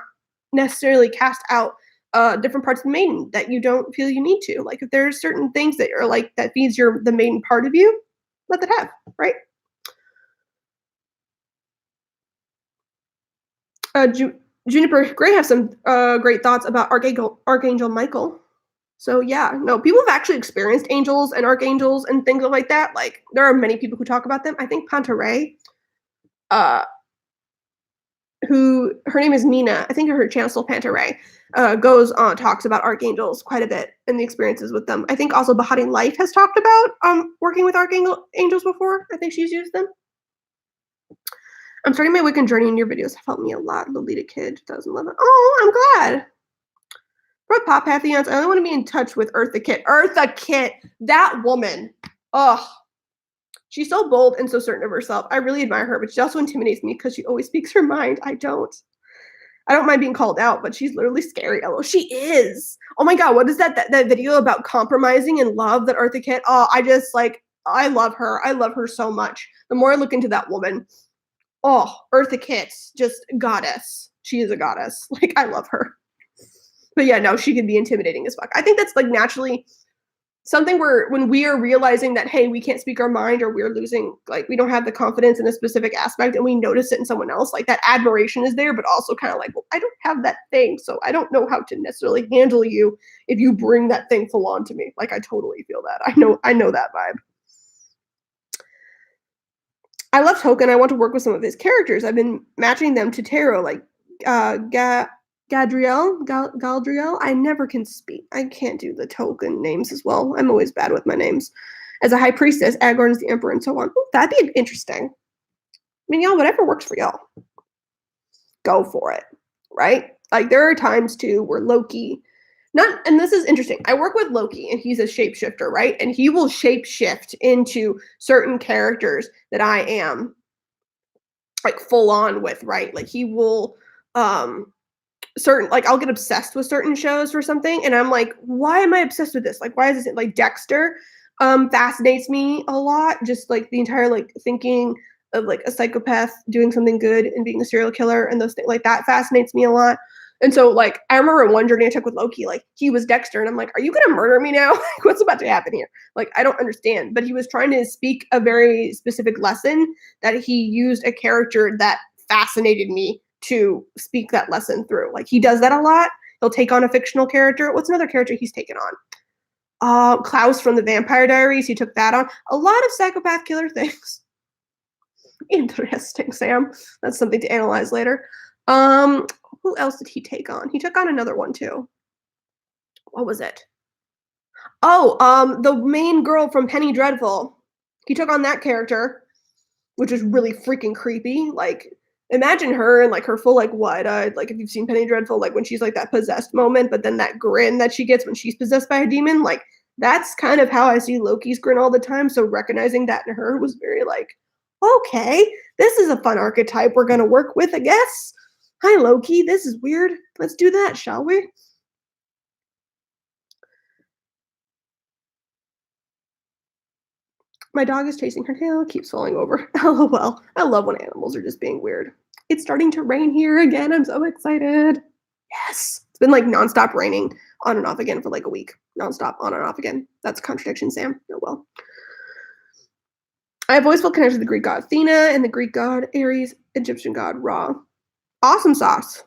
Speaker 1: necessarily cast out different parts of the maiden that you don't feel you need to. Like if there's certain things that are like that feeds the maiden part of you, let that have, right? Juniper Gray has some great thoughts about Archangel Michael. So yeah, no, people have actually experienced angels and archangels and things like that. Like there are many people who talk about them. I think Pantaray, uh, who her name is Nina. I think her channel still Pantaray. Goes on talks about archangels quite a bit and the experiences with them. I think also Bahati Life has talked about working with archangels before. I think she's used them. I'm starting my Wiccan journey, and your videos have helped me a lot. Lolita Kid, 2011. Oh, I'm glad. For Pop Pantheons, I only want to be in touch with Eartha Kitt. Eartha Kitt, that woman. Oh, she's so bold and so certain of herself. I really admire her, but she also intimidates me because she always speaks her mind. I don't mind being called out, but she's literally scary. Oh, she is. Oh my God, what is that video about compromising and love that Eartha Kitt? Oh, I love her. I love her so much. The more I look into that woman, oh, Eartha Kitt, just goddess. She is a goddess. Like, I love her. But yeah, no, she can be intimidating as fuck. I think that's like naturally something where when we are realizing that, hey, we can't speak our mind or we're losing, like we don't have the confidence in a specific aspect and we notice it in someone else, like that admiration is there, but also kind of like, well, I don't have that thing. So I don't know how to necessarily handle you if you bring that thing full on to me. Like I totally feel that. I know that vibe. I love Token. I want to work with some of his characters. I've been matching them to tarot, like Galdriel. I never can speak. I can't do the Token names as well. I'm always bad with my names. As a high priestess, Agorn is the emperor, and so on. Ooh, that'd be interesting. I mean, y'all, whatever works for y'all, go for it, right? Like there are times too where Loki, and this is interesting. I work with Loki and he's a shapeshifter, right? And he will shapeshift into certain characters that I am like full on with, right? Like he will like I'll get obsessed with certain shows or something and I'm like, why am I obsessed with this? Like why is this like Dexter fascinates me a lot, just like the entire like thinking of like a psychopath doing something good and being a serial killer and those things like that fascinates me a lot. And so like I remember one journey I took with Loki, like he was Dexter and I'm like, are you gonna murder me now? Like, what's about to happen here? Like I don't understand. But he was trying to speak a very specific lesson that he used a character that fascinated me to speak that lesson through. Like he does that a lot. He'll take on a fictional character. What's another character he's taken on? Klaus from the Vampire Diaries, he took that on. A lot of psychopath killer things. Interesting, Sam. That's something to analyze later. Who else did he take on? He took on another one too. What was it? Oh, the main girl from Penny Dreadful. He took on that character, which is really freaking creepy. Like, imagine her and like her full like wide-eyed, like if you've seen Penny Dreadful, like when she's like that possessed moment, but then that grin that she gets when she's possessed by a demon, like that's kind of how I see Loki's grin all the time. So recognizing that in her was very like, okay, this is a fun archetype we're gonna work with, I guess. Hi, Loki. This is weird. Let's do that, shall we? My dog is chasing her tail, keeps falling over. LOL. I love when animals are just being weird. It's starting to rain here again. I'm so excited. Yes. It's been like nonstop raining on and off again for like a week. Nonstop, on and off again. That's a contradiction, Sam. Oh well. I've always felt connected to the Greek god Athena and the Greek god Ares, Egyptian god Ra. Awesome sauce.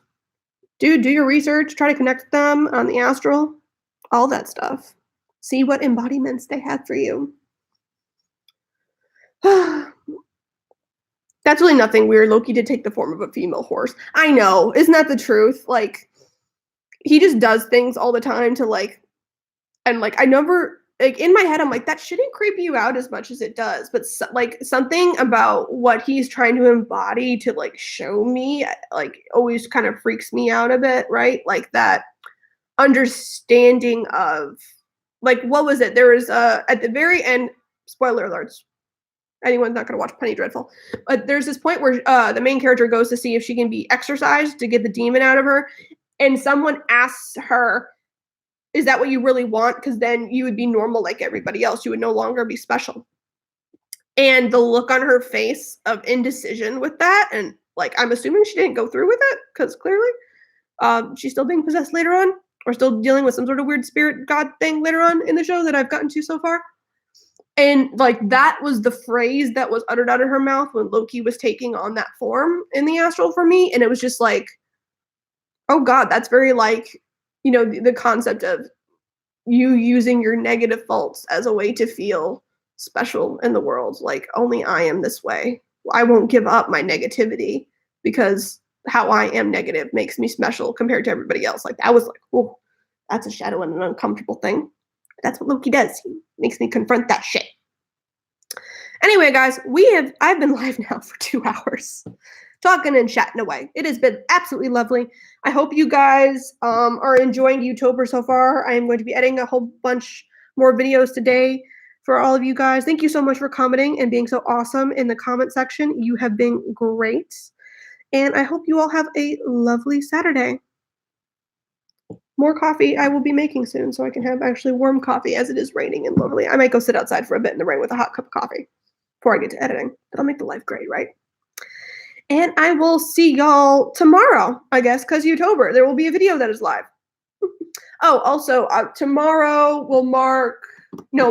Speaker 1: Dude, do your research, try to connect with them on the astral, all that stuff. See what embodiments they have for you. That's really nothing weird. Loki did take the form of a female horse. I know. Isn't that the truth? Like, he just does things all the time to like, and like, I never, like, in my head, I'm like, that shouldn't creep you out as much as it does. But like, something about what he's trying to embody to like show me, like, always kind of freaks me out a bit, right? Like, that understanding of, like, what was it? There was, at the very end, spoiler alerts, anyone's not going to watch Penny Dreadful, but there's this point where the main character goes to see if she can be exorcised to get the demon out of her, and someone asks her, is that what you really want? Because then you would be normal like everybody else. You would no longer be special. And the look on her face of indecision with that, and like, I'm assuming she didn't go through with it, because clearly she's still being possessed later on, or still dealing with some sort of weird spirit god thing later on in the show that I've gotten to so far. And like, that was the phrase that was uttered out of her mouth when Loki was taking on that form in the astral for me. And it was just like, oh God, that's very like, you know, the concept of you using your negative faults as a way to feel special in the world. Like, only I am this way. I won't give up my negativity because how I am negative makes me special compared to everybody else. Like, that was like, oh, that's a shadow and an uncomfortable thing. That's what Loki does. He makes me confront that shit. Anyway, guys, I've been live now for 2 hours, talking and chatting away. It has been absolutely lovely. I hope you guys are enjoying YouTuber so far. I am going to be editing a whole bunch more videos today for all of you guys. Thank you so much for commenting and being so awesome in the comment section. You have been great. And I hope you all have a lovely Saturday. More coffee I will be making soon so I can have actually warm coffee as it is raining and lovely. I might go sit outside for a bit in the rain with a hot cup of coffee before I get to editing. That'll make the life great, right? And I will see y'all tomorrow, I guess, because YouTuber. There will be a video that is live. Oh, also,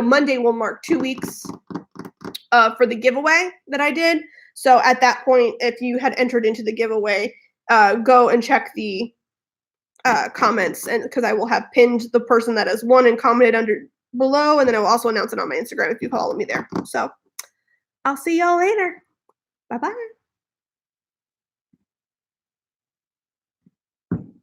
Speaker 1: Monday will mark 2 weeks for the giveaway that I did. So at that point, if you had entered into the giveaway, go and check the comments, and because I will have pinned the person that has won and commented under below, and then I will also announce it on my Instagram if you follow me there. So I'll see y'all later. Bye-bye.